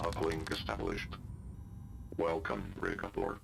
Uplink established. Welcome, Recator.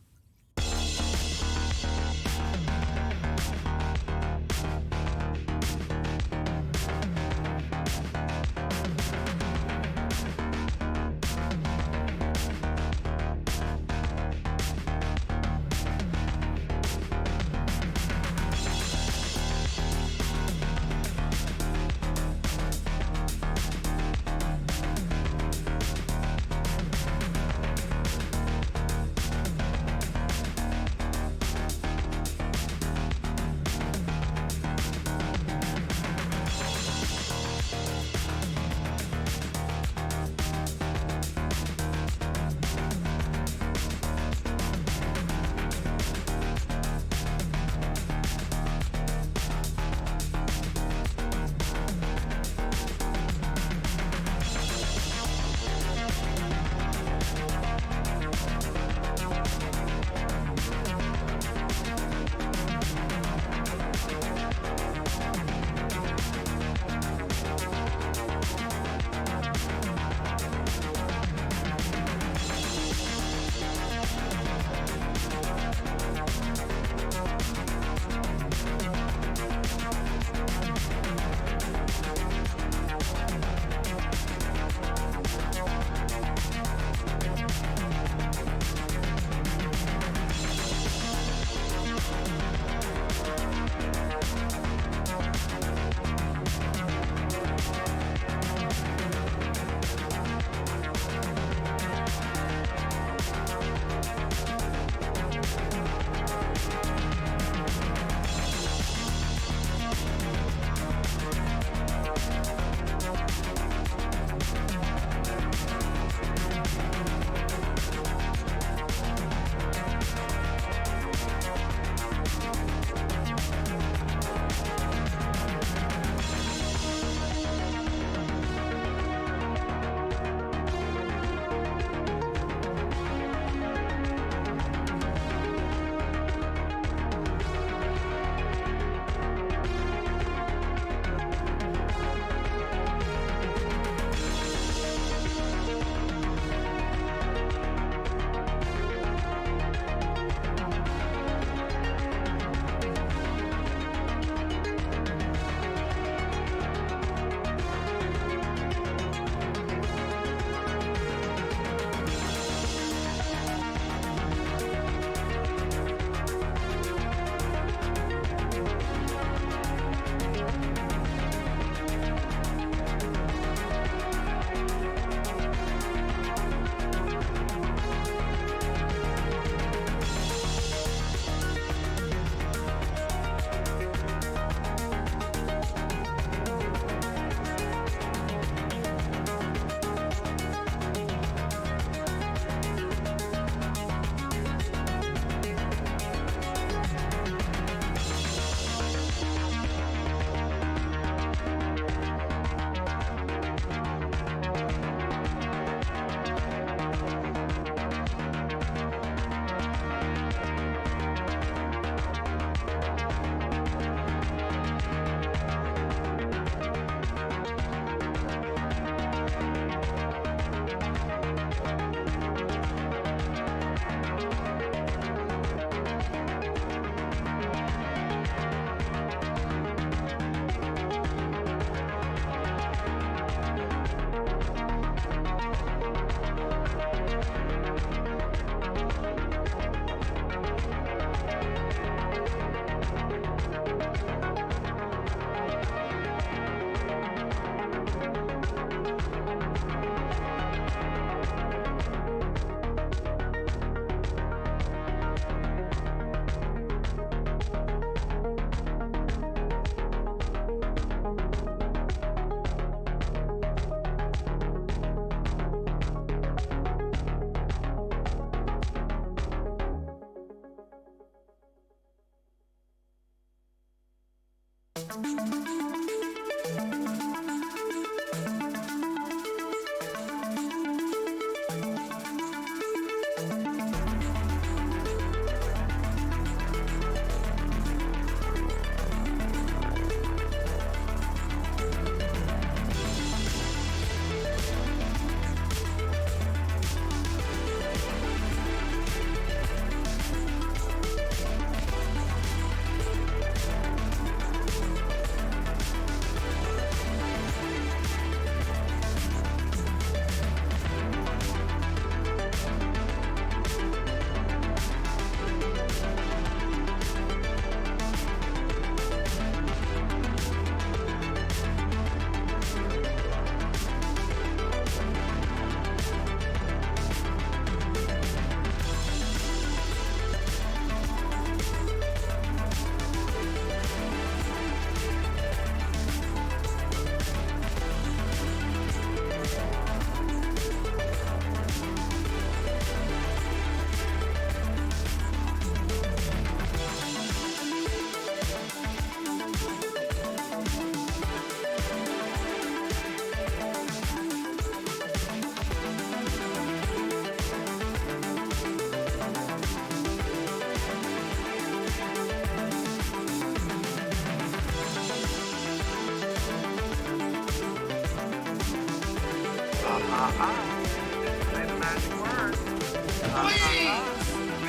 Say the magic word. Please!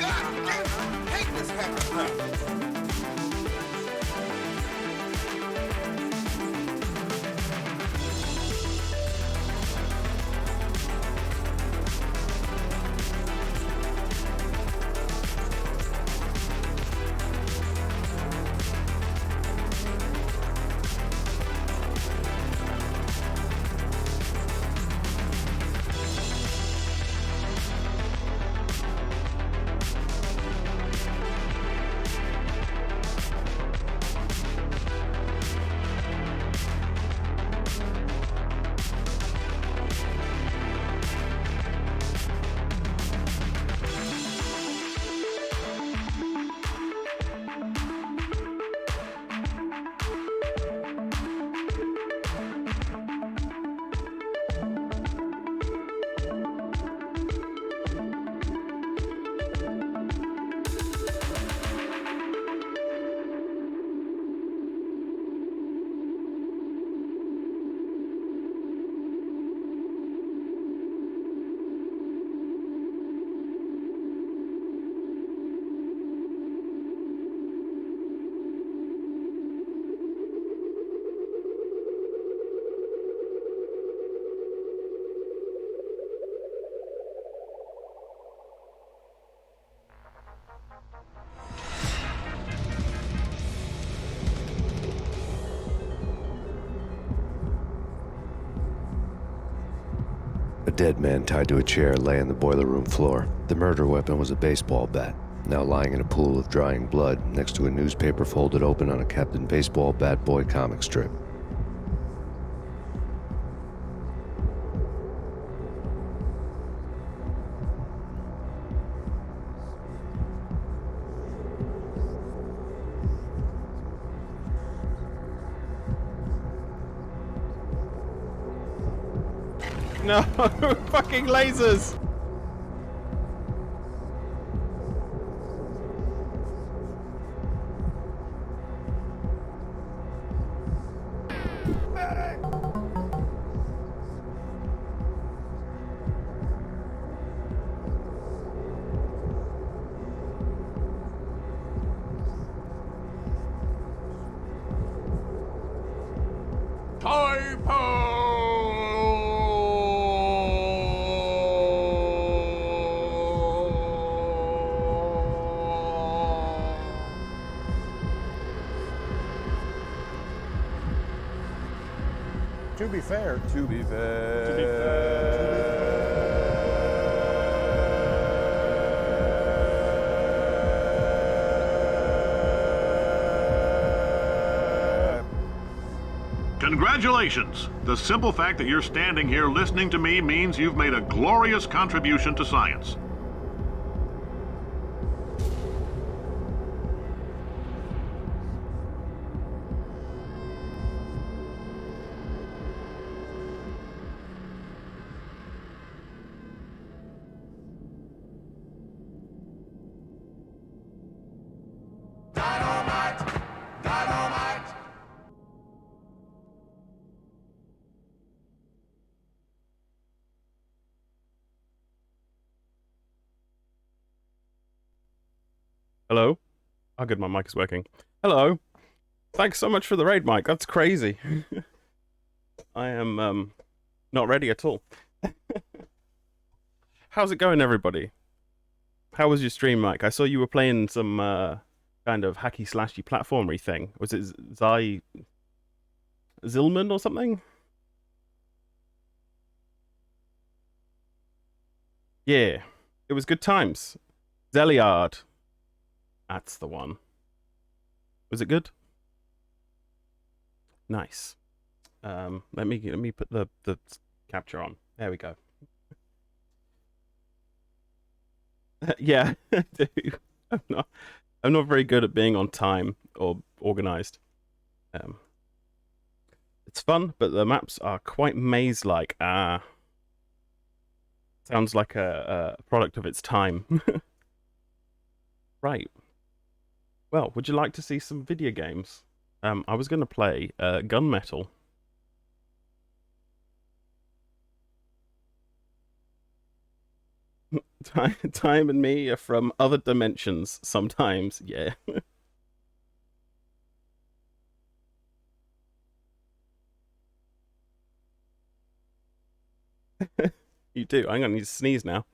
God damn it! I hate this kind of stuff. A dead man tied to a chair lay on the boiler room floor. The murder weapon was a baseball bat, now lying in a pool of drying blood next to a newspaper folded open on a Captain Baseball Bat Boy comic strip. No, fucking lasers! To be fair. Congratulations! The simple fact that you're standing here listening to me means you've made a glorious contribution to science. Hello? Oh, good, my mic is working. Hello. Thanks so much for the raid, Mike. That's crazy. I am, not ready at all. How's it going, everybody? How was your stream, Mike? I saw you were playing some, kind of hacky-slashy platformery thing. Was it Zilman or something? Yeah. It was good times. Zeliard. That's the one. Was it good? Nice. Let me put the capture on. There we go. Yeah, I do. I'm not very good at being on time or organized. It's fun, but the maps are quite maze-like. Sounds like a product of its time. Right. Well, would you like to see some video games? I was going to play Gunmetal. Time and me are from other dimensions sometimes, yeah. You do. I'm gonna need to sneeze now.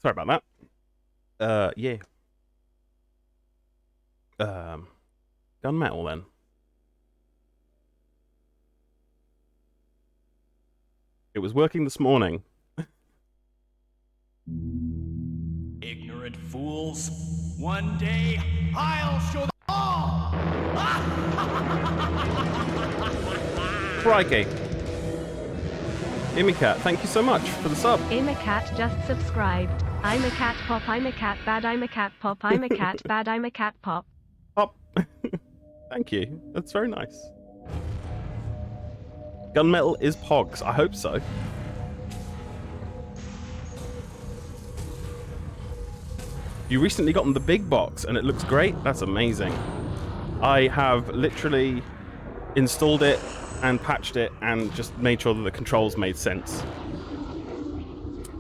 Sorry about that. Yeah. Gunmetal then. It was working this morning. Ignorant fools. One day, I'll show them all! Crikey. Imicat, thank you so much for the sub. Imicat just subscribed. I'm a cat pop, I'm a cat bad, I'm a cat pop, I'm a cat bad, I'm a cat pop. Pop. Thank you. That's very nice. Gunmetal is Pogs. I hope so. You recently gotten the big box and it looks great. That's amazing. I have literally installed it and patched it and just made sure that the controls made sense.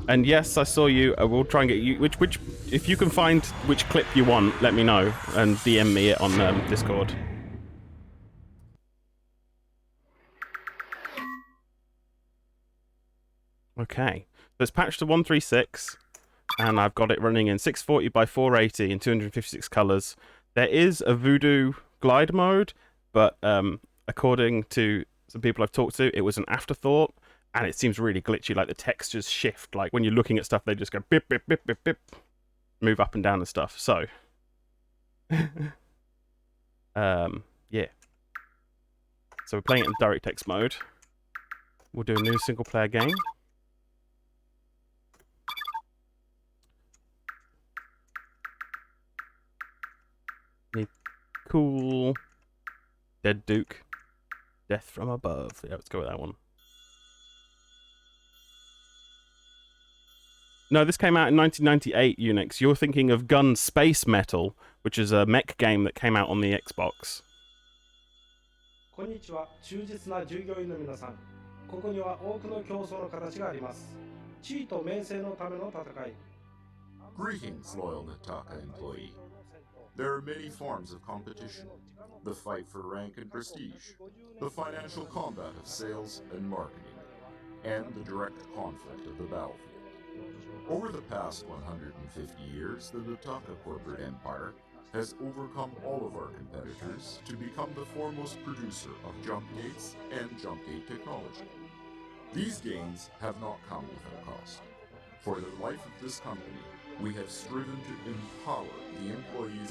And yes, I saw you. I will try and get you. Which, if you can find which clip you want, let me know and DM me it on Discord. Okay, so it's patched to 136, and I've got it running in 640 by 480 in 256 colors. There is a Voodoo glide mode, but according to some people I've talked to, it was an afterthought, and it seems really glitchy. Like the textures shift. Like when you're looking at stuff, they just go bip bip bip bip bip, move up and down and stuff. So, yeah. So we're playing it in DirectX mode. We'll do a new single player game. Cool. Dead Duke. Death from Above. Yeah, let's go with that one. No, this came out in 1998, Unix. You're thinking of Gun Space Metal, which is a mech game that came out on the Xbox. こんにちは、忠実な従業員の皆さん。ここには多くの競争の形があります。地位と名声のための戦い。 Greetings, loyal Nataka employee. There are many forms of competition. The fight for rank and prestige, the financial combat of sales and marketing, and the direct conflict of the battlefield. Over the past 150 years, the Nataka corporate empire has overcome all of our competitors to become the foremost producer of jump gates and jump gate technology. These gains have not come without cost. For the life of this company, we have striven to empower the employees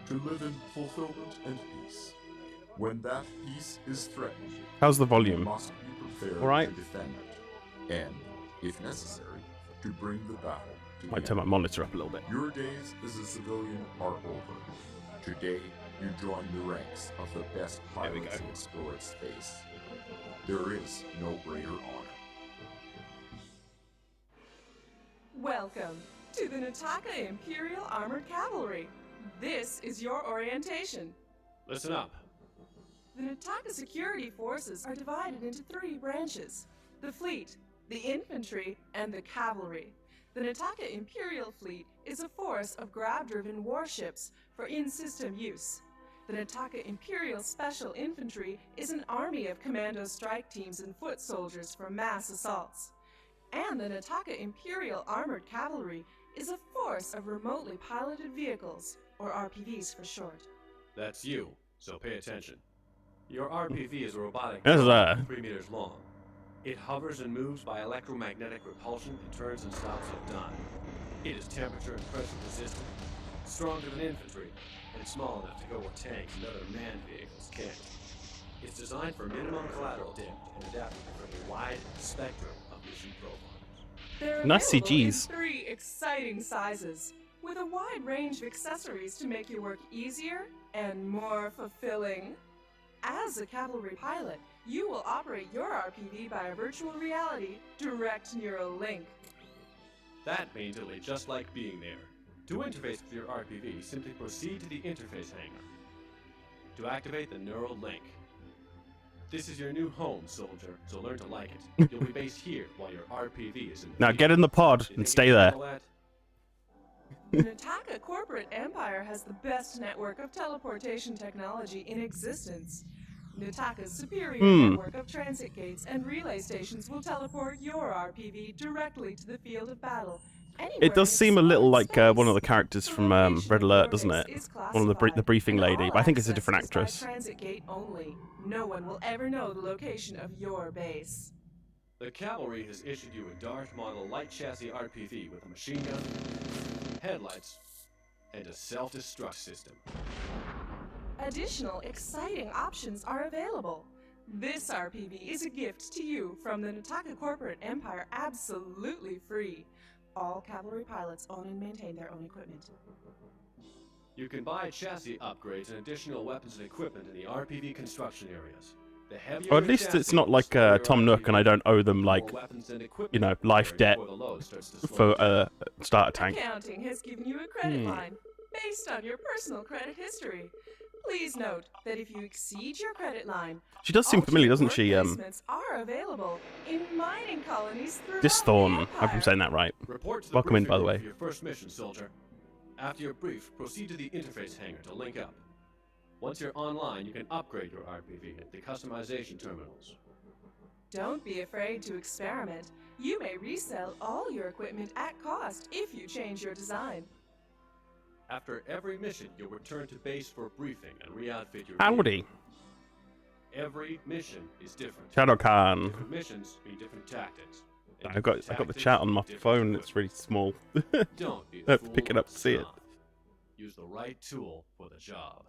to live in fulfillment and peace. When that peace is threatened, how's the volume? we must be prepared All right. to defend it, and, if necessary, to bring the battle to Might the turn my end. monitor up a little bit. Your days as a civilian are over. Today, you join the ranks of the best There we pilots go. who explored space. There is no greater honor. Welcome to the Nataka Imperial Armored Cavalry. This is your orientation. Listen up. The Nataka security forces are divided into 3 branches: the fleet, the infantry, and the cavalry. The Nataka Imperial Fleet is a force of grav-driven warships for in-system use. The Nataka Imperial Special Infantry is an army of commando strike teams and foot soldiers for mass assaults. And the Nataka Imperial Armored Cavalry is a force of remotely piloted vehicles, or RPVs for short. That's you, so pay attention. Your RPV is a robotic Yes, drone 3 meters long. It hovers and moves by electromagnetic repulsion and turns and stops at dawn. It is temperature and pressure resistant, stronger than infantry, and small enough to go where tanks and other manned vehicles can't. It's designed for minimum collateral damage and adapted for a wide spectrum of mission profiles. They're Nice available in CGs. 3 exciting sizes, with a wide range of accessories to make your work easier and more fulfilling. As a cavalry pilot, you will operate your RPV by a virtual reality direct neural link. That means it'll be just like being there. To interface with your RPV, simply proceed to the interface hangar. To activate the neural link. This is your new home, soldier, so learn to like it. You'll be based here while your RPV is in the Now field. get in the pod and stay there. Nataka Corporate Empire has the best network of teleportation technology in existence. Nataka's superior network of transit gates and relay stations will teleport your RPV directly to the field of battle. It does seem a little like one of the characters from Red Alert, doesn't it? One of the briefing lady, but I think it's a different actress. Transit gate only. No one will ever know the location of your base. The cavalry has issued you a Dart model light chassis RPV with a machine gun, headlights, and a self-destruct system. Additional exciting options are available. This RPV is a gift to you from the Nataka Corporate Empire, absolutely free. All cavalry pilots own and maintain their own equipment. You can buy chassis upgrades and additional weapons and equipment in the RPV construction areas. The heavier Or at least it's not like Tom Nook and I don't owe them, like, you know, life debt for starter tank. Accounting has given you a credit line based on your personal credit history. Please note that if you exceed your credit line, She does seem familiar, doesn't she? placements are available in mining colonies throughout Disthorn. the I hope I'm Empire. saying that right. Report to the Welcome in, briefing by the room way. for your first mission, soldier. After your brief, proceed to the interface hangar to link up. Once you're online, you can upgrade your RPV at the customization terminals. Don't be afraid to experiment. You may resell all your equipment at cost if you change your design. After every mission, you'll return to base for a briefing and re-outfit your Howdy. vehicle. Every mission is different. Shadow Khan. Different missions mean different tactics. And I've got different the tactics chat on my mean different phone. It's equipment. really small. Don't be I have to pick it up to see it. snob. Use the right tool for the job.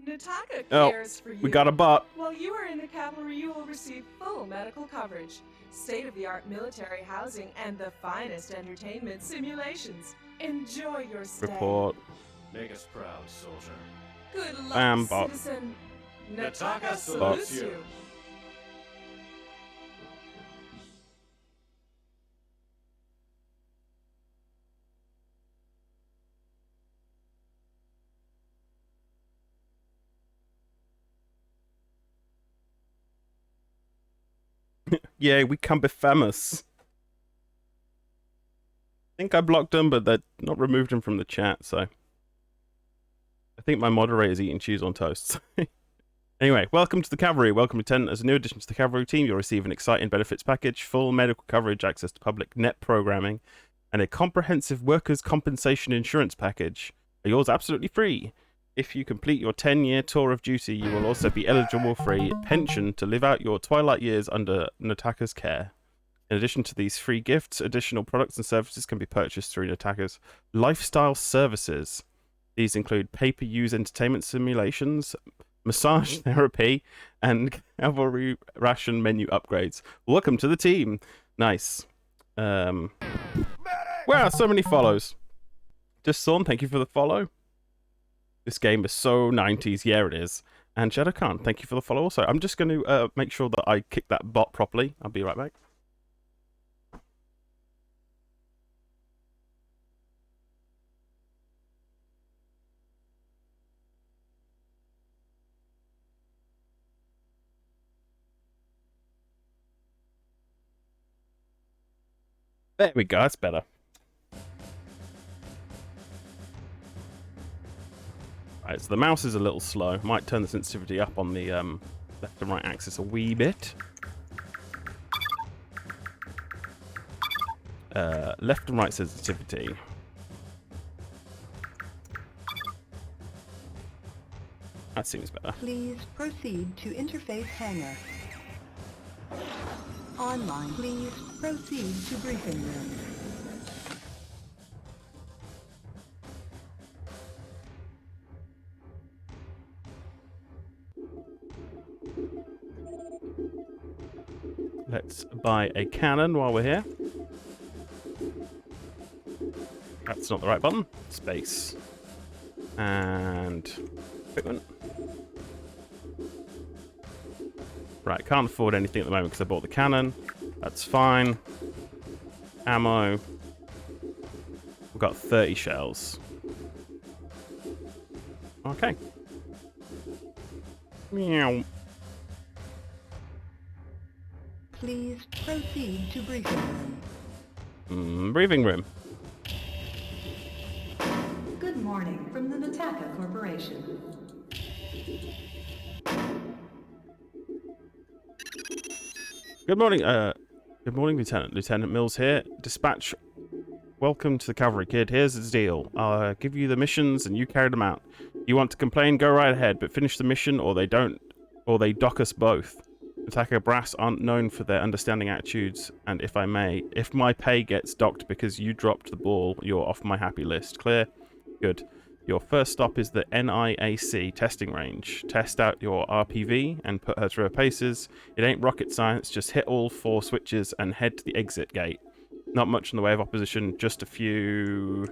Nataka Oh, cares for you. we got a bot. While you are in the cavalry, you will receive full medical coverage, state-of-the-art military housing, and the finest entertainment simulations. Enjoy your stay. Report. Make us proud, soldier. Good luck, Bam, bot. citizen. Nataka Nataka salutes salutes you. you. Yeah, we can be famous. I think I blocked them, but they're not removed them from the chat, so I think my moderator's eating cheese on toast. Anyway, welcome to the Cavalry. Welcome, Lieutenant. As a new addition to the Cavalry team, you'll receive an exciting benefits package, full medical coverage, access to public net programming, and a comprehensive workers' compensation insurance package. Are yours absolutely free. If you complete your 10-year tour of duty, you will also be eligible for a pension to live out your twilight years under Nataka's care. In addition to these free gifts, additional products and services can be purchased through Nataka's lifestyle services. These include pay-per-use entertainment simulations, massage therapy, and cavalry ration menu upgrades. Welcome to the team. Nice. Wow, so many follows. Just Thorn, thank you for the follow. This game is so 90s. Yeah, it is. And Shadow Khan, thank you for the follow also. I'm just going to make sure that I kick that bot properly. I'll be right back. There we go, that's better. Right, so the mouse is a little slow. Might turn the sensitivity up on the left and right axis a wee bit. Left and right sensitivity. That seems better. Please proceed to interface hangar. Online, please proceed to briefing room. Let's buy a cannon while we're here. That's not the right button. Space. And equipment. Right, can't afford anything at the moment because I bought the cannon. That's fine. Ammo. We've got 30 shells. Okay. Meow. Please proceed to briefing room. Briefing room. Good morning from the Nataka Corporation. Good morning, Lieutenant. Lieutenant Mills here. Dispatch. Welcome to the Cavalry, kid. Here's the deal. I'll give you the missions and you carry them out. You want to complain, go right ahead, but finish the mission or they dock us both. Nataka brass aren't known for their understanding attitudes, and if my pay gets docked because you dropped the ball, you're off my happy list. Clear? Good. Your first stop is the NIAC testing range. Test out your RPV and put her through her paces. It ain't rocket science, just hit all 4 switches and head to the exit gate. Not much in the way of opposition, just a few...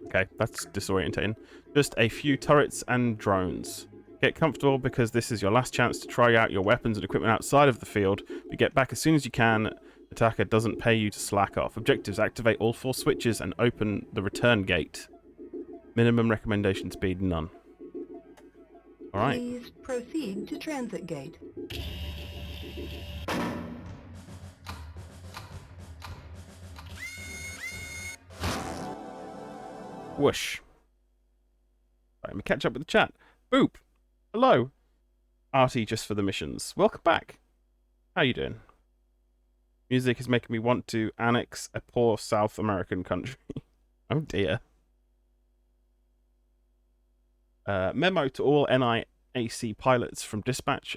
Okay, that's disorientating. Just a few turrets and drones. Get comfortable because this is your last chance to try out your weapons and equipment outside of the field, but get back as soon as you can. Attacker doesn't pay you to slack off. Objectives: activate all 4 switches and open the return gate. Minimum recommendation speed, none. Alright. Please proceed to transit gate. Whoosh. Right, let me catch up with the chat. Boop. Hello. Artie just for the missions. Welcome back. How you doing? Music is making me want to annex a poor South American country. Oh dear. Memo to all NIAC pilots from dispatch.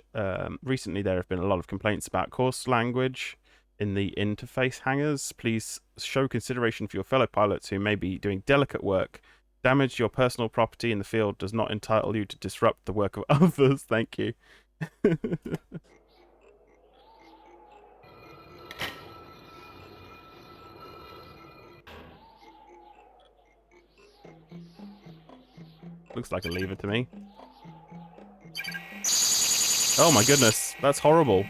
Recently there have been a lot of complaints about coarse language in the interface hangars. Please show consideration for your fellow pilots who may be doing delicate work. Damage your personal property in the field does not entitle you to disrupt the work of others. Thank you. Looks like a lever to me. Oh my goodness, that's horrible.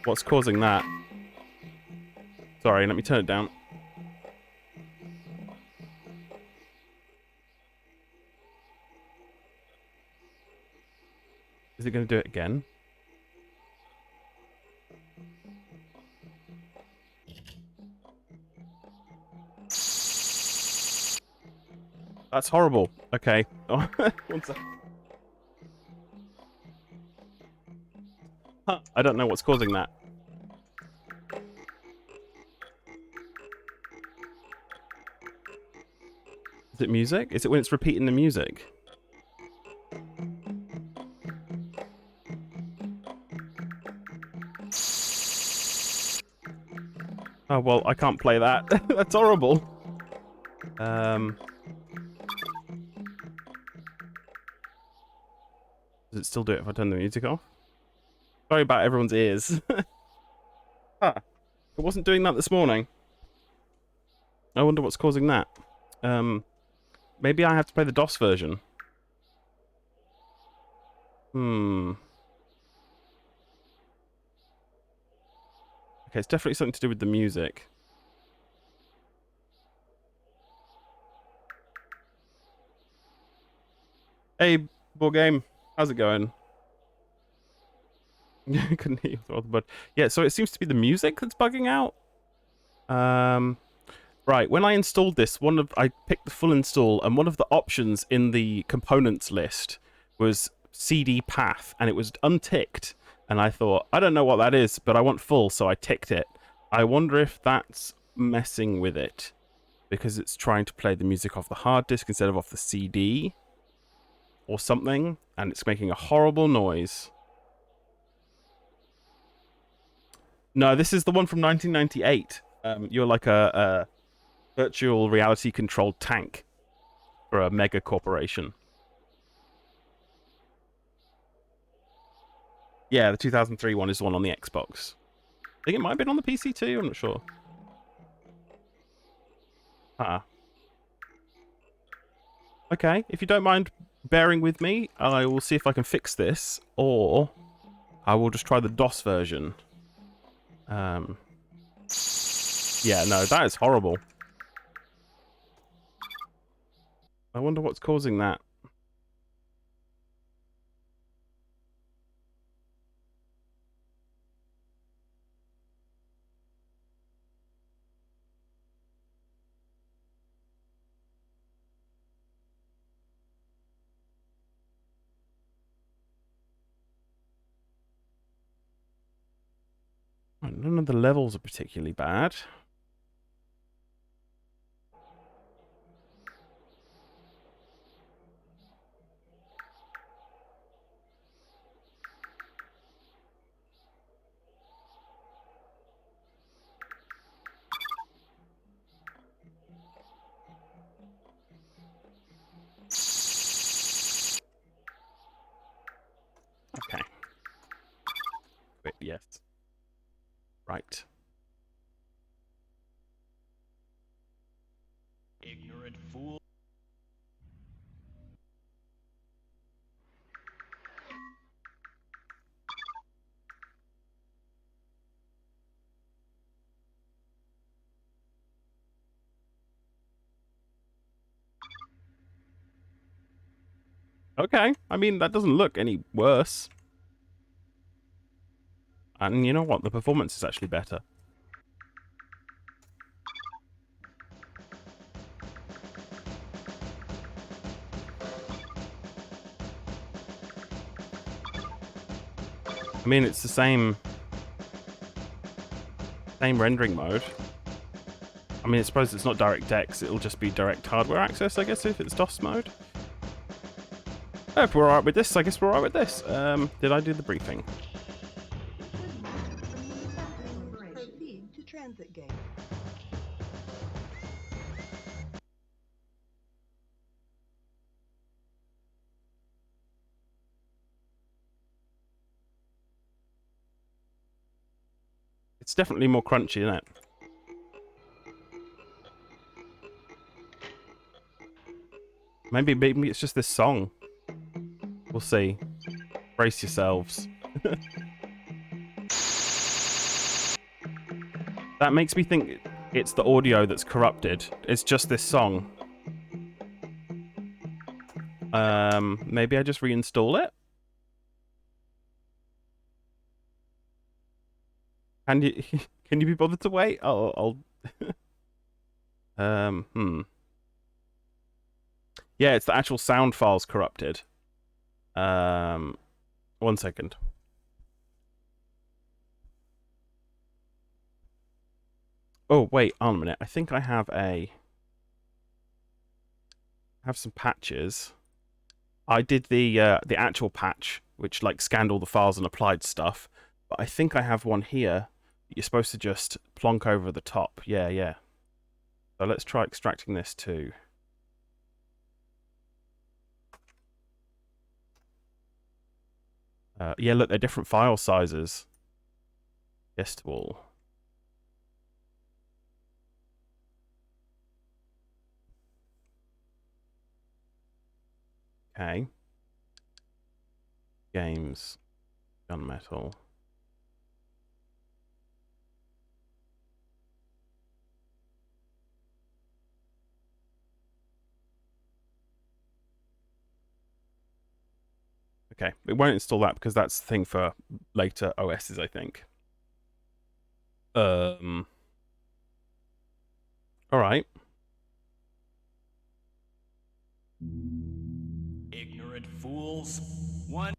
What's causing that? Sorry, let me turn it down. Is it going to do it again? That's horrible. Okay. One sec. Huh, I don't know what's causing that. Is it music? Is it when it's repeating the music? Oh, well, I can't play that. That's horrible. Does it still do it if I turn the music off? Sorry about everyone's ears. Huh. It wasn't doing that this morning. I wonder what's causing that. Maybe I have to play the DOS version. Okay, it's definitely something to do with the music. Hey, board game. How's it going? Couldn't hear you throw the bud. Yeah, so it seems to be the music that's bugging out. Right, when I installed this, I picked the full install, and one of the options in the components list was CD path, and it was unticked. And I thought, I don't know what that is, but I want full, so I ticked it. I wonder if that's messing with it, because it's trying to play the music off the hard disk instead of off the CD, or something, and it's making a horrible noise. No, this is the one from 1998. You're like a virtual reality controlled tank for a mega corporation. Yeah, the 2003 one is the one on the Xbox. I think it might have been on the PC too, I'm not sure. Okay, if you don't mind bearing with me, I will see if I can fix this, or I will just try the DOS version. Yeah, no, that is horrible. I wonder what's causing that. None of the levels are particularly bad. Okay. Wait, yes. Right. Ignorant fool. Okay. I mean, that doesn't look any worse. And you know what? The performance is actually better. I mean, it's the same rendering mode. I mean, I suppose it's not DirectX, it'll just be direct hardware access, I guess, if it's DOS mode. If we're alright with this, I guess we're alright with this. Did I do the briefing? Proceed to transit gate. It's definitely more crunchy, isn't it? Maybe it's just this song. We'll see. Brace yourselves. That makes me think it's the audio that's corrupted. It's just this song. Maybe I just reinstall it? Can you can you be bothered to wait? I'll Yeah, it's the actual sound files corrupted. 1 second. Oh, wait, on a minute. I think I have some patches. I did the actual patch, which like scanned all the files and applied stuff. But I think I have one here. You're supposed to just plonk over the top. Yeah, yeah. So let's try extracting this too. Yeah, look, they're different file sizes. Yes to all. Okay. Games. Gunmetal. Okay, it won't install that because that's the thing for later OSs, I think. All right. Ignorant fools. One.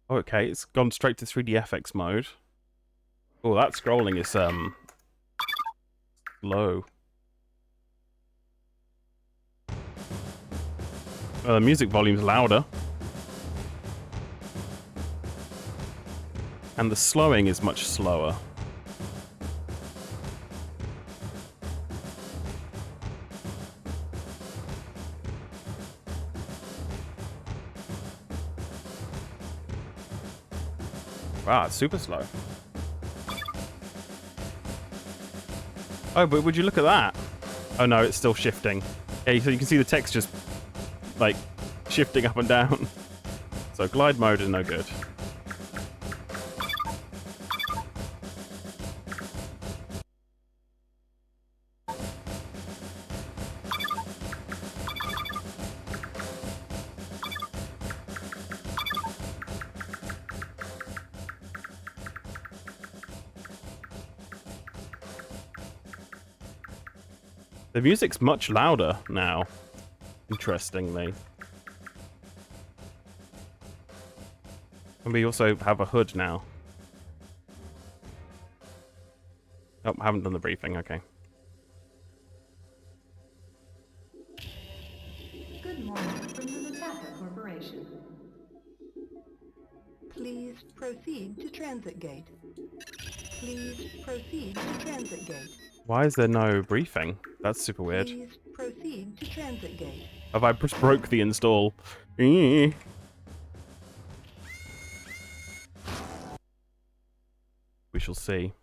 Oh, okay, it's gone straight to 3DFX mode. Oh, that scrolling is low. The music volume's louder. And the slowing is much slower. Wow, it's super slow. Oh, but would you look at that? Oh no, it's still shifting. Yeah, so you can see the text just, like, shifting up and down. So glide mode is no good. The music's much louder now, interestingly. And we also have a hood now. Oh, I haven't done the briefing, okay. Good morning from the Nataka Corporation. Please proceed to transit gate. Please proceed to transit gate. Why is there no briefing? That's super weird. Please proceed to transit gate. Have I just broke the install? We shall see.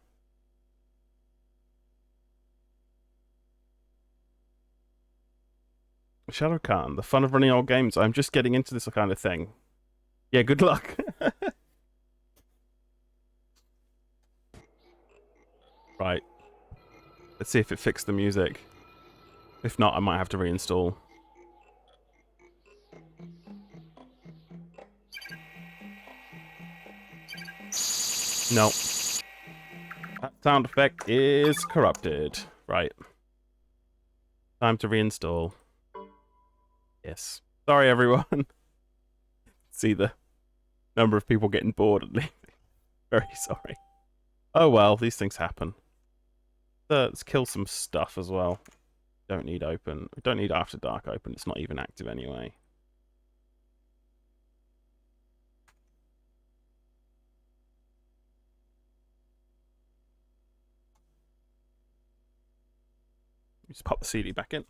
Shadow Khan, the fun of running old games. I'm just getting into this kind of thing. Yeah, good luck. Right. Let's see if it fixed the music. If not, I might have to reinstall. No. That sound effect is corrupted. Right. Time to reinstall. Yes. Sorry, everyone. See the number of people getting bored and leaving. Very sorry. Oh well, these things happen. Let's kill some stuff as well. Don't need open. We don't need After Dark open. It's not even active anyway. Just pop the CD back in.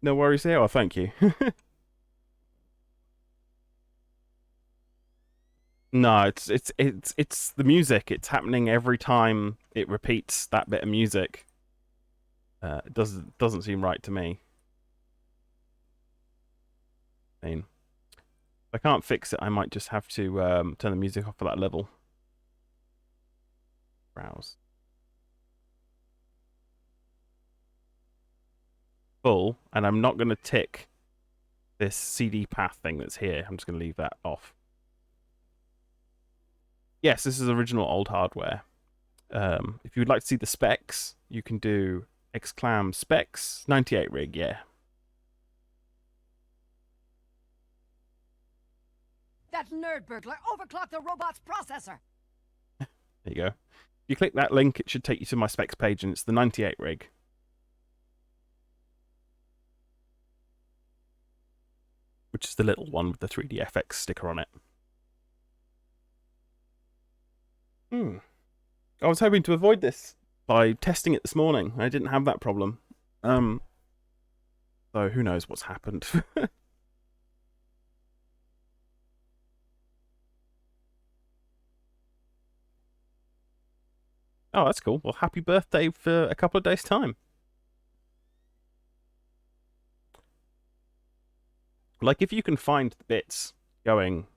No worries here. Oh, thank you. No, it's the music. It's happening every time it repeats that bit of music. It doesn't seem right to me. I mean, if I can't fix it, I might just have to turn the music off for that level. Browse. Full, and I'm not going to tick this CD path thing that's here. I'm just going to leave that off. Yes, this is original old hardware. If you would like to see the specs, you can do exclam specs 98 rig, yeah. That nerd burglar overclocked the robot's processor. There you go. If you click that link, it should take you to my specs page, and it's the 98 rig. Which is the little one with the 3DFX sticker on it. I was hoping to avoid this by testing it this morning. I didn't have that problem. So who knows what's happened. Oh, that's cool. Well, happy birthday for a couple of days' time. Like, if you can find bits going,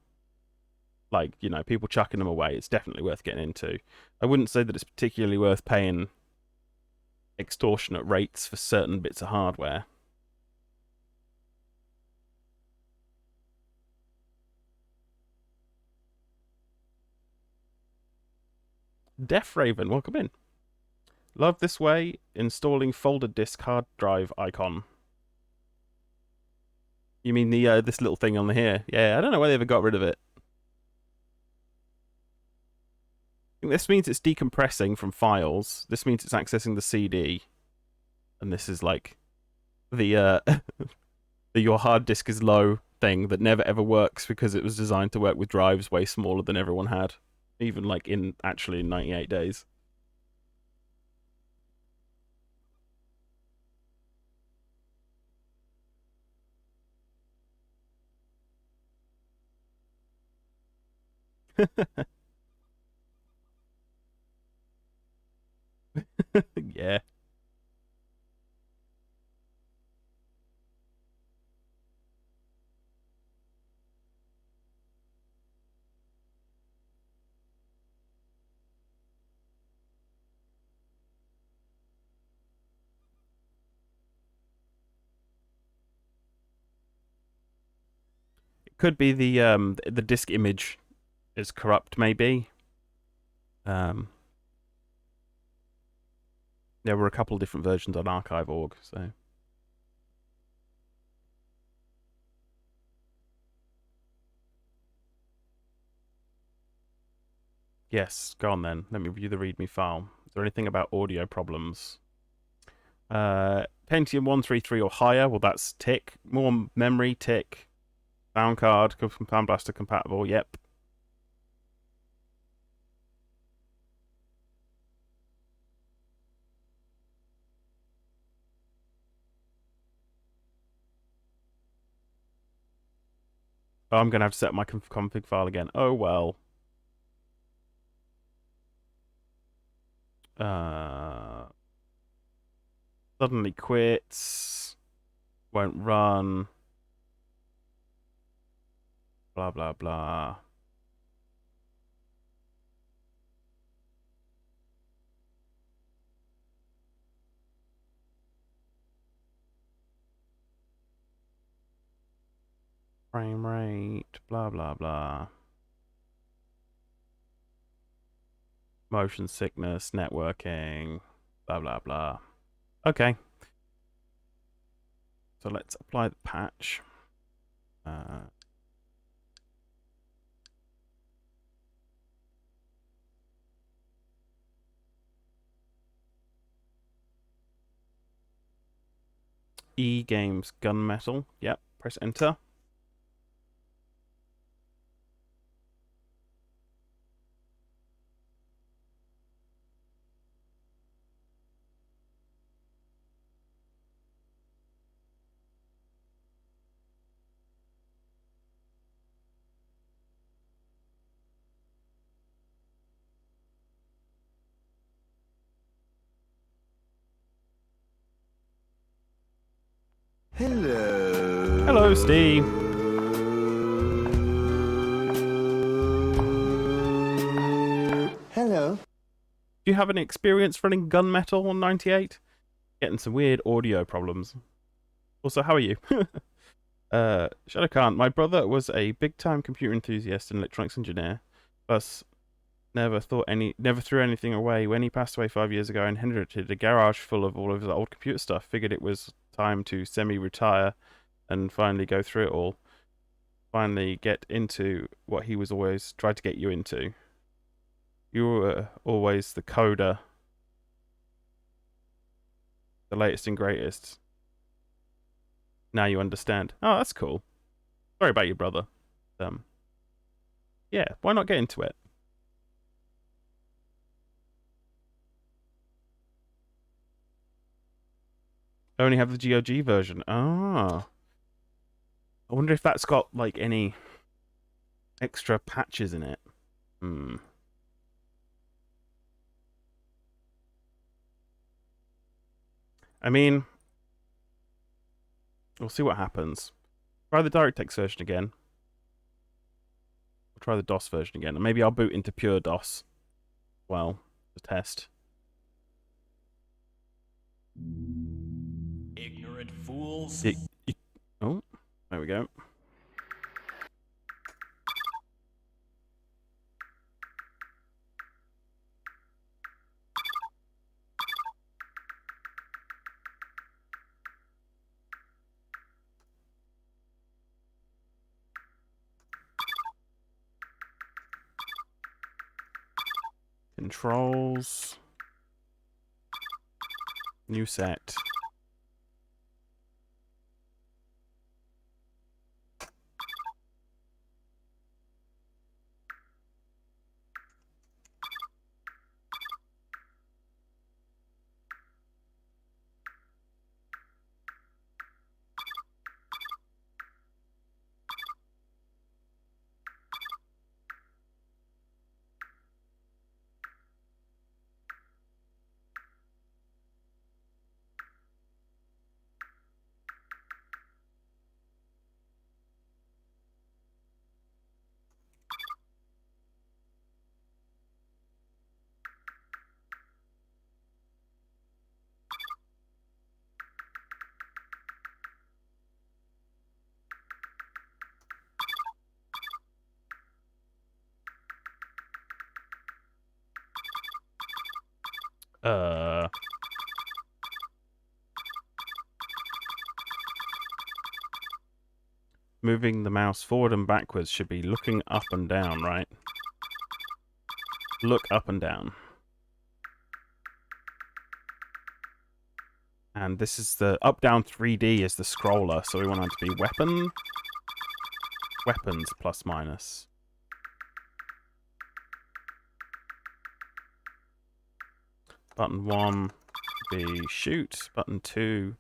like, you know, people chucking them away, it's definitely worth getting into. I wouldn't say that it's particularly worth paying extortionate rates for certain bits of hardware. Def Raven, welcome in. Love this way, installing folder disk hard drive icon. You mean the this little thing on here? Yeah, I don't know why they ever got rid of it. I think this means it's decompressing from files. This means it's accessing the CD. And this is like the the your hard disk is low thing that never ever works because it was designed to work with drives way smaller than everyone had. Even like in actually 98 days. Yeah. It could be the disk image is corrupt, maybe. There were a couple of different versions on archive.org, so. Yes, go on then. Let me view the README file. Is there anything about audio problems? Pentium 133 or higher, well, that's tick. More memory, tick. Sound card, Sound Blaster compatible, yep. Oh, I'm going to have to set my config file again. Oh, well. Suddenly quits. Won't run. Blah, blah, blah. Frame rate. Blah, blah, blah. Motion sickness. Networking. Blah, blah, blah. Okay. So let's apply the patch. E Games Gunmetal. Yep. Press enter. Hello. Hello, Steve. Hello. Do you have any experience running Gunmetal on 98? Getting some weird audio problems. Also, how are you? Shadow Khan, my brother was a big-time computer enthusiast and electronics engineer, plus never threw anything away. When he passed away 5 years ago, I inherited a garage full of all of his old computer stuff. Figured it was time to semi-retire and finally go through it all. Finally get into what he was always tried to get you into. You were always the coder, the latest and greatest. Now you understand. Oh, that's cool. Sorry about your brother. Yeah, why not get into it? I only have the GOG version. Ah. I wonder if that's got, like, any extra patches in it. I mean, we'll see what happens. Try the DirectX version again. We'll try the DOS version again. And maybe I'll boot into pure DOS. Well, to test. Ignorant fools. Oh, there we go. Controls. New set. Moving the mouse forward and backwards should be looking up and down, right? Look up and down. And this is the up-down 3D is the scroller, so we want it to be weapons plus minus. Button 1 should be shoot. Button 2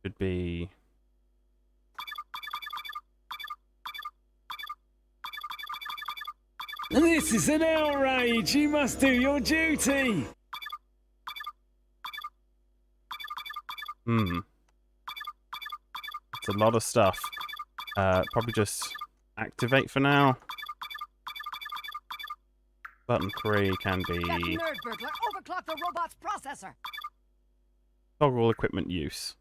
should be... This is an outrage! You must do your duty! It's a lot of stuff. Probably just activate for now. Button 3 can be Nerd burglar, overclock the robot's processor. toggle equipment use.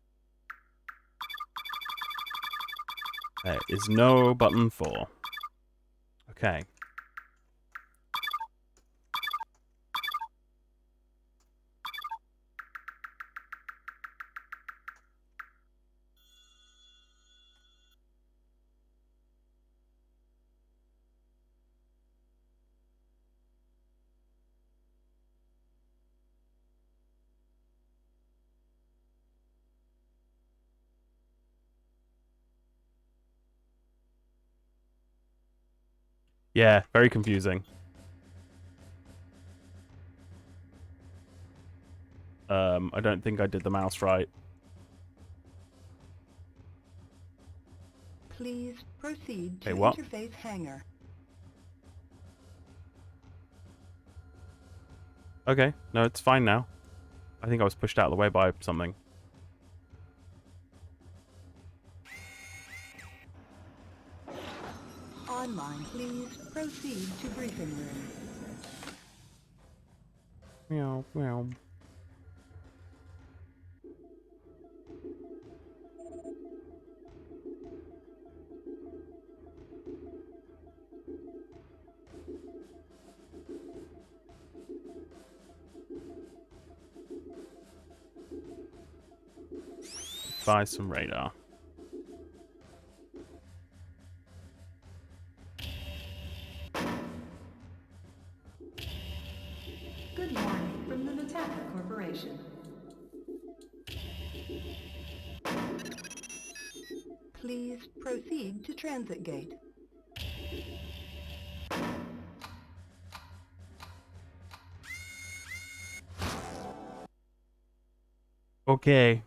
There is no button 4. Okay. Yeah, very confusing. I don't think I did the mouse right. Please proceed to what? interface hangar. Okay, no, it's fine now. I think I was pushed out of the way by something. Online, please proceed to briefing room. Meow, meow. Buy some radar. Good morning from the GUNMETAL Corporation. Please proceed to transit gate. Okay.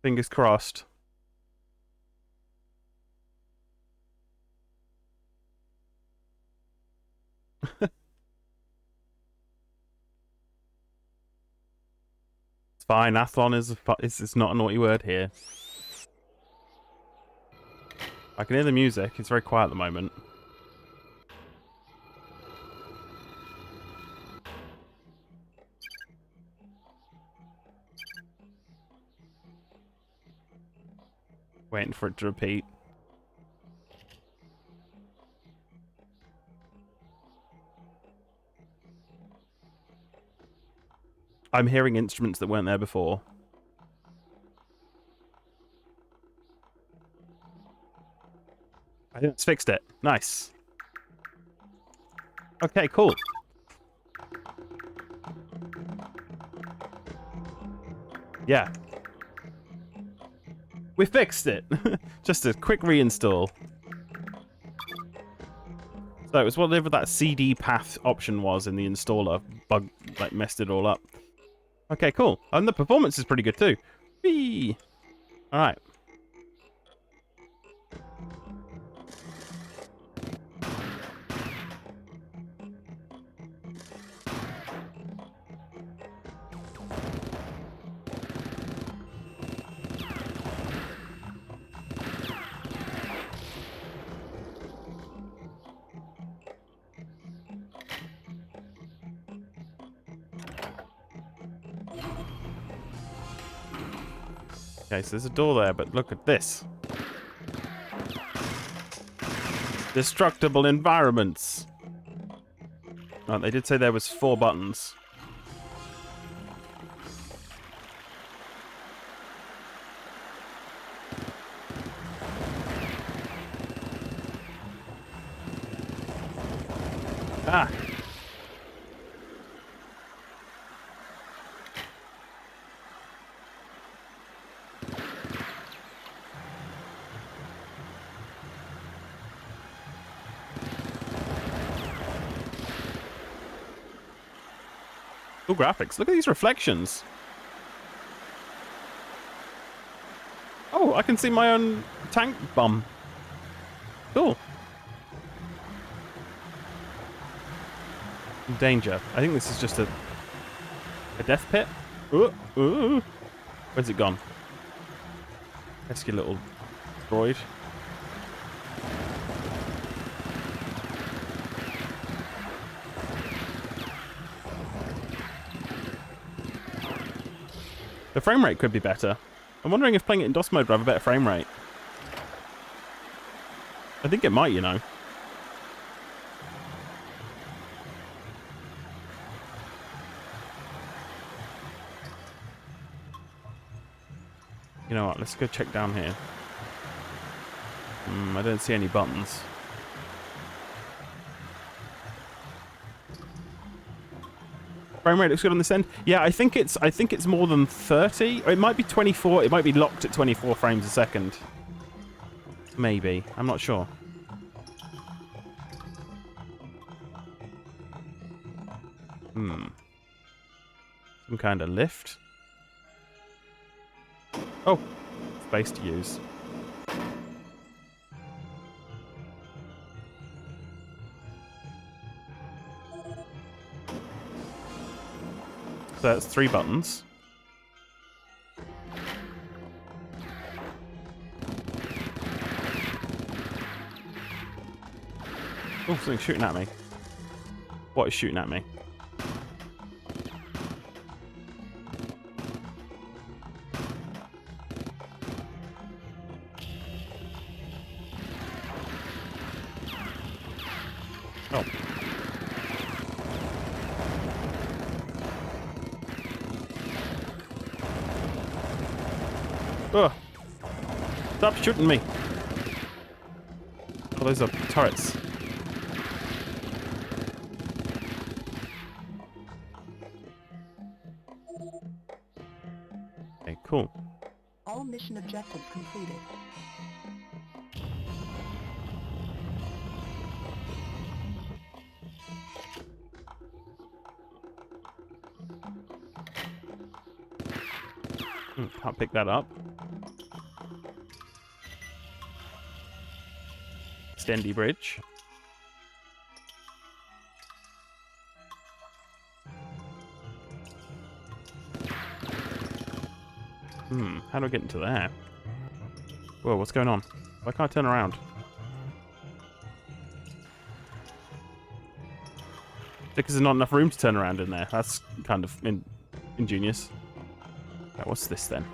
Fingers crossed. It's fine. Athlon is not a naughty word here. I can hear the music. It's very quiet at the moment. Waiting for it to repeat. I'm hearing instruments that weren't there before. I think it's fixed it. Nice. Okay, cool. Yeah. We fixed it. Just a quick reinstall. So it was whatever that CD path option was in the installer bug, like messed it all up. Okay, cool. And the performance is pretty good too. Whee! All right. Okay, so there's a door there, but look at this. Destructible environments. Oh, they did say there was 4 buttons. Ah! Cool graphics. Look at these reflections. Oh, I can see my own tank bum. Cool. Danger. I think this is just a death pit. Ooh, ooh. Where's it gone? Pesky little droid. The frame rate could be better. I'm wondering if playing it in DOS mode would have a better frame rate. I think it might, you know. You know what, let's go check down here. I don't see any buttons. Frame rate looks good on this end. Yeah, I think it's more than 30. Or it might be 24. It might be locked at 24 frames a second. Maybe. I'm not sure. Some kind of lift. Oh, space to use. So that's 3 buttons. Oh, something's shooting at me. What is shooting at me? Oh. Ugh. Stop shooting me. Oh, those are turrets. Okay, cool. All mission objectives completed. Can't pick that up. Extendy bridge. How do I get into there? Whoa, what's going on? Why can't I turn around? Because there's not enough room to turn around in there. That's kind of ingenious. Right, what's this then?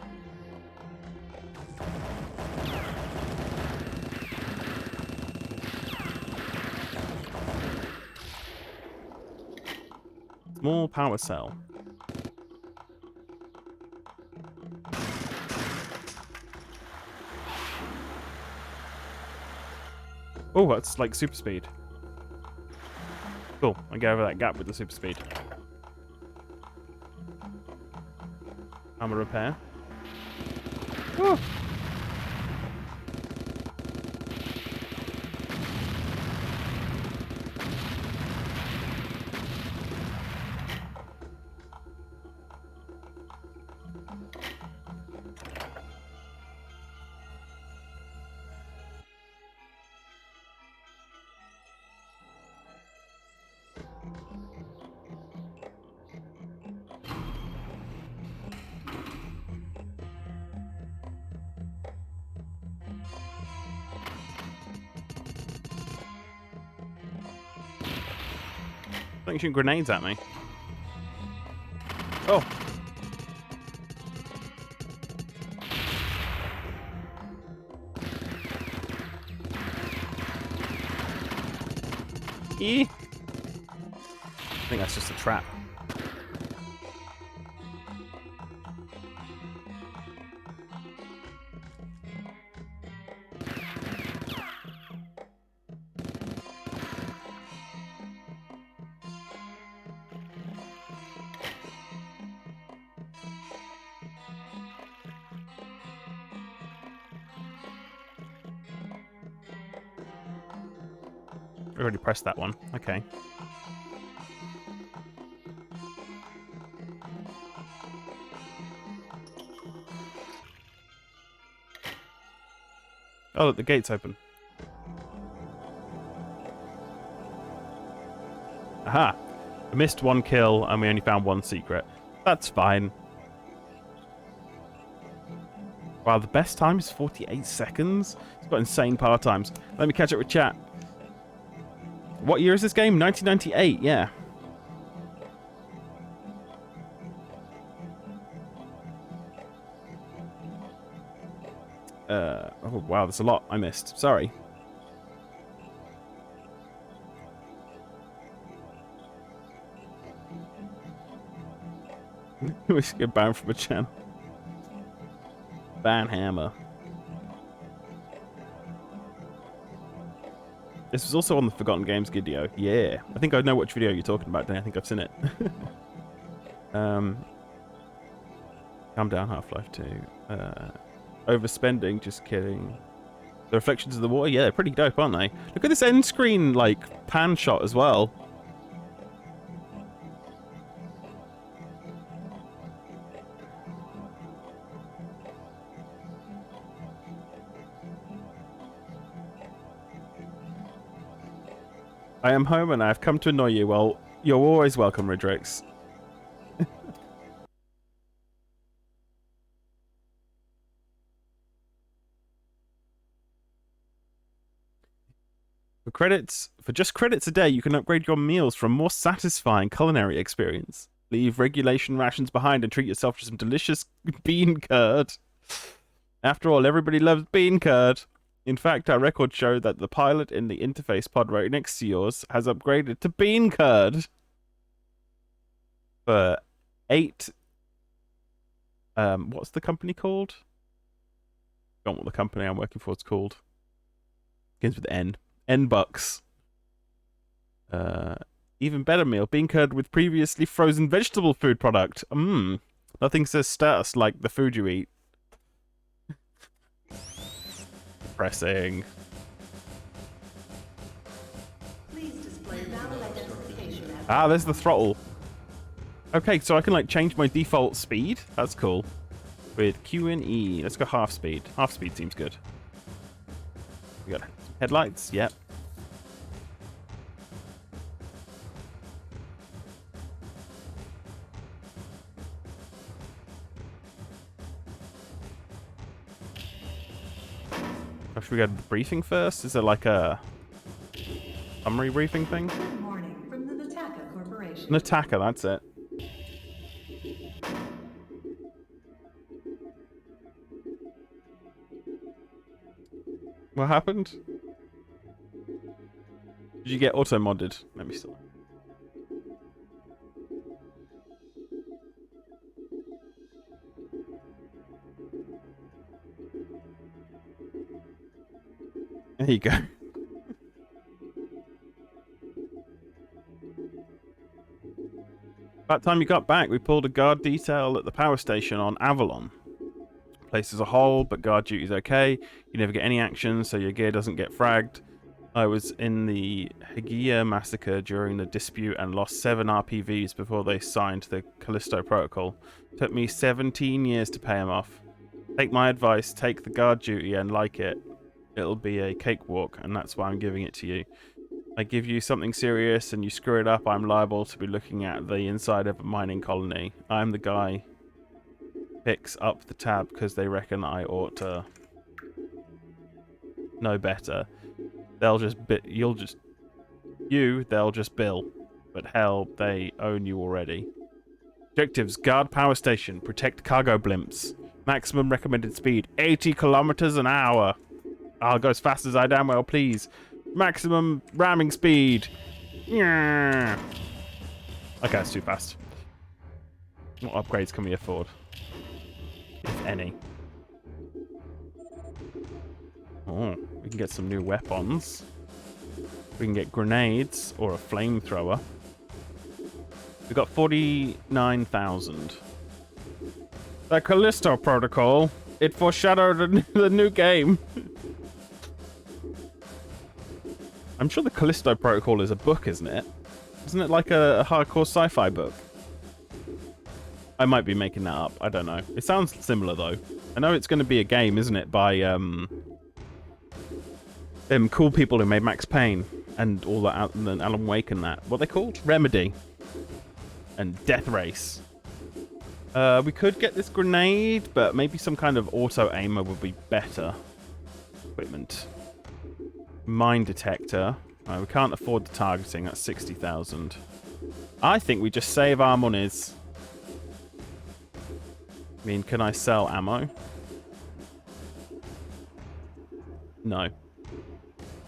Small power cell. Oh, that's like super speed. Cool. I get over that gap with the super speed. Armor repair. Woo! I think shooting grenades at me. Oh. I think that's just a trap. I already pressed that one. Okay. Oh, look, the gate's open. Aha! I missed one kill and we only found one secret. That's fine. Wow, the best time is 48 seconds? It's got insane power times. Let me catch up with chat. What year is this game? 1998, yeah. Oh wow, there's a lot I missed. Sorry. We should get banned from a channel. Ban hammer. This was also on the Forgotten Games video. Yeah. I think I know which video you're talking about, Dan. I think I've seen it. Calm down, Half-Life 2. Overspending, just kidding. The reflections of the water, yeah, they're pretty dope, aren't they? Look at this end screen, like, pan shot as well. I am home and I have come to annoy you. Well, you're always welcome, Ridrix. For just credits a day, you can upgrade your meals for a more satisfying culinary experience. Leave regulation rations behind and treat yourself to some delicious bean curd. After all, everybody loves bean curd. In fact, our records show that the pilot in the interface pod right next to yours has upgraded to bean curd. For 8... what's the company called? I don't know what the company I'm working for is called. Begins with N. N-bucks. Even better meal. Bean curd with previously frozen vegetable food product. Nothing says status like the food you eat. Pressing. Please display valid identification. Ah, there's the throttle. Okay, so I can like change my default speed. That's cool. With Q and E. Let's go half speed. Half speed seems good. We got headlights. Yep. Or should we go to the briefing first? Is there like a summary briefing thing? Good morning from the Nataka Corporation. Nataka, that's it. What happened? Did you get auto-modded? Let me see. There you go. About time you got back, we pulled a guard detail at the power station on Avalon. Place as a whole, but guard duty's okay. You never get any action, so your gear doesn't get fragged. I was in the Higia massacre during the dispute and lost 7 RPVs before they signed the Callisto Protocol. Took me 17 years to pay them off. Take my advice, take the guard duty and like it. It'll be a cakewalk, and that's why I'm giving it to you. I give you something serious and you screw it up, I'm liable to be looking at the inside of a mining colony. I'm the guy picks up the tab because they reckon I ought to know better. They'll just they'll just bill. But hell, they own you already. Objectives: guard power station, protect cargo blimps. Maximum recommended speed 80 kilometers an hour. I'll go as fast as I damn well please. Maximum ramming speed. Yeah. Okay, that's too fast. What upgrades can we afford? If any. Oh, we can get some new weapons. We can get grenades or a flamethrower. We've got 49,000. The Callisto Protocol. It foreshadowed the new game. I'm sure the Callisto Protocol is a book, isn't it? Isn't it like a hardcore sci-fi book? I might be making that up. I don't know. It sounds similar, though. I know it's going to be a game, isn't it, by them cool people who made Max Payne and all that, and then Alan Wake and that. What are they called? Remedy. And Death Race. We could get this grenade, but maybe some kind of auto-aimer would be better. Equipment. Mine detector. We can't afford the targeting. That's 60,000. I think we just save our monies. I mean, can I sell ammo? No.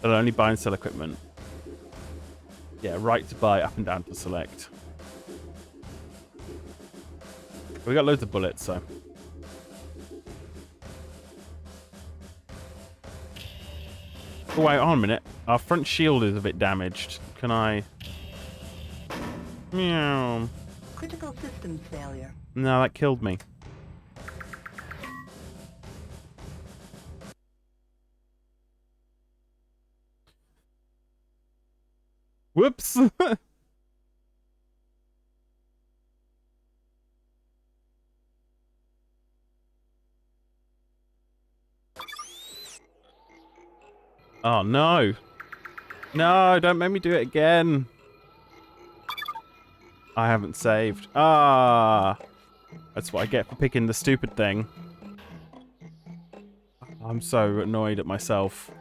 I'll only buy and sell equipment. Yeah, right to buy, up and down to select. We got loads of bullets, so. Oh, wait, on a minute. Our front shield is a bit damaged. Can I... Meow. Critical systems failure. No, that killed me. Whoops! Oh, no. No, don't make me do it again. I haven't saved. Ah! That's what I get for picking the stupid thing. I'm so annoyed at myself.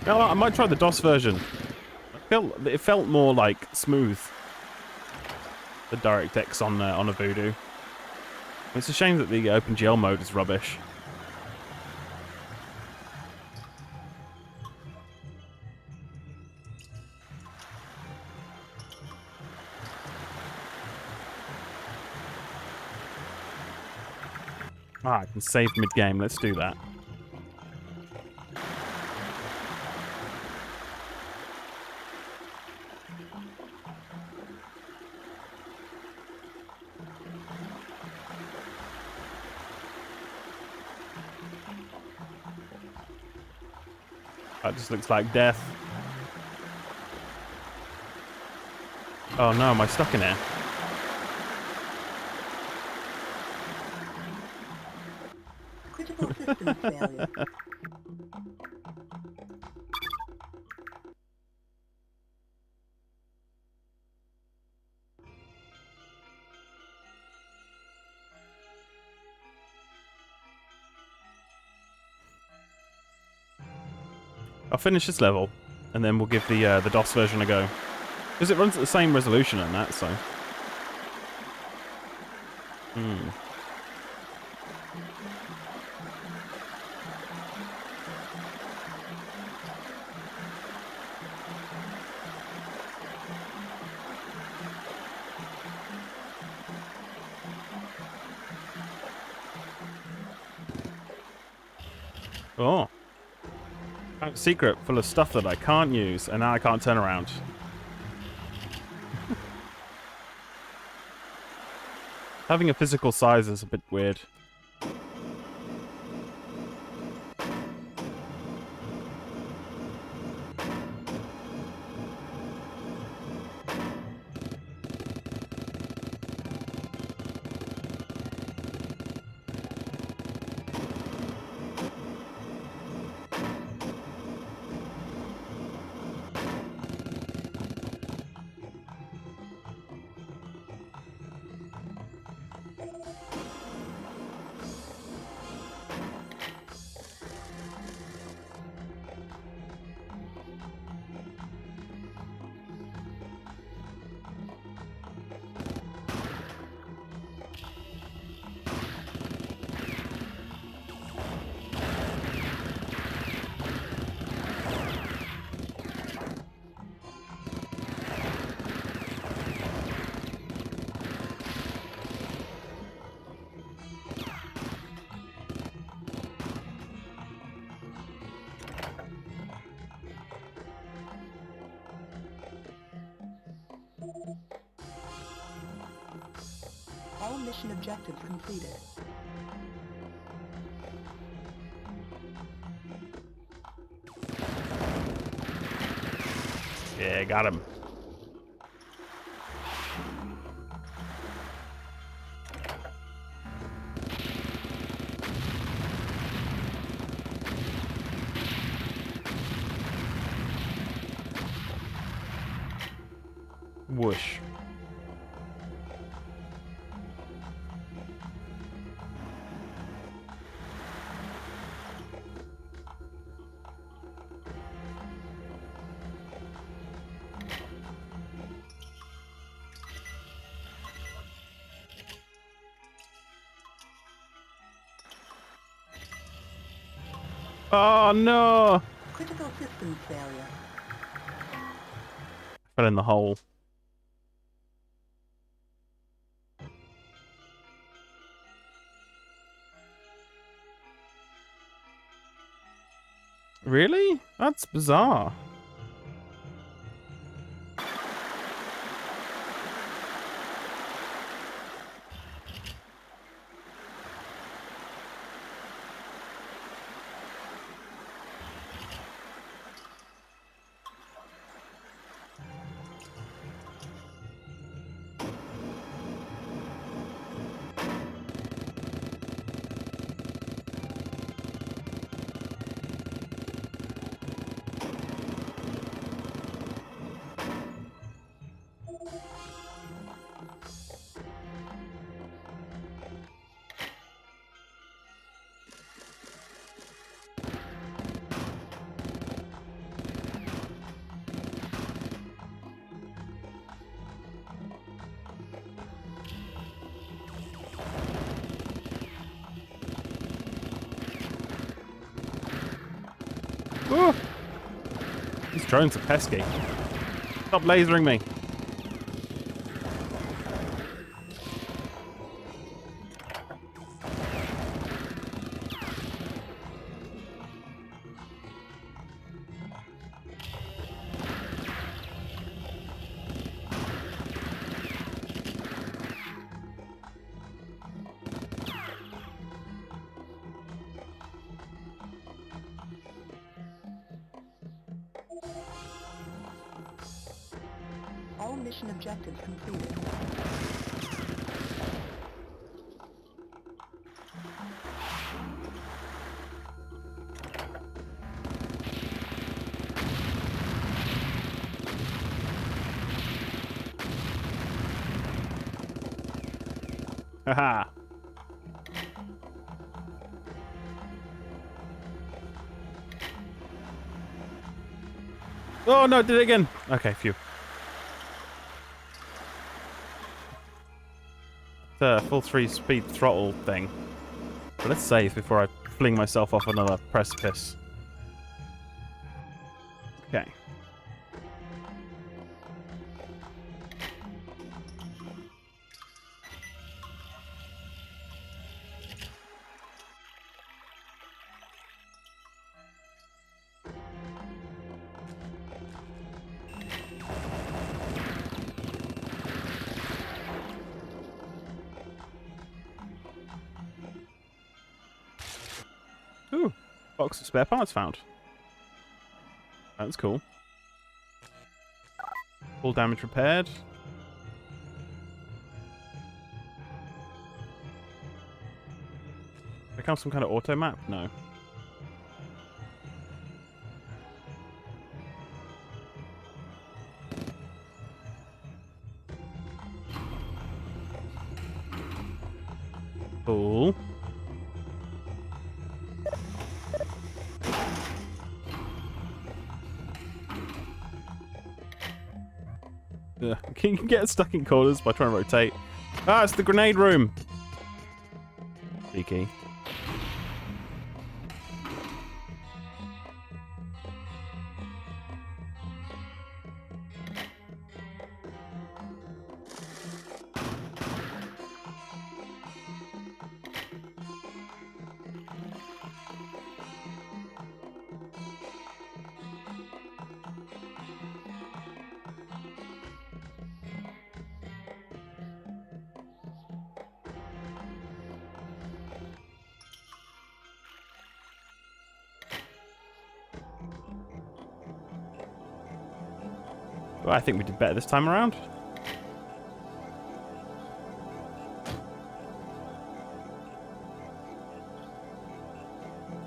No, I might try the DOS version. It felt more like smooth. The DirectX on a Voodoo. It's a shame that the OpenGL mode is rubbish. Ah, I can save mid-game. Let's do that. That just looks like death. Oh no, am I stuck in here? Critical systems failure. I'll finish this level, and then we'll give the DOS version a go. Because it runs at the same resolution and that, so... Oh. Secret full of stuff that I can't use, and now I can't turn around. Having a physical size is a bit weird. mission objectives completed. Yeah, got him. Whoosh. Oh no! Critical systems failure. Fell in the hole. Really? That's bizarre. Ooh. These drones are pesky. Stop lasering me. All mission objectives completed. Haha. Oh no, did it again. Okay, phew. It's a full 3-speed throttle thing. But let's save before I fling myself off another precipice. Okay. Ooh, box of spare parts found. That's cool. All damage repaired. There comes some kind of auto map? No. Cool. Yeah, you can get stuck in corners by trying to rotate. Ah, it's the grenade room. Cheeky. Well, I think we did better this time around.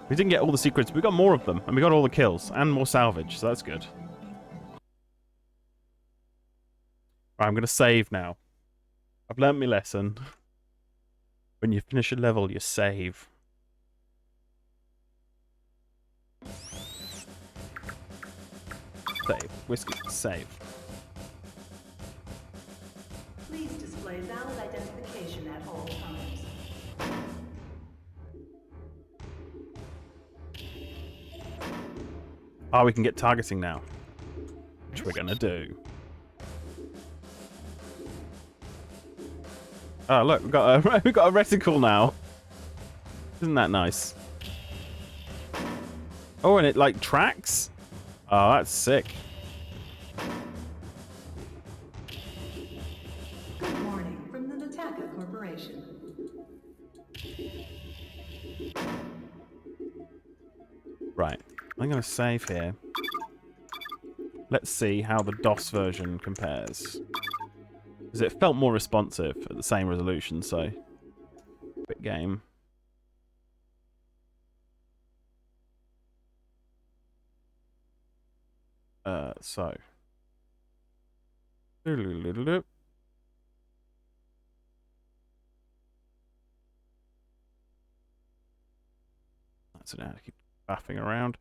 We didn't get all the secrets, but we got more of them, and we got all the kills, and more salvage, so that's good. Right, I'm going to save now. I've learnt my lesson. When you finish a level, you save. Save. Whiskey. Save. Please display valid identification at all times. Oh, we can get targeting now. Which we're going to do. Oh, look, we've got a, we've got a reticle now. Isn't that nice? Oh, and it, like, tracks? Oh, that's sick. Good morning from the Nataka Corporation. Right. I'm going to save here. Let's see how the DOS version compares. Because it felt more responsive at the same resolution, so... Quick game. So... That's it now. Keep faffing around.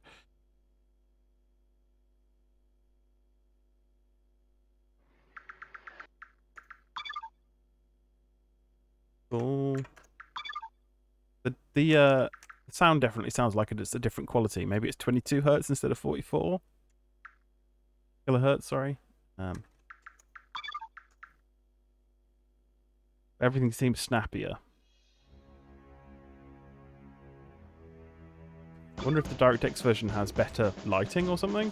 Cool. The sound definitely sounds like it's a different quality. Maybe it's 22 hertz instead of 44 kilohertz. Sorry. Everything seems snappier. I wonder if the DirectX version has better lighting or something.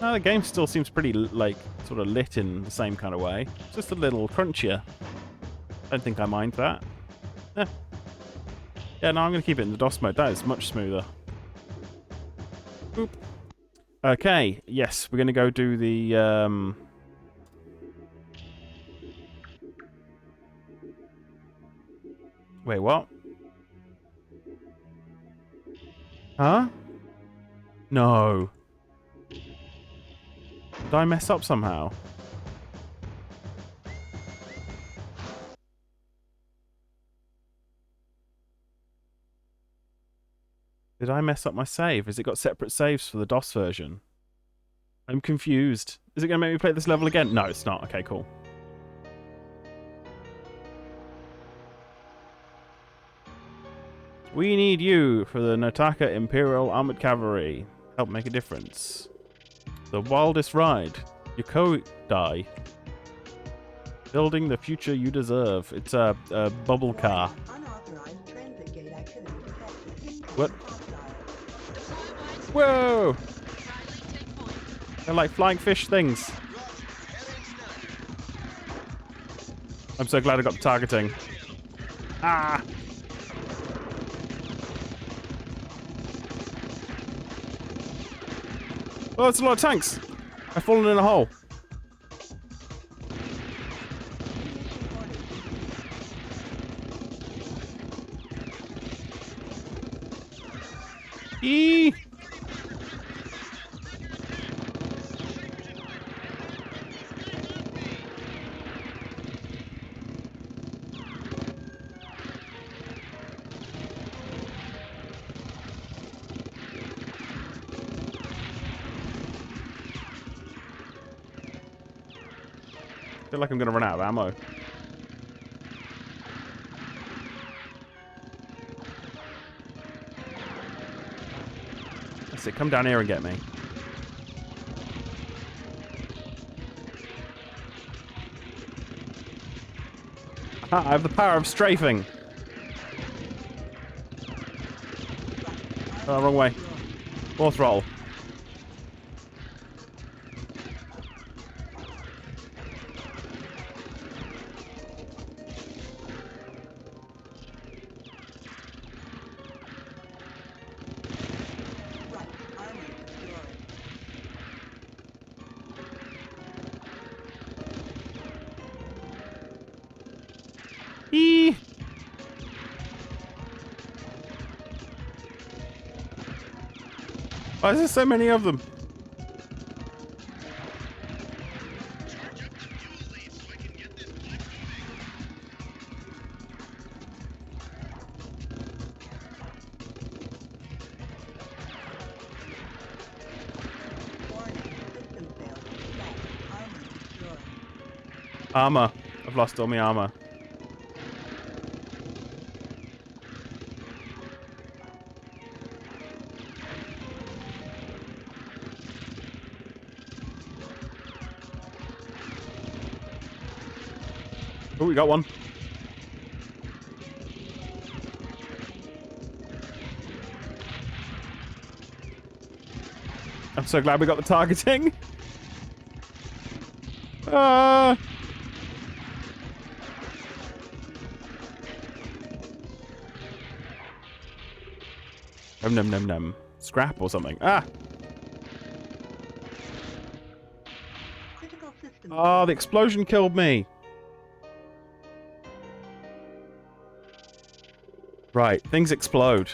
No, the game still seems pretty like sort of lit in the same kind of way. Just a little crunchier. Don't think I mind that. Yeah, no, I'm going to keep it in the DOS mode. That is much smoother. Boop. Okay, yes, we're going to go do the... Wait, what? Huh? No. Did I mess up somehow? Did I mess up my save? Has it got separate saves for the DOS version? I'm confused. Is it going to make me play this level again? No, it's not. Okay, cool. We need you for the Nataka Imperial Armored Cavalry. Help make a difference. The wildest ride. Yokodai. Building the future you deserve. It's a bubble car. What? Whoa! They're like flying fish things. I'm so glad I got the targeting. Ah! Oh, that's a lot of tanks. I've fallen in a hole. Eee! I feel like I'm going to run out of ammo. That's it. Come down here and get me. Aha, I have the power of strafing. Oh, wrong way. More throttle. Eee. Why is there so many of them? Armor. I've lost all my armor. Oh, we got one. I'm so glad we got the targeting. Ah. Num num num. Scrap or something. Ah. Oh, the explosion killed me. Right, things explode.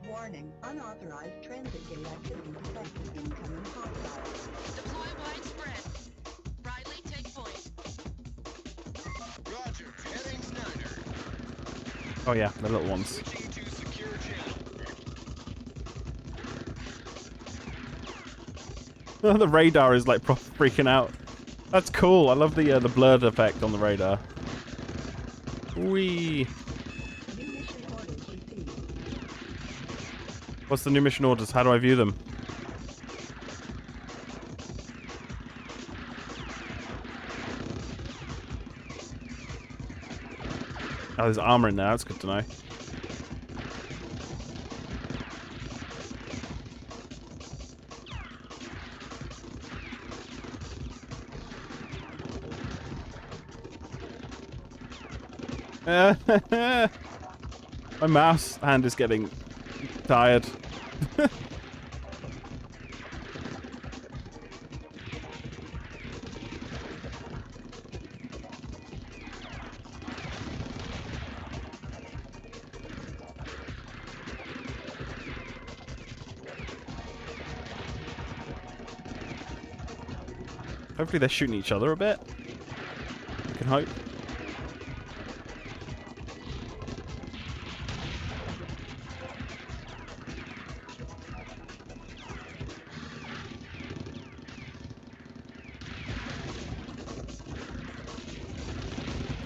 Warning, unauthorized transit gate activity detected. Incoming hostile. Deploy widespread. Riley, take point. Roger, heading Snyder. Oh yeah, the little ones. Switching to secure channel. The radar is like freaking out. That's cool. I love the blurred effect on the radar. Whee. What's the new mission orders? How do I view them? Oh, there's armor in there. That's good to know. My mouse hand is getting tired. Hopefully they're shooting each other a bit. I can hope.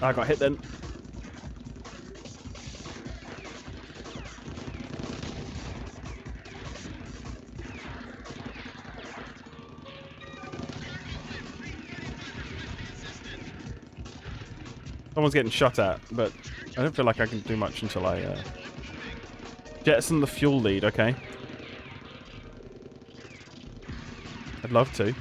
I got hit then. Someone's getting shot at, but I don't feel like I can do much until I jettison the fuel lead, okay? I'd love to.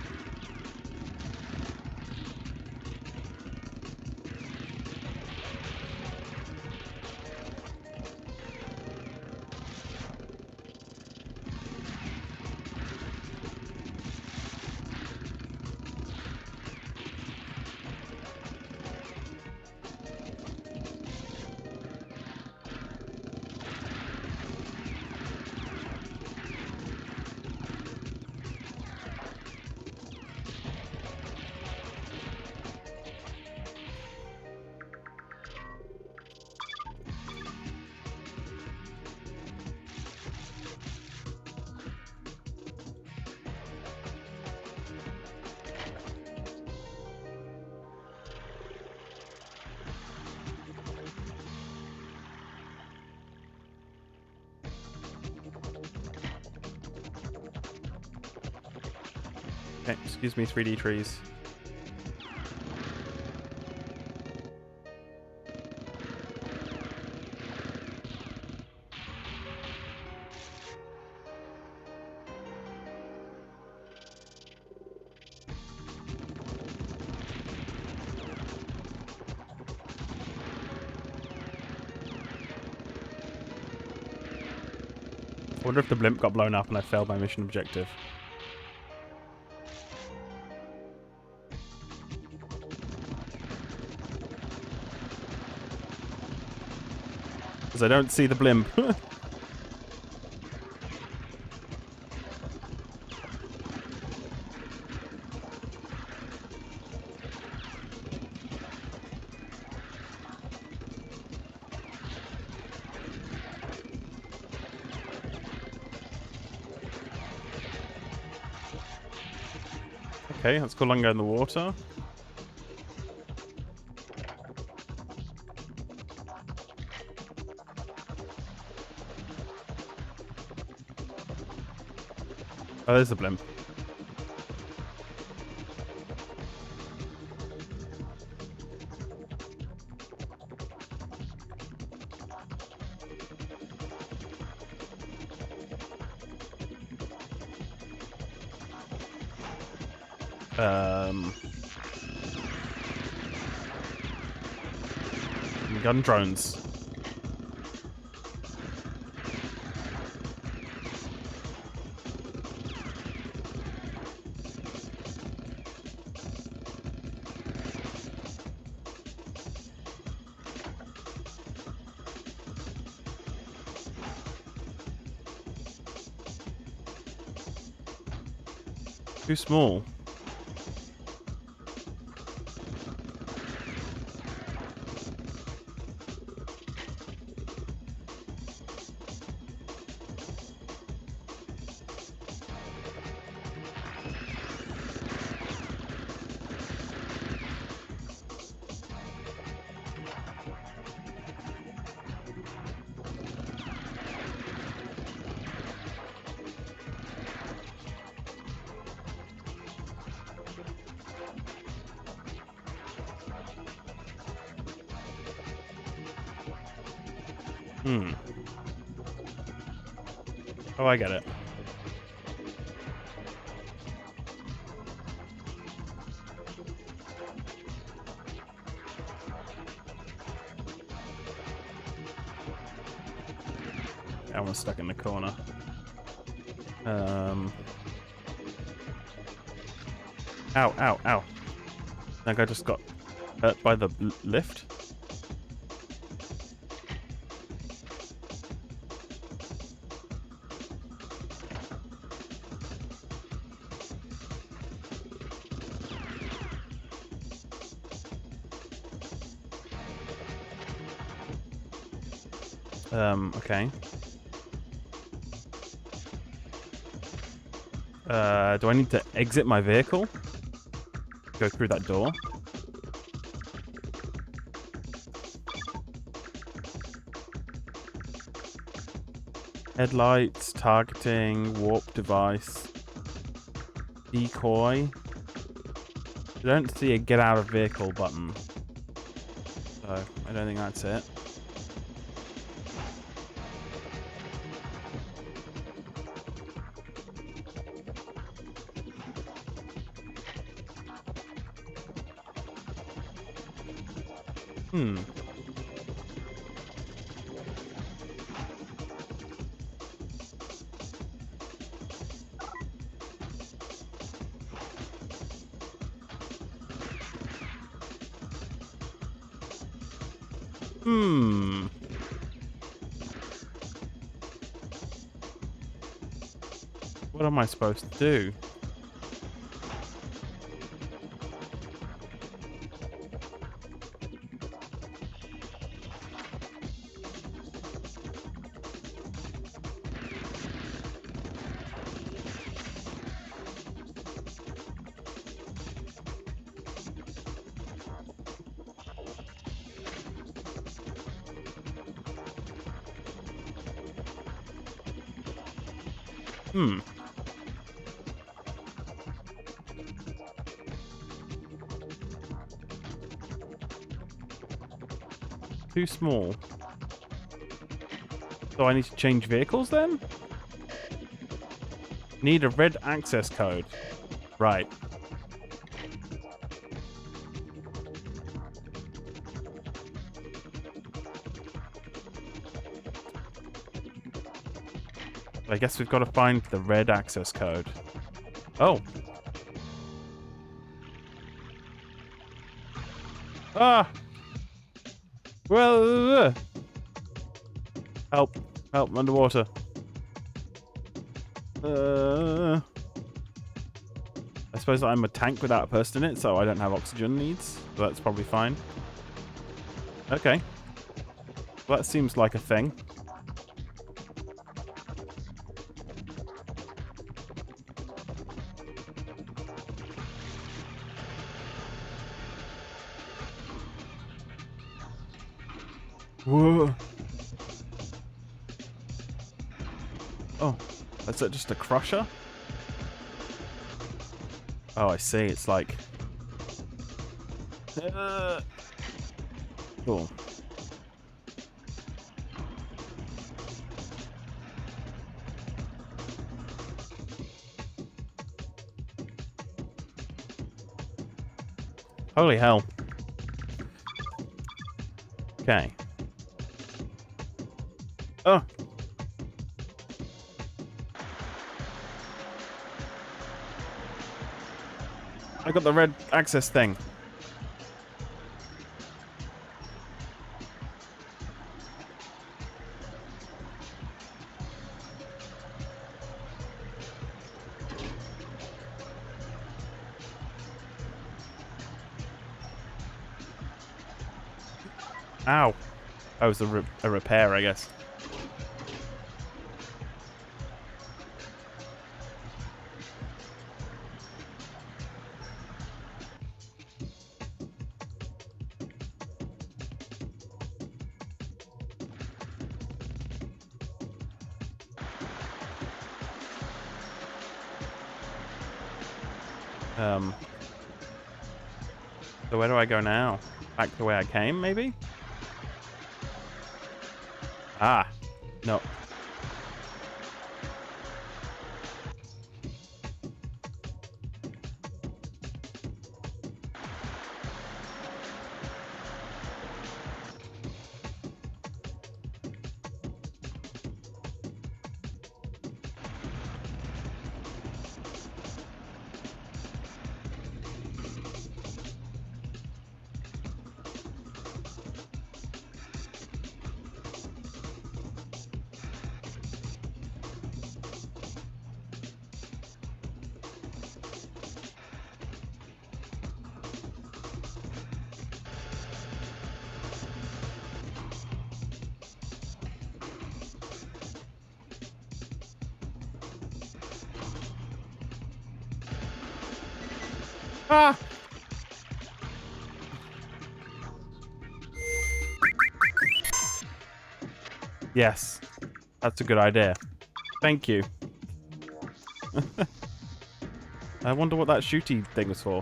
Okay, excuse me, 3D trees. I wonder if the blimp got blown up and I failed my mission objective. Because I don't see the blimp. Okay, that's cool. I can go in the water. Oh, there's the blimp. Gun drones. Too small. Oh, I get it. That one's stuck in the corner. Ow, ow, ow. I think I just got hurt by the lift. Okay. Do I need to exit my vehicle? Go through that door? Headlights, targeting, warp device, decoy. I don't see a get out of vehicle button. So, I don't think that's it. What am I supposed to do? Too small. So I need to change vehicles then? Need a red access code. Right. I guess we've got to find the red access code. Oh. Ah! Well, help. Help, I'm underwater. I suppose I'm a tank without a person in it, so I don't have oxygen needs. So that's probably fine. Okay. Well, that seems like a thing. Whoa. Oh, that's just a crusher? Oh, I see. It's like... Cool. Holy hell. Okay. Oh. I got the red access thing. Ow. Oh, it was a repair, I guess. So where do I go now? Back the way I came, maybe? Ah. No. Ah! Yes. That's a good idea. Thank you. I wonder what that shooty thing was for.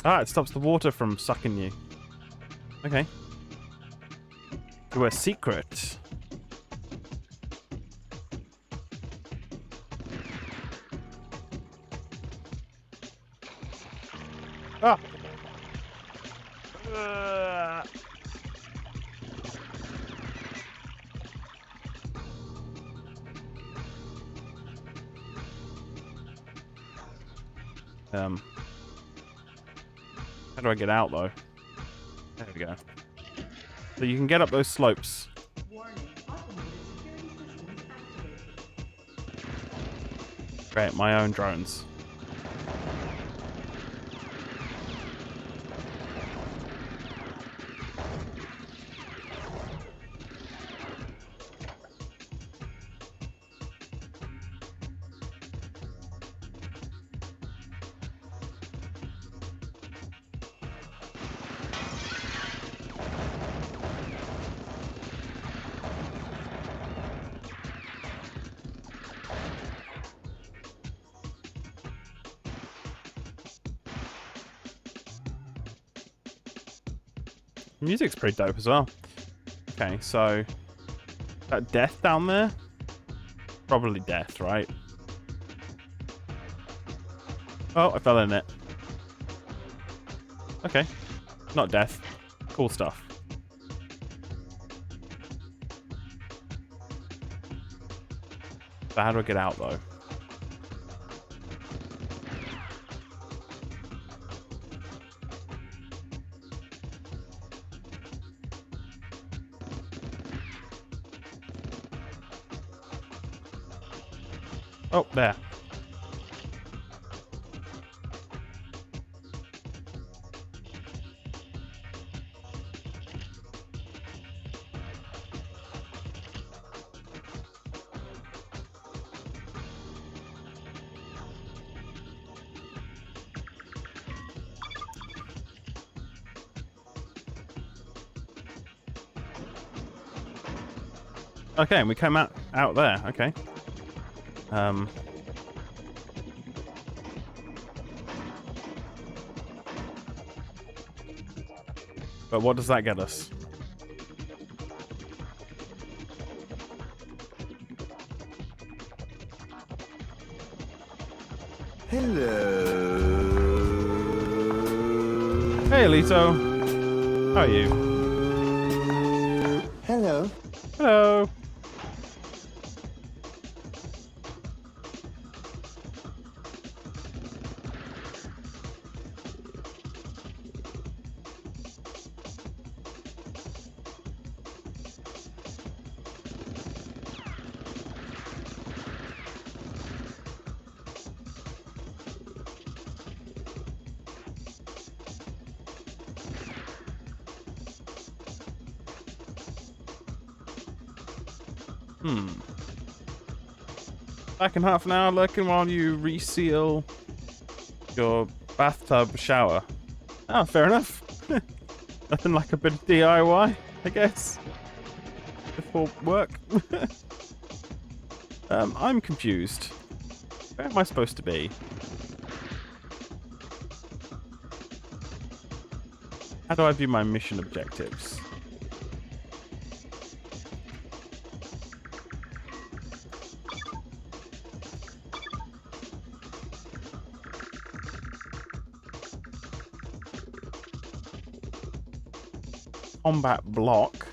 Ah, it stops the water from sucking you. Okay. To a secret. Ah! How do I get out, though? There we go. So you can get up those slopes. Create my own drones. Music's pretty dope as well. Okay, so that death down there? Probably death, right? Oh, I fell in it. Okay. Not death. Cool stuff. So how do I get out, though? Oh, there. Okay, and we come out there. Okay. But what does that get us? Hello. Hey, Alito. How are you? Hello. Hello. Back in half an hour, lurking while you reseal your bathtub shower. Oh, fair enough. Nothing like a bit of DIY, I guess. Before work. I'm confused. Where am I supposed to be? How do I view my mission objectives? Combat block.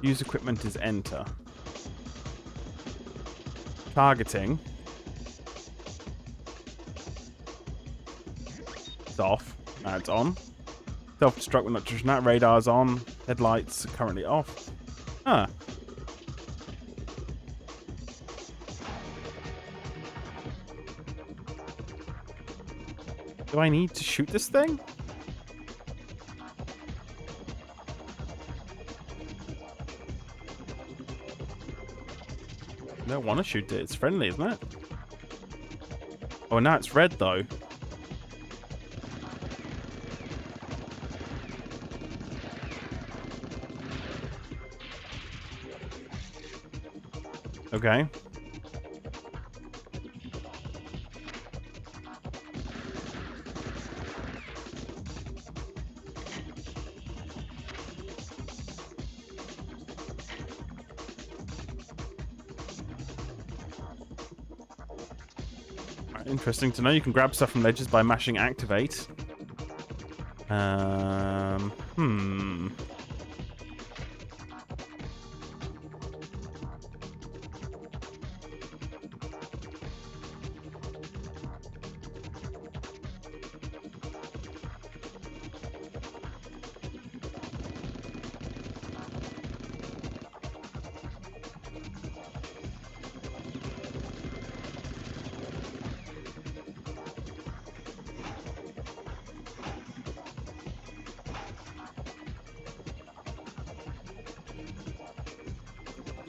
Use equipment is enter. Targeting. It's off. It's on. Self-destruct when not tradition. That radar's on. Headlights are currently off. Huh. Do I need to shoot this thing? I don't want to shoot it. It's friendly, isn't it? Oh, now it's red, though. Okay. Interesting to know. You can grab stuff from ledges by mashing activate.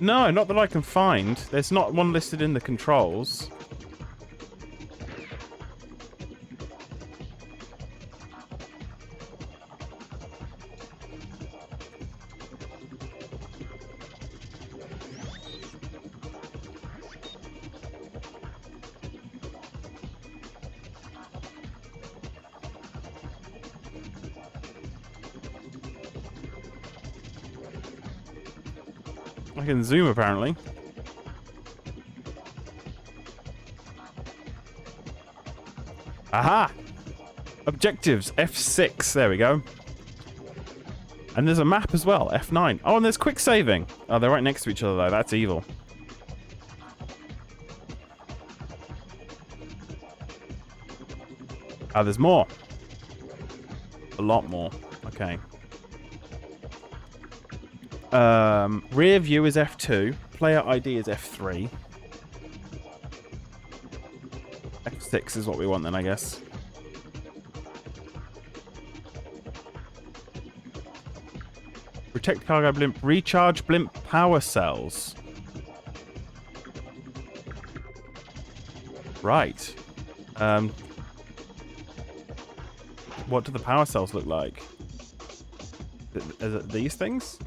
No, not that I can find. There's not one listed in the controls. I can zoom, apparently. Aha! Objectives, F6. There we go. And there's a map as well, F9. Oh, and there's quick saving. Oh, they're right next to each other, though. That's evil. Oh, there's more. A lot more. Okay. Rear view is F2. Player ID is F3. F6 is what we want then, I guess. Protect cargo blimp. Recharge blimp power cells. Right. What do the power cells look like? Is it these things?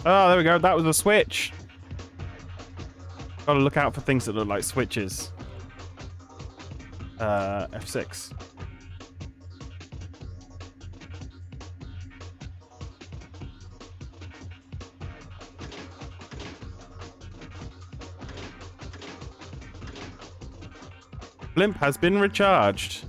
Oh, there we go. That was a switch. Gotta look out for things that look like switches. F6. Blimp has been recharged.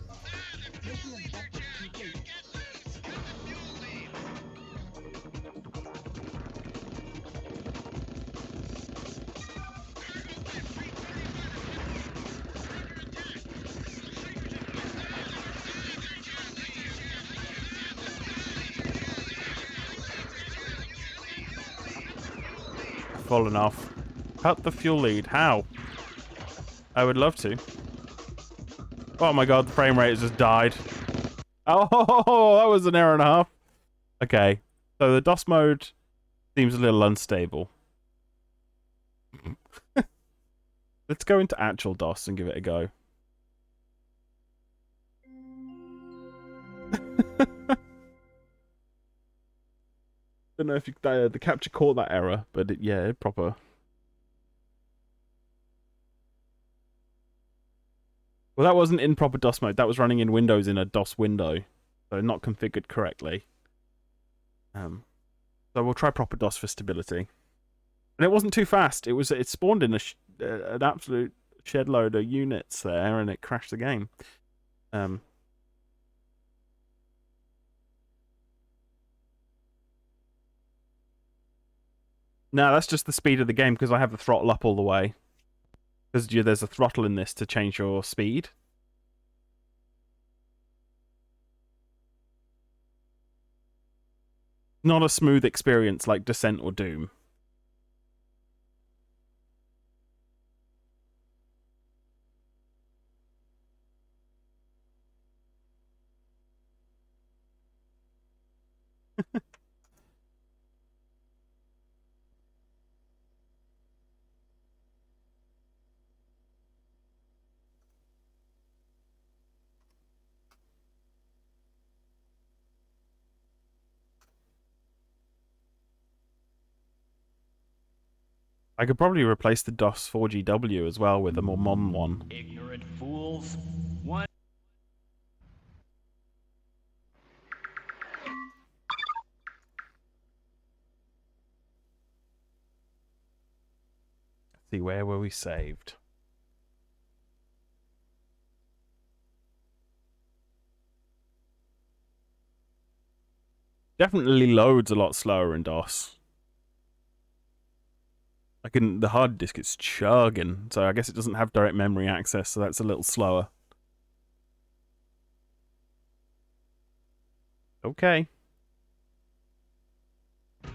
Fallen off. Cut the fuel lead. How? I would love to. Oh my god, the frame rate has just died. Oh, that was an error and a half. Okay, so the DOS mode seems a little unstable. Let's go into actual DOS and give it a go. Don't know if the capture caught that error, but yeah, proper. Well, that wasn't in proper DOS mode. That was running in Windows in a DOS window, so not configured correctly. So we'll try proper DOS for stability. And it wasn't too fast. It spawned in an absolute shed load of units there, and it crashed the game. No, that's just the speed of the game because I have the throttle up all the way. Because there's a throttle in this to change your speed. Not a smooth experience like Descent or Doom. I could probably replace the DOS 4GW as well with a more modern one. Ignorant fools. One. Let's see, where were we saved? Definitely loads a lot slower in DOS. The hard disk is chugging, so I guess it doesn't have direct memory access, so that's a little slower. Okay. You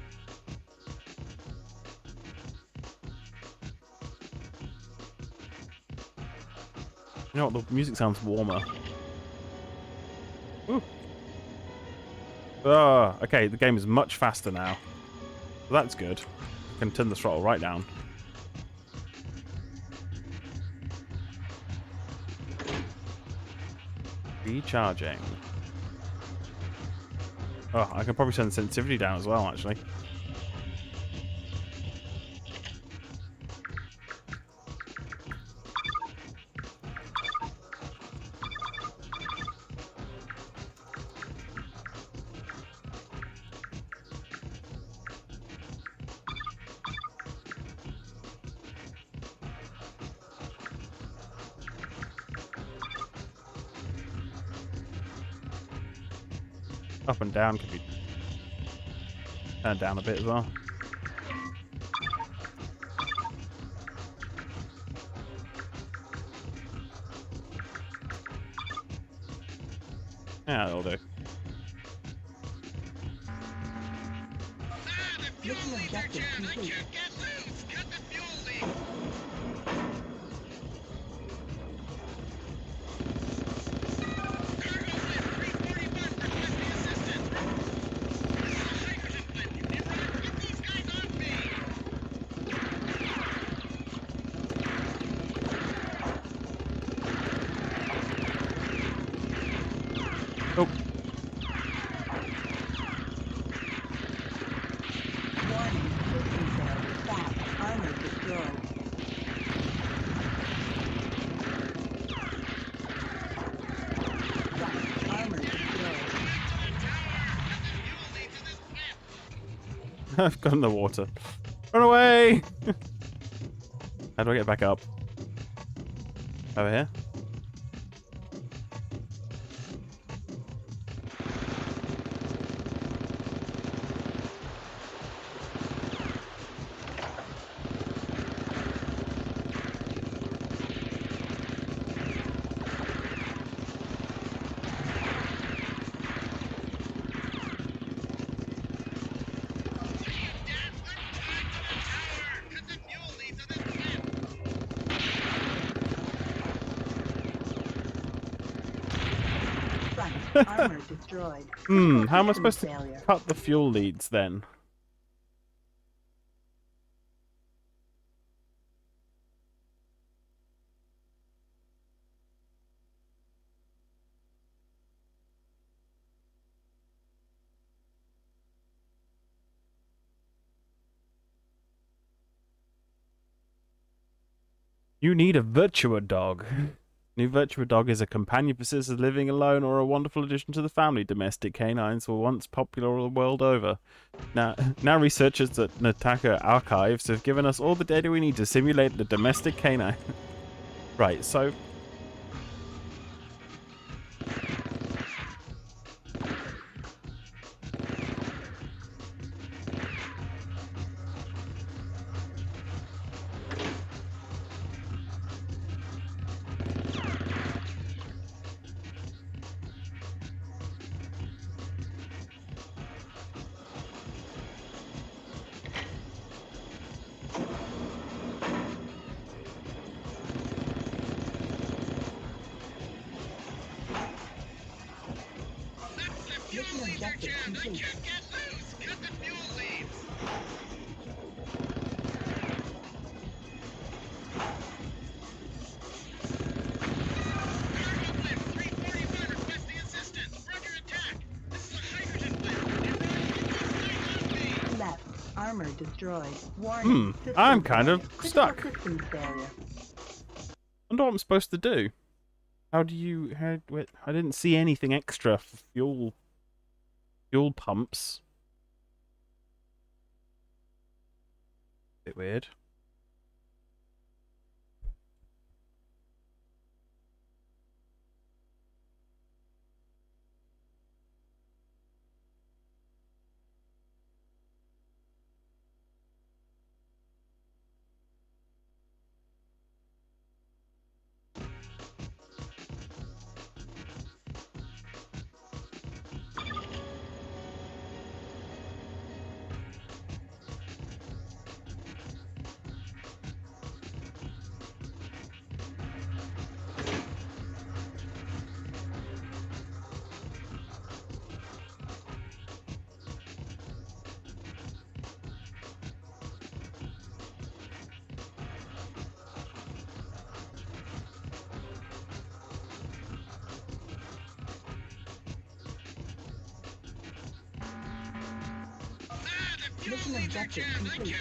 know what, the music sounds warmer. Ooh. Okay, the game is much faster now. So that's good. I can turn the throttle right down. Recharging. Oh, I can probably turn the sensitivity down as well, actually. Up and down can be turned down a bit as well. Yeah, that'll do. Mission objective complete. Oh. Warning, system failure. Fast, armor destroyed. Fast, armor destroyed. I've gone in the water. Run away! How do I get back up? Over here? Armor destroyed. How am I supposed to Failure. cut the fuel leads then? You need a Virtua dog. New Virtua dog is a companion for citizens living alone or a wonderful addition to the family. Domestic canines were once popular the world over. Now researchers at Nataka Archives have given us all the data we need to simulate the domestic canine. Right, so... Mission objective complete. Left. Armor destroyed. Warning. I'm kind of stuck. System failure. Wonder what I'm supposed to do. How do you... wait, I didn't see anything extra for fuel pumps. Bit weird. Mission objective complete.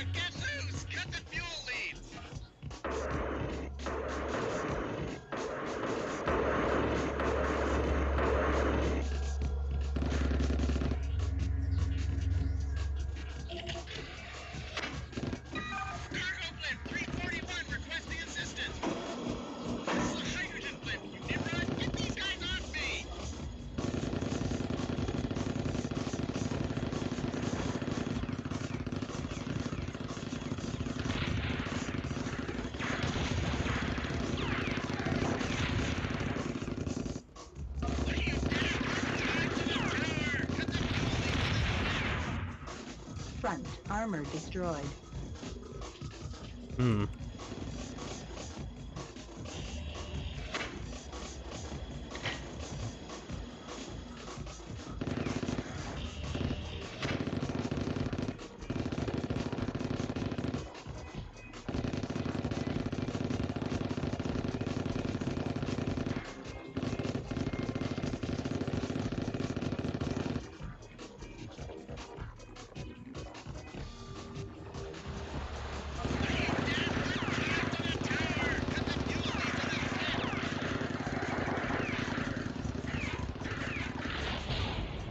Front armor destroyed. Hmm.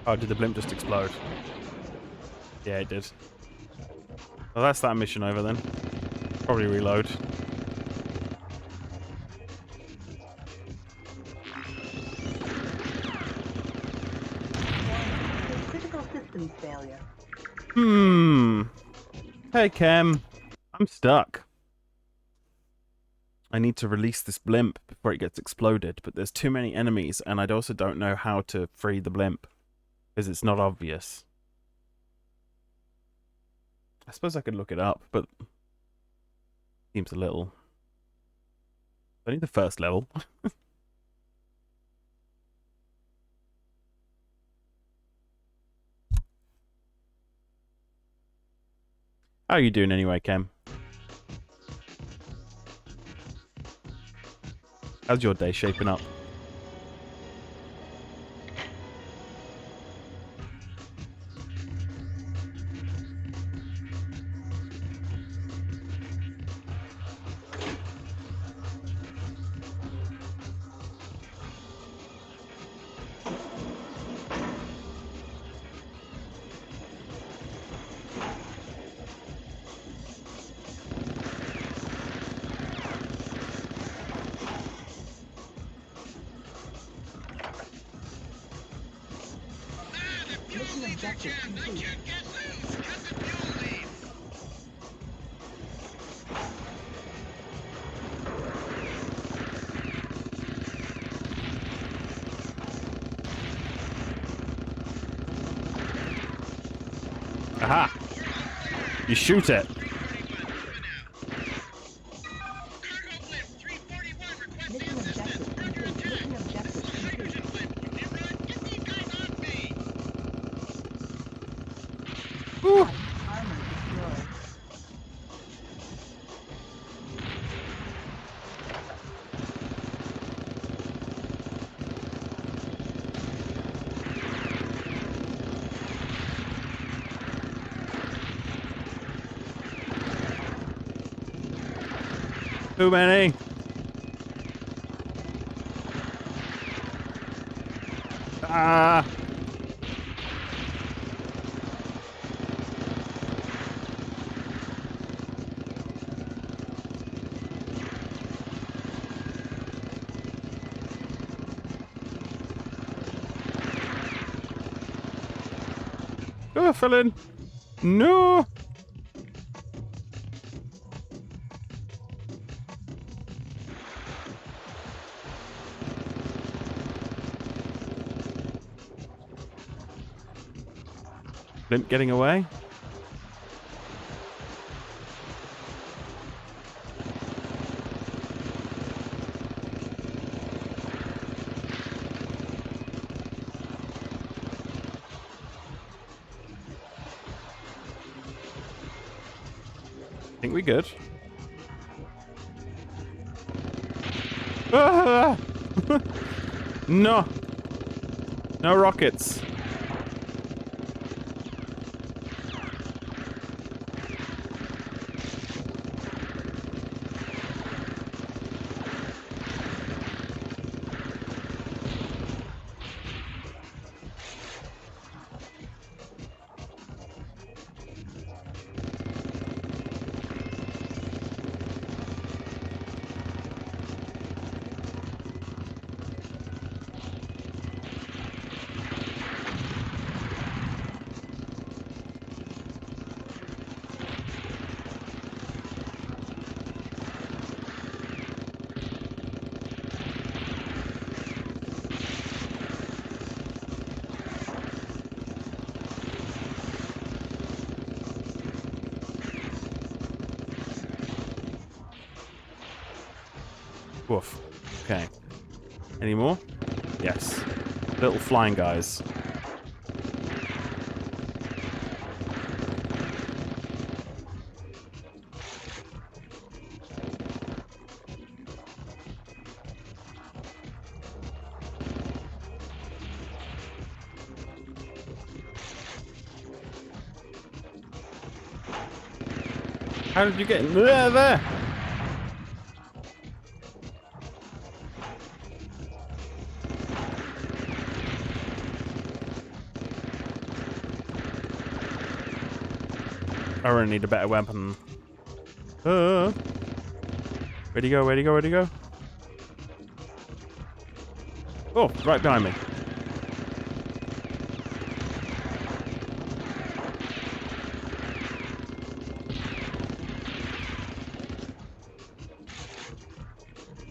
Oh, did the blimp just explode? Yeah, it did. Well, that's that mission over then. Probably reload. Critical systems failure. Hey, Cam. I'm stuck. I need to release this blimp before it gets exploded, but there's too many enemies, and I also don't know how to free the blimp, because it's not obvious. I suppose I could look it up, but seems a little... Only the first level. How are you doing anyway, Cam? How's your day shaping up? Mission objective complete. Aha! You shoot it. Mission objective complete. Mission objective complete. Ooh. Armor destroyed. Too many. Ah. Oh, I fell in. No. Blimp getting away. Think we good? Ah! No. No rockets. Woof. Okay. Any more? Yes. Little flying guys. How did you get in there? I really need a better weapon. Where'd he go? Where'd he go? Where'd he go? Oh, right behind me.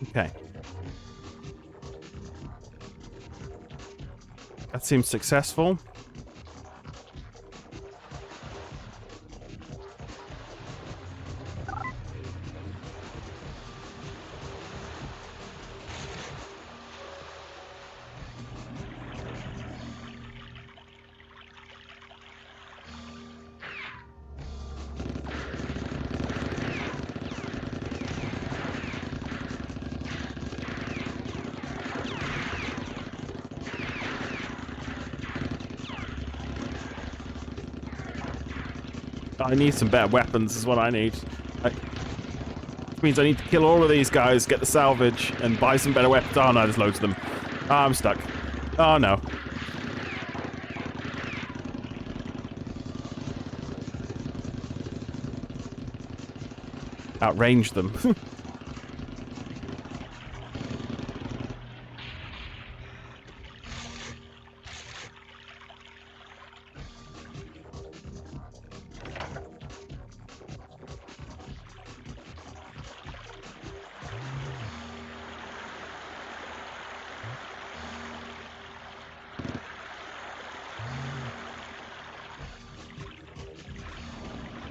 Okay. That seems successful. I need some better weapons is what I need. Which means I need to kill all of these guys, get the salvage, and buy some better weapons. Oh no, there's loads of them. Oh, I'm stuck. Oh no. Outrange them.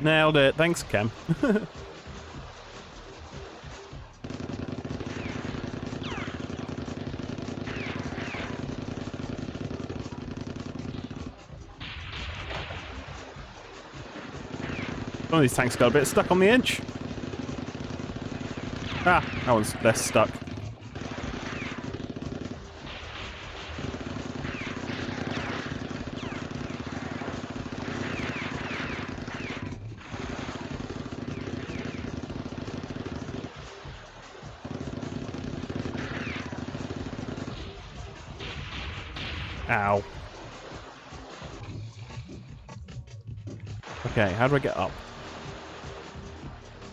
Nailed it. Thanks, Cam. One of these tanks got a bit stuck on the edge. Ah, that one's less stuck. Ow. Okay, how do I get up?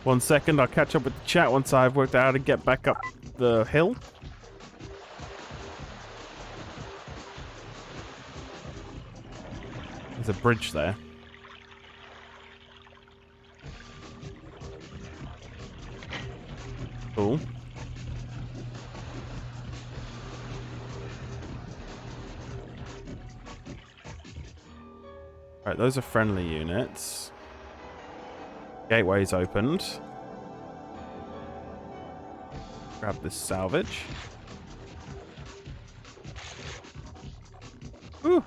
1 second, I'll catch up with the chat once I've worked out how to get back up the hill. There's a bridge there. Cool. Right, those are friendly units. Gateway's opened. Grab this salvage. Ooh.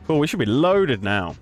Cool, we should be loaded now.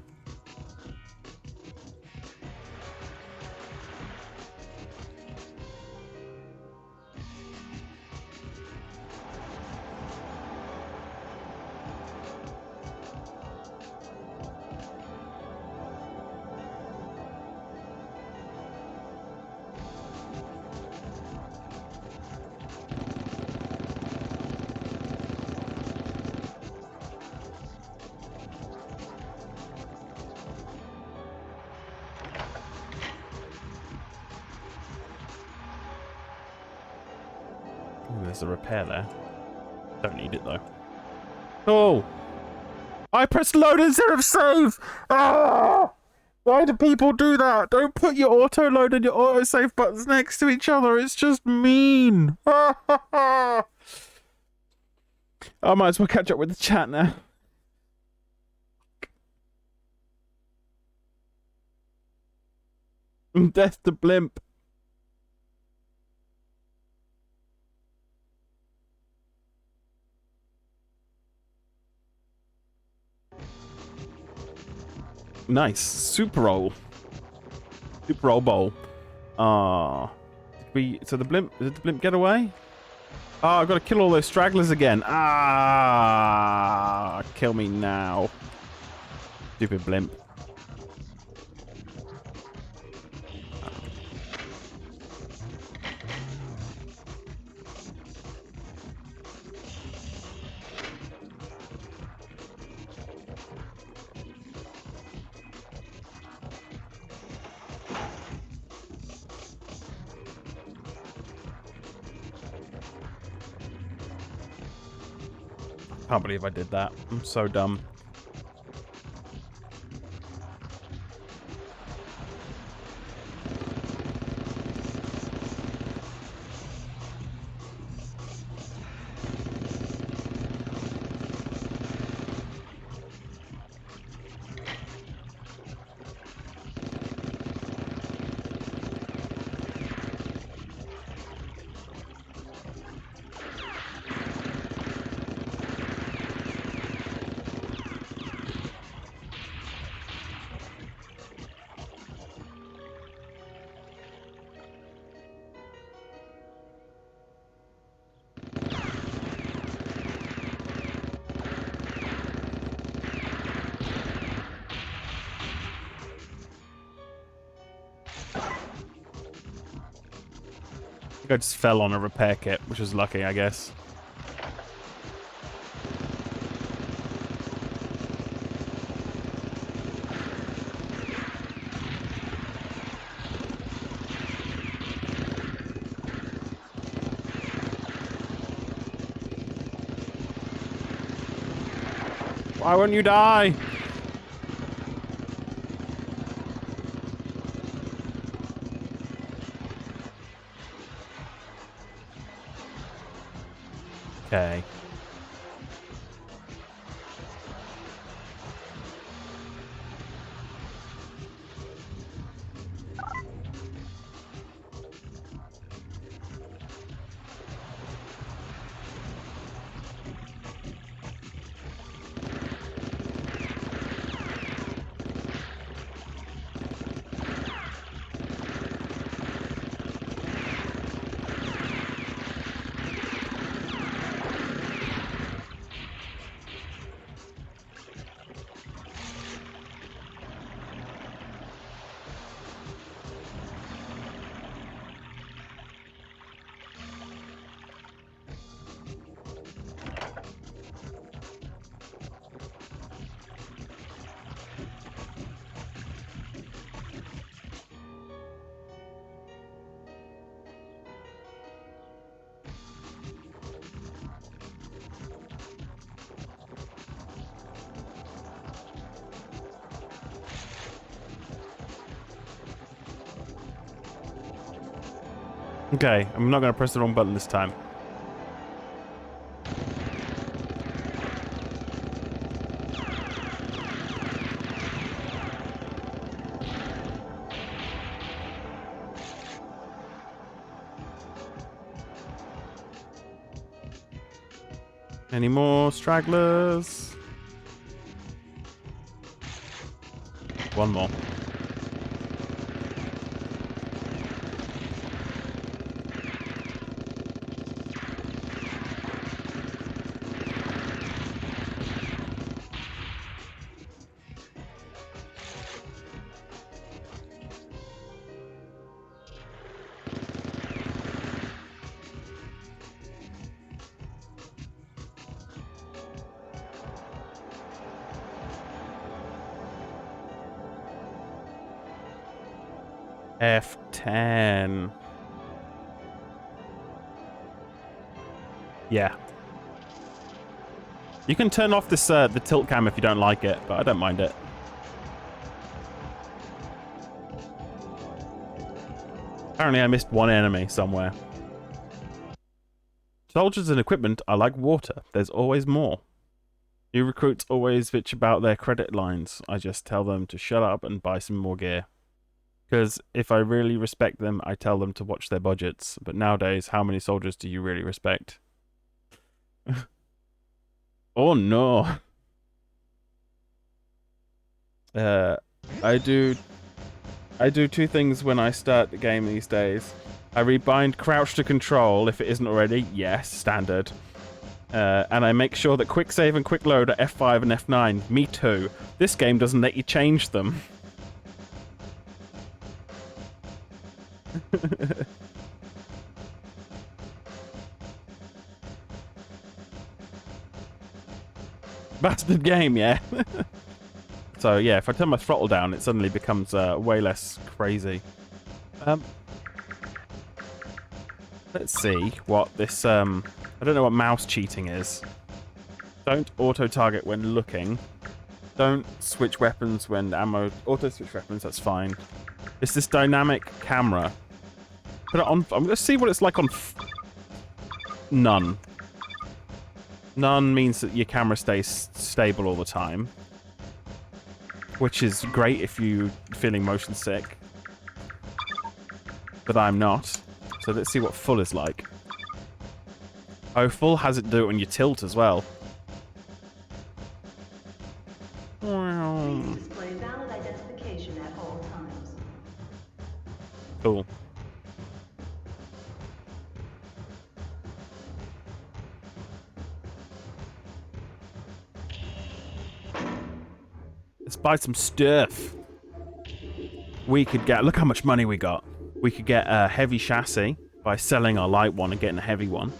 There's a repair there. Don't need it though. Oh! I pressed load instead of save! Ah! Why do people do that? Don't put your auto load and your auto save buttons next to each other. It's just mean. I might as well catch up with the chat now. Death to Blimp. Nice. Super roll. Super roll bowl. So the blimp, did the blimp get away? Oh, I've got to kill all those stragglers again. Ah, kill me now. Stupid blimp. Can't believe I did that. I'm so dumb. I just fell on a repair kit, which was lucky, I guess. Why won't you die? Okay. Okay, I'm not going to press the wrong button this time. Any more stragglers? One more. F10. Yeah. You can turn off this the tilt cam if you don't like it, but I don't mind it. Apparently I missed one enemy somewhere. Soldiers and equipment are like water. There's always more. New recruits always bitch about their credit lines. I just tell them to shut up and buy some more gear. Because if I really respect them, I tell them to watch their budgets. But nowadays, how many soldiers do you really respect? Oh no. I do two things when I start the game these days. I rebind crouch to control if it isn't already. Yes, standard. And I make sure that quick save and quick load are F5 and F9. Me too. This game doesn't let you change them. Bastard game, yeah. So yeah, if I turn my throttle down, it suddenly becomes way less crazy. Let's see what this I don't know what mouse cheating is. Don't auto-target when looking. Don't switch weapons when ammo... Auto-switch weapons, that's fine. It's this dynamic camera. Put it on... I'm going to see what it's like on... None. None means that your camera stays stable all the time. Which is great if you're feeling motion sick. But I'm not. So let's see what full is like. Oh, full has it do it when you tilt as well. Please display valid identification at all times. Cool. Let's buy some stuff. We could get... Look how much money we got. We could get a heavy chassis by selling our light one and getting a heavy one.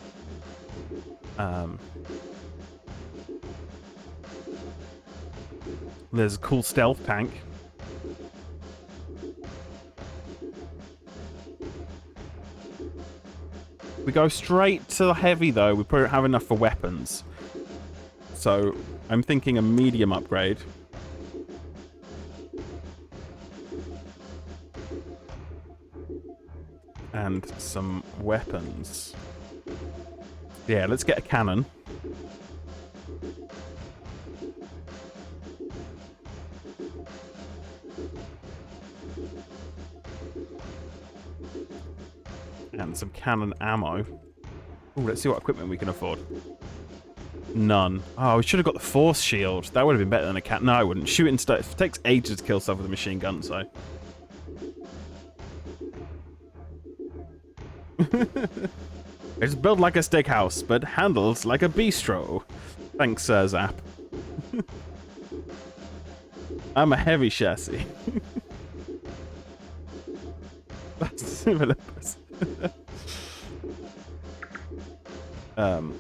There's a cool stealth tank. We go straight to the heavy, though. We probably don't have enough for weapons. So, I'm thinking a medium upgrade. And some weapons. Yeah, let's get a cannon. And some cannon ammo. Ooh, let's see what equipment we can afford. None. Oh, we should have got the force shield. That would have been better than a cat. No, I wouldn't. Shooting stuff. It takes ages to kill stuff with a machine gun, so. It's built like a steakhouse, but handles like a bistro. Thanks, Zap. I'm a heavy chassis. That's similar. Ammo.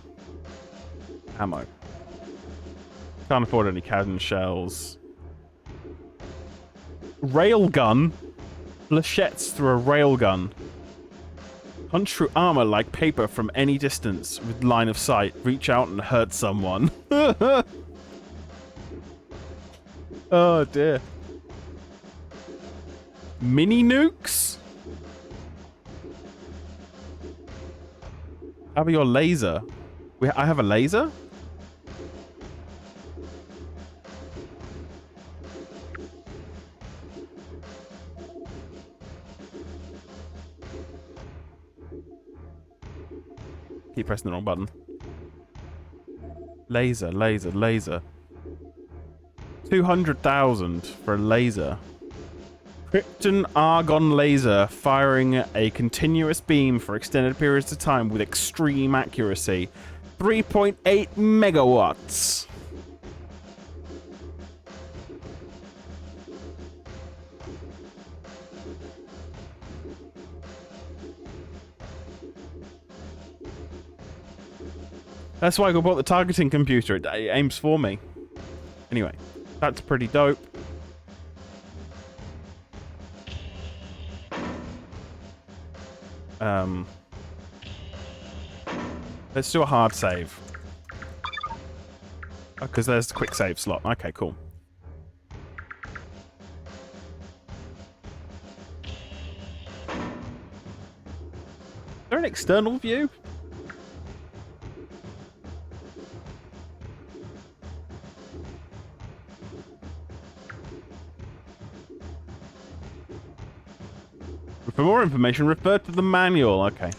Can't afford any cannon shells. Railgun. Flechettes through a railgun. Punch through armor like paper from any distance with line of sight. Reach out and hurt someone. Oh dear. Mini nukes? How about your laser? I have a laser? Keep pressing the wrong button. Laser, laser, laser. 200,000 for a laser. Krypton argon laser firing a continuous beam for extended periods of time with extreme accuracy. 3.8 megawatts. That's why I bought the targeting computer. It aims for me. Anyway, that's pretty dope. Let's do a hard save. Because there's the quick save slot. Okay, cool. Is there an external view? For more information, refer to the manual. Okay.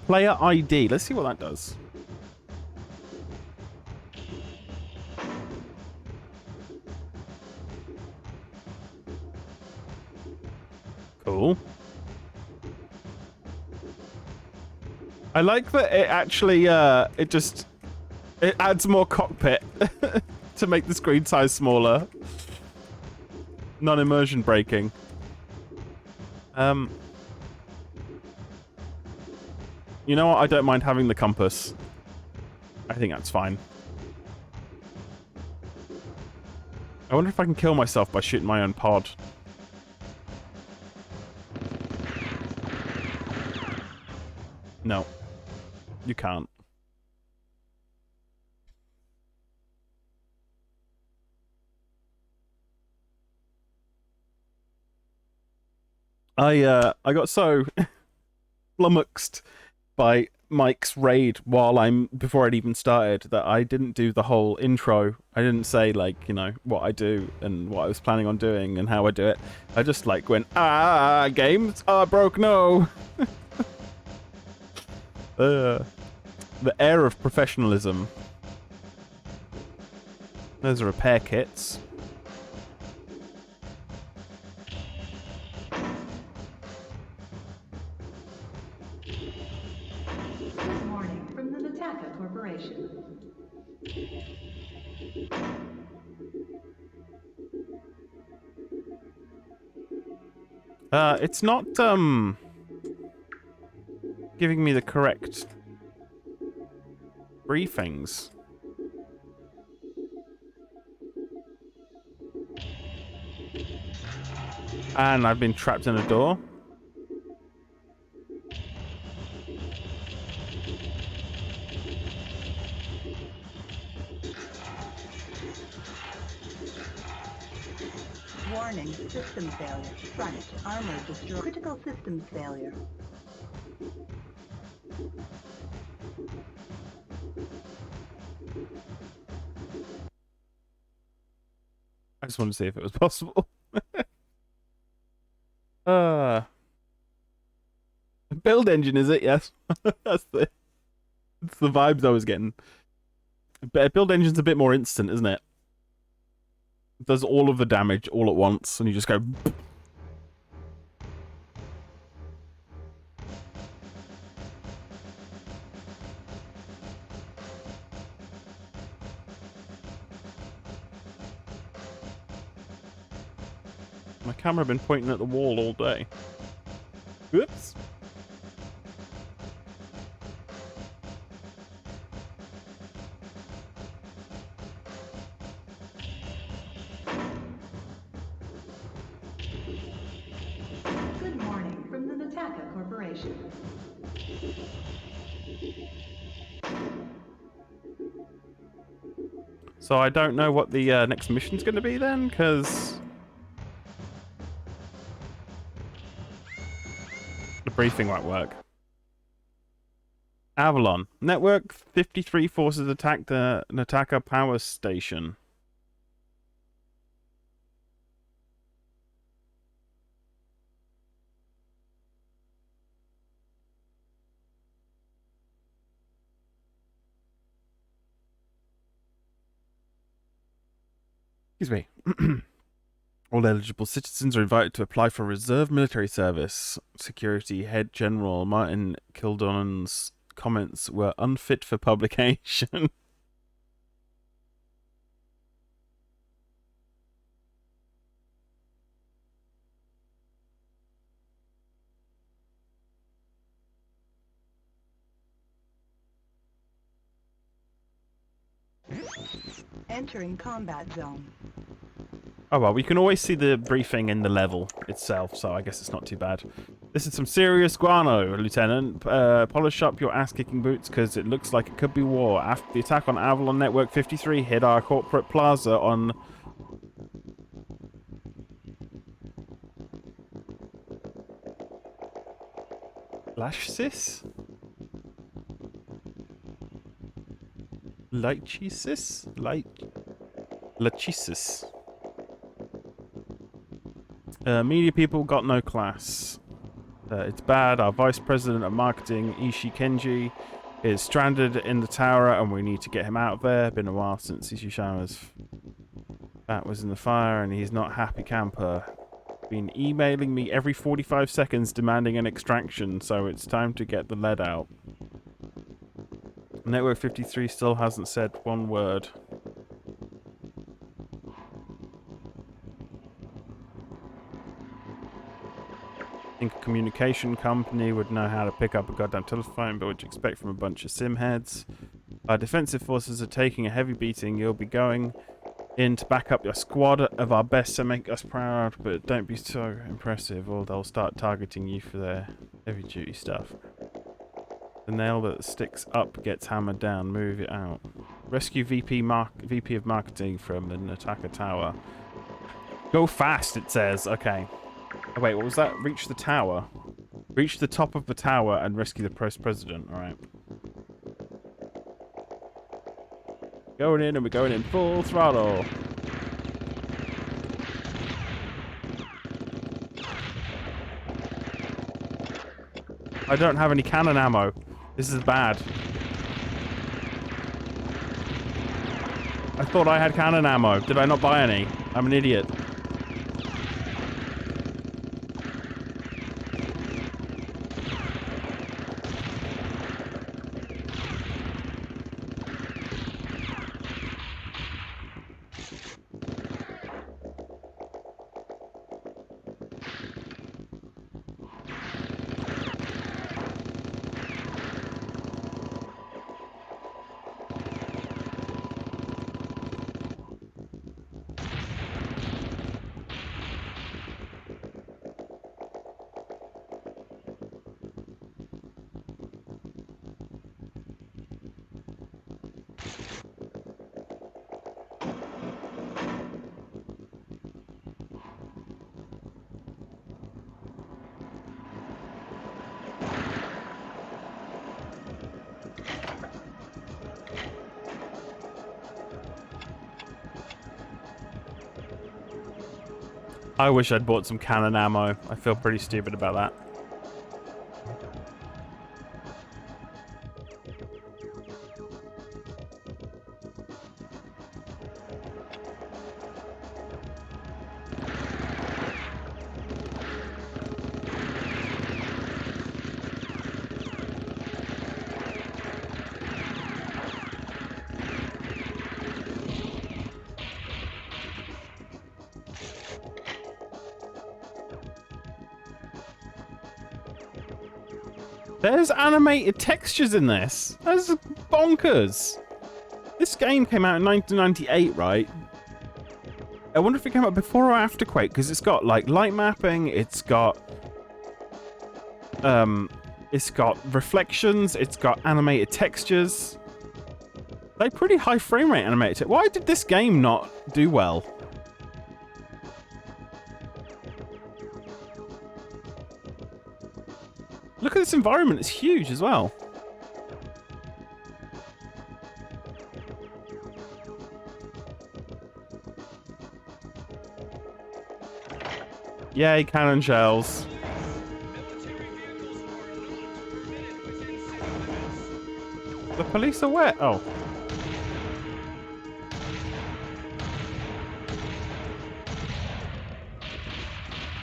Player ID. Let's see what that does. Cool. I like that it actually, it adds more cockpit to make the screen size smaller. Non-immersion braking. You know what? I don't mind having the compass. I think that's fine. I wonder if I can kill myself by shooting my own pod. No. You can't. I got so flummoxed by Mike's raid before I'd even started that I didn't do the whole intro. I didn't say, like, you know, what I do and what I was planning on doing and how I do it. I just, like, went, games are broke, no. The air of professionalism. Those are repair kits. Good morning from the Nataka Corporation. It's not, giving me the correct briefings. And I've been trapped in a door. Warning, system failure. Front, armor destroyed. Critical systems failure. I just wanted to see if it was possible. Build engine, is it? Yes. That's the vibes I was getting. But build engine's a bit more instant, isn't it? It does all of the damage all at once, and you just go... My camera been pointing at the wall all day. Whoops. Good morning from the Nataka Corporation. So I don't know what the next mission's going to be then, because... the briefing won't work. Avalon. Network 53 forces attacked the Nataka power station. Excuse me. All eligible citizens are invited to apply for reserve military service. Security Head General Martin Kildonan's comments were unfit for publication. Entering combat zone. Oh well, we can always see the briefing in the level itself, so I guess it's not too bad. This is some serious guano, Lieutenant. Polish up your ass-kicking boots, because it looks like it could be war. After the attack on Avalon Network 53 hit our corporate plaza on... Lashsis? Lychisis? Lachesis. Media people got no class. It's bad. Our vice president of marketing, Ishii Kenji, is stranded in the tower and we need to get him out of there. Been a while since Ishishama's bat was in the fire and he's not happy camper. Been emailing me every 45 seconds demanding an extraction, so it's time to get the lead out. Network 53 still hasn't said one word. I think a communication company would know how to pick up a goddamn telephone, but what you expect from a bunch of sim heads? Our defensive forces are taking a heavy beating. You'll be going in to back up your squad of our best to make us proud, but don't be so impressive or they'll start targeting you for their heavy duty stuff. The nail that sticks up gets hammered down. Move it out. Rescue VP of Marketing from an attacker tower. Go fast, it says. Okay. Oh, wait, what was that? Reach the tower. Reach the top of the tower and rescue the president. Alright. Going in and we're going in full throttle. I don't have any cannon ammo. This is bad. I thought I had cannon ammo. Did I not buy any? I'm an idiot. I wish I'd bought some cannon ammo. I feel pretty stupid about that. There's animated textures in this. That's bonkers. This game came out in 1998, right? I wonder if it came out before or after Quake, because it's got like light mapping, it's got reflections, it's got animated textures. They're pretty high frame rate animated. Why did this game not do well? Look at this environment, it's huge as well. Yay, cannon shells. The police are wet. Oh.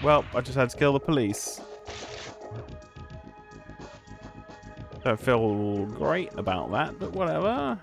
Well, I just had to kill the police. Don't feel great about that, but whatever.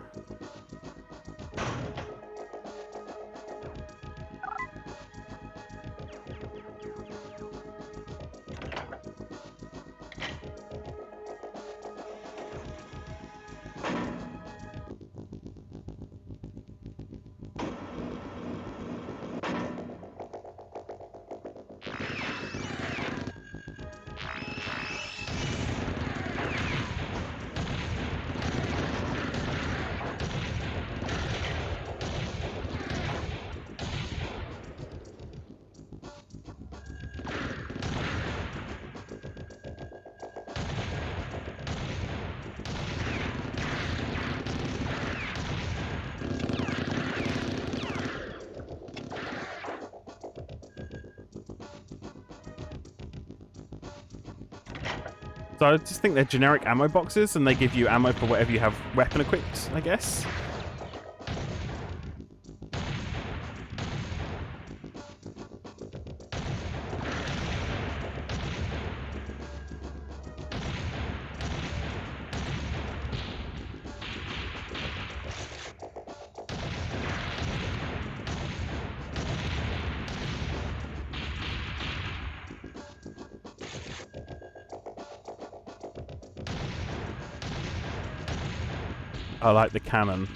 So I just think they're generic ammo boxes, and they give you ammo for whatever you have weapon equipped, I guess. I like the cannon.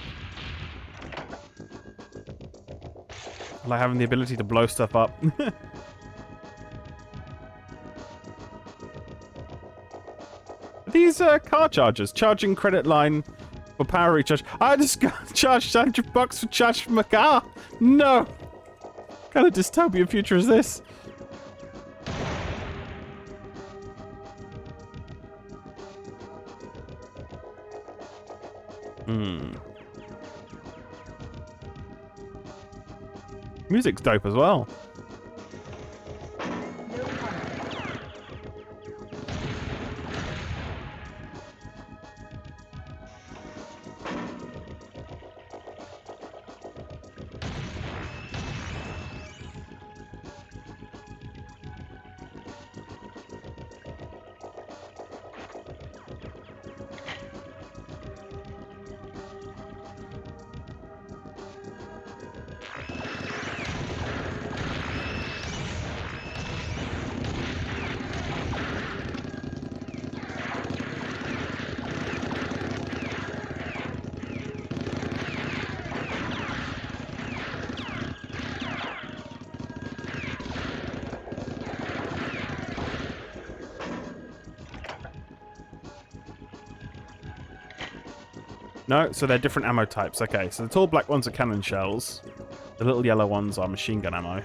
I like having the ability to blow stuff up. These car chargers, charging credit line for power recharge. I just got charged $100 for charge from a car. No. What kind of dystopian future is this? Music's dope as well. No, so they're different ammo types. Okay, so the tall black ones are cannon shells. The little yellow ones are machine gun ammo.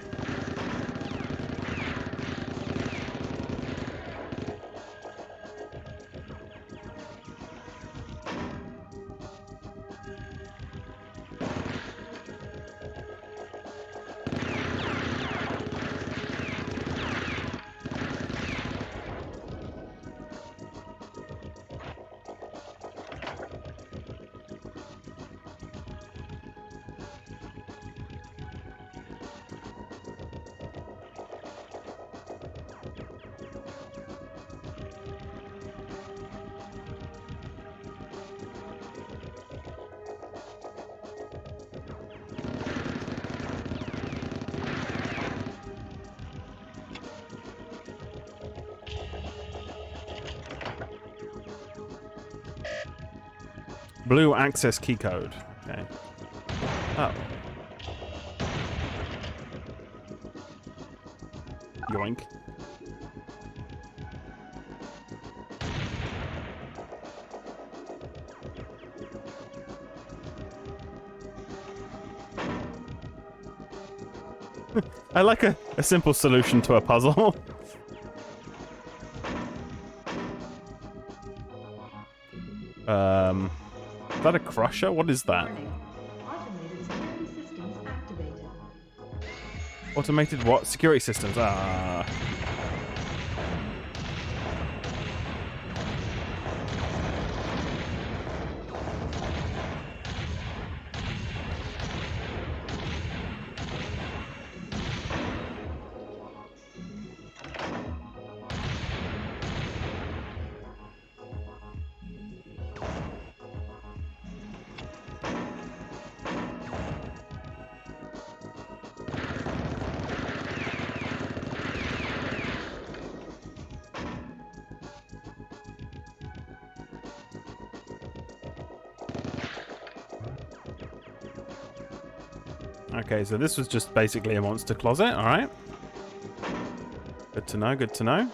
Blue access key code. Okay. Oh. Yoink. I like a simple solution to a puzzle. Is that a crusher? What is that? Automated what? Security systems. Ah. Okay, so this was just basically a monster closet, alright. Good to know, good to know.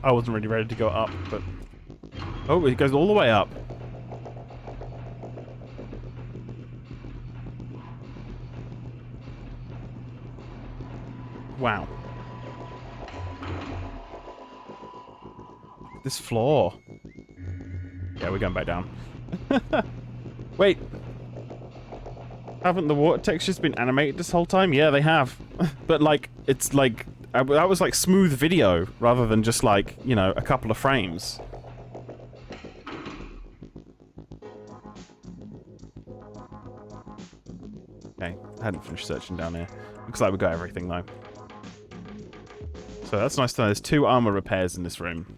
I wasn't really ready to go up, but... Oh, it goes all the way up. Wow. This floor. Yeah, we're going back down. Wait. Haven't the water textures been animated this whole time? Yeah, they have. But, like, it's like... That was, like, smooth video, rather than just, like, you know, a couple of frames. Okay, I hadn't finished searching down here. Looks like we got everything, though. So that's nice to know. There's 2 armor repairs in this room.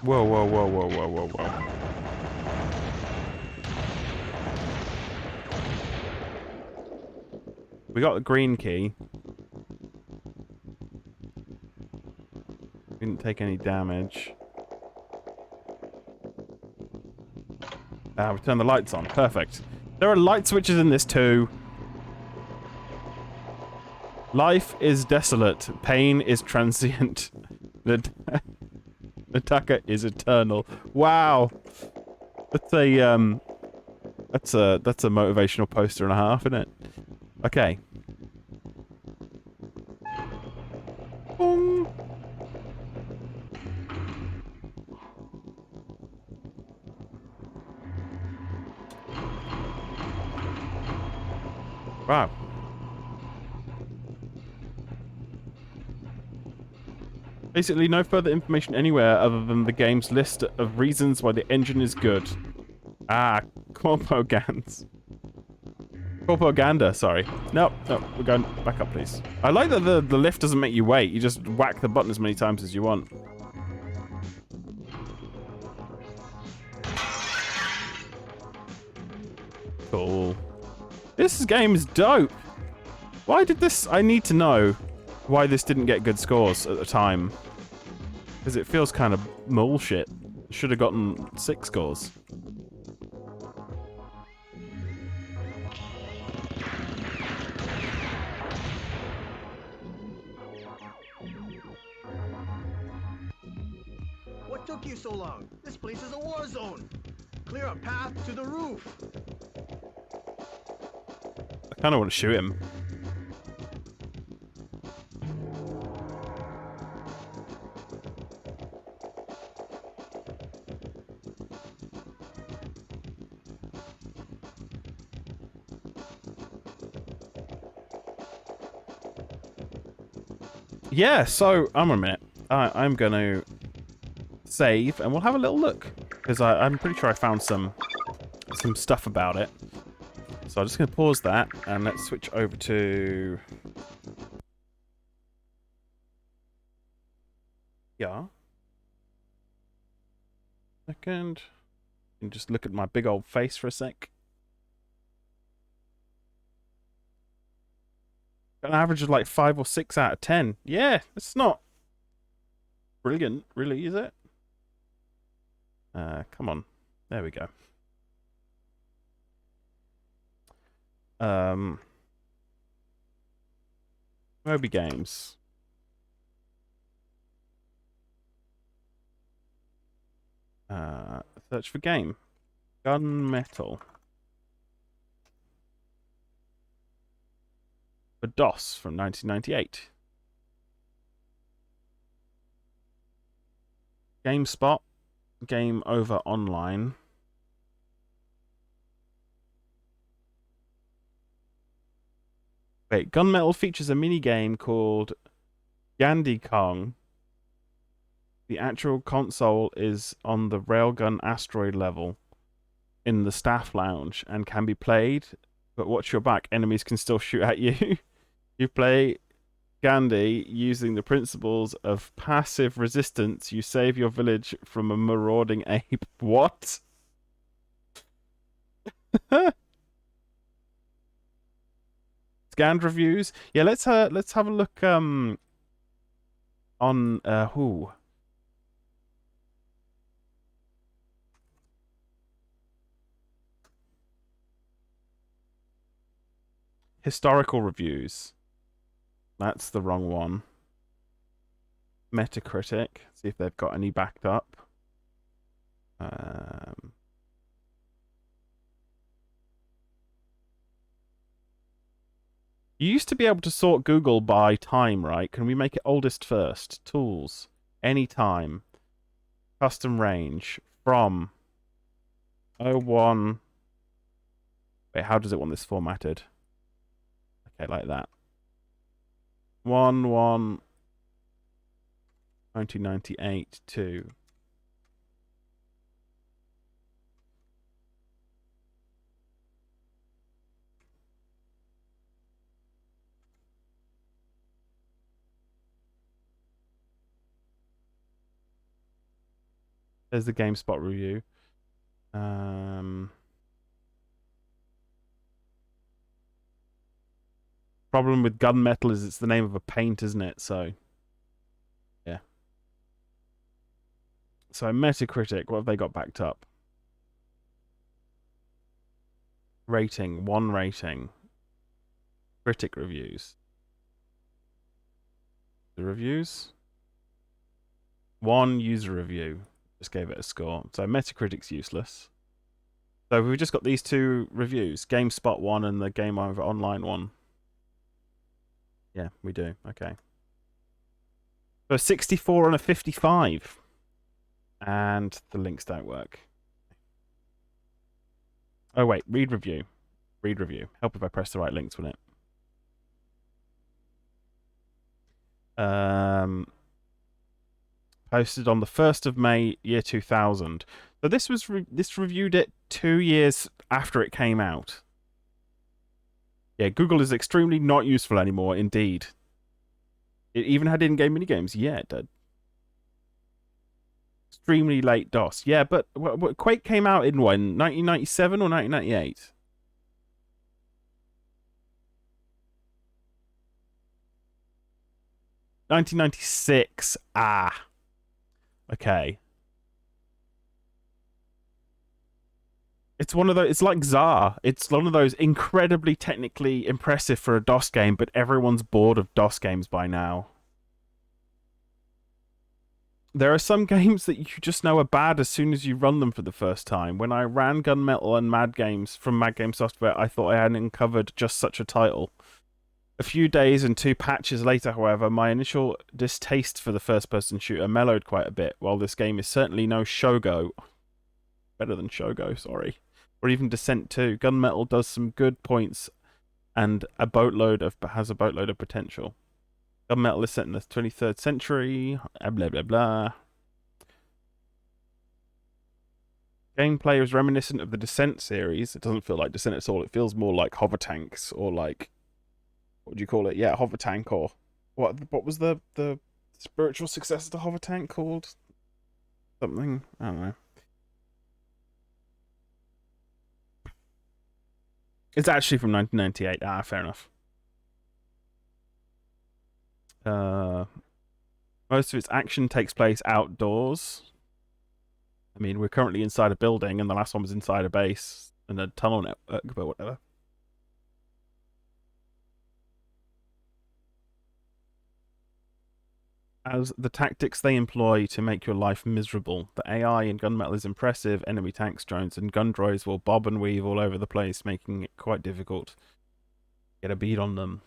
Whoa, whoa, whoa, whoa, whoa, whoa, whoa. We got the green key. Didn't take any damage. Ah, we turned the lights on. Perfect. There are light switches in this too. Life is desolate. Pain is transient. The attacker is eternal. Wow. That's a that's a motivational poster and a half, isn't it? Okay. Boom. Wow. Basically, no further information anywhere other than the game's list of reasons why the engine is good. Ah, Corpogans. Propaganda, sorry. Nope, nope, we're going back up, please. I like that the lift doesn't make you wait. You just whack the button as many times as you want. Cool. This game is dope. Why did this... I need to know why this didn't get good scores at the time. Because it feels kind of bullshit. Should have gotten 6 scores. What took you so long? This place is a war zone. Clear a path to the roof. I kind of want to shoot him. Yeah, so, a minute. I'm going to save, and we'll have a little look. Because I'm pretty sure I found some stuff about it. So I'm just going to pause that, and let's switch over to... Yeah. Second. And just look at my big old face for a sec. An average of like 5 or 6 out of 10. Yeah, it's not brilliant, really, is it? Come on. There we go. Moby Games. Search for game. Gunmetal. For DOS from 1998. GameSpot. Game Over Online. Wait, Gunmetal features a mini game called Gandhi Kong. The actual console is on the Railgun Asteroid level in the staff lounge and can be played, but watch your back. Enemies can still shoot at you. You play Gandhi using the principles of passive resistance. You save your village from a marauding ape. What? Scanned reviews. Yeah, let's have a look on who. historical reviews. That's the wrong one. Metacritic. See if they've got any backed up. You used to be able to sort Google by time, right? Can we make it oldest first? Tools. Anytime. Custom range. From 01. Wait, how does it want this formatted? Okay, like that. 1998 to there's the GameSpot review. Problem with Gunmetal is it's the name of a paint, isn't it? So yeah. So Metacritic, what have they got backed up? Rating, 1 rating. Critic reviews. The reviews? 1 user review. Just gave it a score. So Metacritic's useless. So we've just got these 2 reviews. GameSpot 1 and the Game Over Online 1. Yeah, we do. Okay. So a 64 and a 55. And the links don't work. Oh wait, read review. Read review. Help if I press the right links, wouldn't it? Posted on the 1st of May, year 2000. So this was this reviewed it 2 years after it came out. Yeah, Google is extremely not useful anymore, indeed. It even had in-game minigames. Yeah, it did. Extremely late DOS. Yeah, but Quake came out in when? 1997 or 1998? (1996). Ah. Okay. It's one of those. It's like Czar. It's one of those incredibly technically impressive for a DOS game, but everyone's bored of DOS games by now. There are some games that you just know are bad as soon as you run them for the first time. When I ran Gunmetal and Mad Games from Mad Game Software, I thought I hadn't uncovered just such a title. A few days and 2 patches later, however, my initial distaste for the first-person shooter mellowed quite a bit. While this game is certainly no Shogo, better than Shogo, sorry, or even Descent 2, Gunmetal does some good points and has a boatload of potential. Gunmetal is set in the 23rd century, blah blah blah. Gameplay is reminiscent of the Descent series. It doesn't feel like Descent at all. It feels more like Hover Tanks or like, what do you call it? Yeah, Hover Tank, or what was the spiritual successor to Hover Tank called? Something, I don't know. It's actually from 1998. Ah, fair enough. Most of its action takes place outdoors. I mean, we're currently inside a building, and the last one was inside a base and a tunnel network, but whatever. As the tactics they employ to make your life miserable. The AI in Gunmetal is impressive. Enemy tanks, drones, and gun droids will bob and weave all over the place, making it quite difficult to get a bead on them.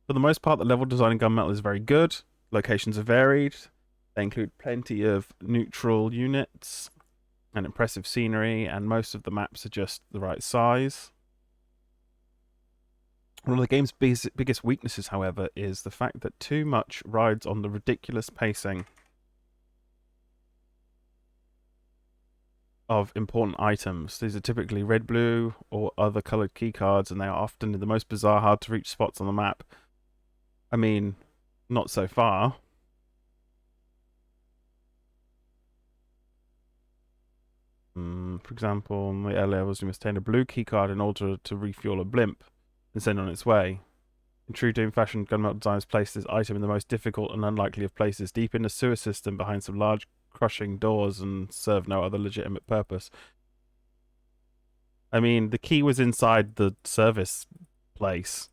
For the most part, the level design in Gunmetal is very good. Locations are varied. They include plenty of neutral units and impressive scenery, and most of the maps are just the right size. One of the game's biggest weaknesses, however, is the fact that too much rides on the ridiculous pacing of important items. These are typically red, blue, or other coloured keycards, and they are often in the most bizarre, hard-to-reach spots on the map. I mean, not so far. For example, in the air levels, you must obtain a blue keycard in order to refuel a blimp and send on its way. In true Doom fashion, Gunmetal designers placed this item in the most difficult and unlikely of places, deep in the sewer system behind some large crushing doors, and serve no other legitimate purpose. I mean, the key was inside the service place.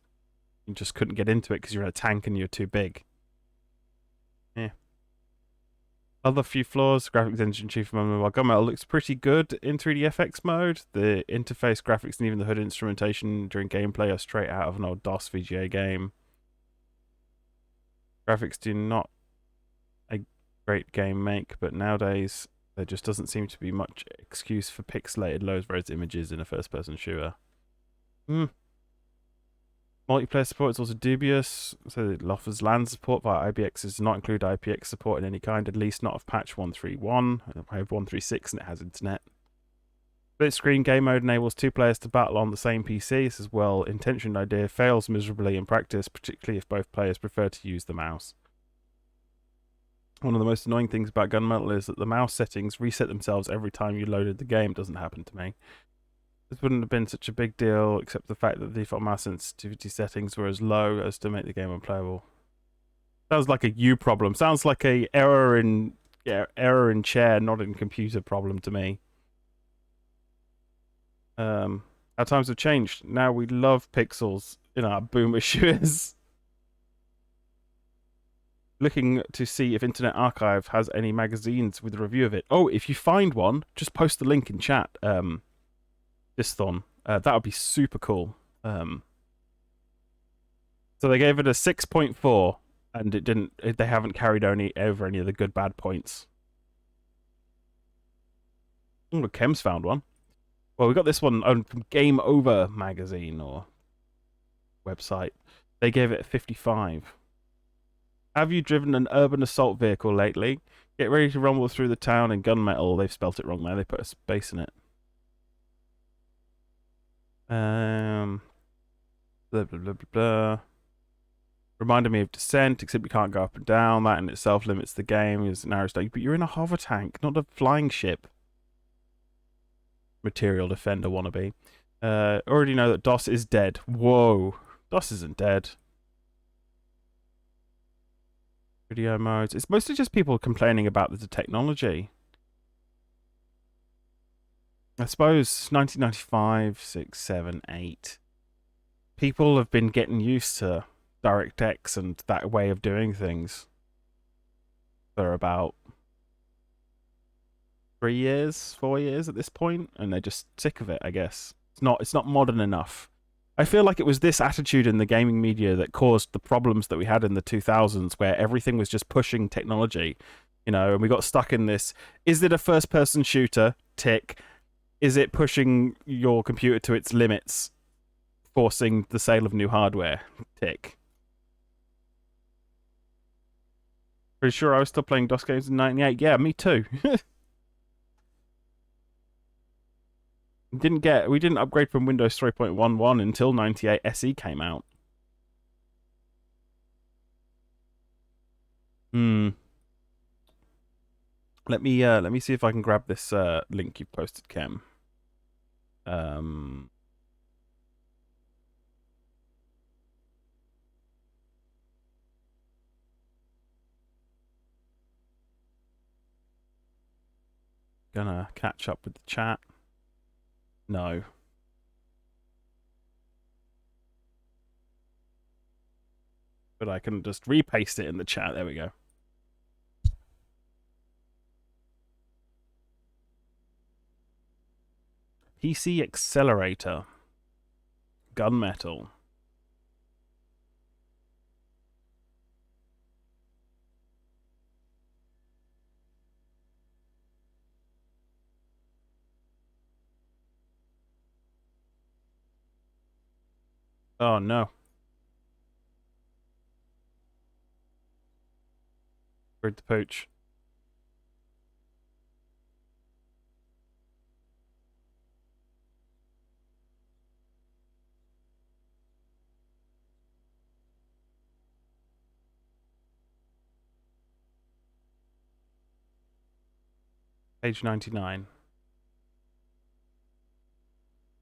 You just couldn't get into it because you're in a tank and you're too big. Yeah. Other few flaws, graphics engine chief among mobile gunmetal looks pretty good in 3D FX mode. The interface graphics and even the hood instrumentation during gameplay are straight out of an old DOS VGA game. Graphics do not a great game make, but nowadays there just doesn't seem to be much excuse for pixelated low-res images in a first-person shooter. Multiplayer support is also dubious, so it offers LAN support via IBX does not include IPX support in any kind, at least not of patch 131. I have 136 and it has internet. Split screen game mode enables two players to battle on the same PC. This is a well-intentioned idea, fails miserably in practice, particularly if both players prefer to use the mouse. One of the most annoying things about Gunmetal is that the mouse settings reset themselves every time you loaded the game. It doesn't happen to me. This wouldn't have been such a big deal, except the fact that the default mouse sensitivity settings were as low as to make the game unplayable. Sounds like a you problem. Sounds like a error in chair, not in computer problem to me. Our times have changed. Now we love pixels in our boomer shooters. Looking to see if Internet Archive has any magazines with a review of it. Oh, if you find one, just post the link in chat. That would be super cool. So they gave it a 6.4, and it didn't. They haven't carried over any of the good bad points. Oh, Kem's found one. Well, we got this one from Game Over magazine or website. They gave it a 55. Have you driven an urban assault vehicle lately? Get ready to rumble through the town in gunmetal. They've spelt it wrong there. They put a space in it. Blah, blah, blah, blah, blah. Reminded me of Descent, except you can't go up and down. That in itself limits the game. It's an arrow stage, but you're in a hover tank, not a flying ship. Material Defender wannabe. Already know that DOS is dead. Whoa. DOS isn't dead. Video modes. It's mostly just people complaining about the technology. I suppose 1995, 6, 7, 8. People have been getting used to DirectX and that way of doing things for about 3 years, 4 years at this point, and they're just sick of it, I guess. It's not modern enough. I feel like it was this attitude in the gaming media that caused the problems that we had in the 2000s, where everything was just pushing technology, and we got stuck in this. Is it a first-person shooter? Tick. Is it pushing your computer to its limits, forcing the sale of new hardware? Tick. Pretty sure I was still playing DOS games in 98. Yeah, me too. We didn't upgrade from Windows 3.11 until 98 SE came out. Let me see if I can grab this link you posted, Kem. Gonna catch up with the chat. No. But I can just repaste it in the chat. There we go. PC Accelerator. Gunmetal. Oh no. Where'd the pooch? Page 99.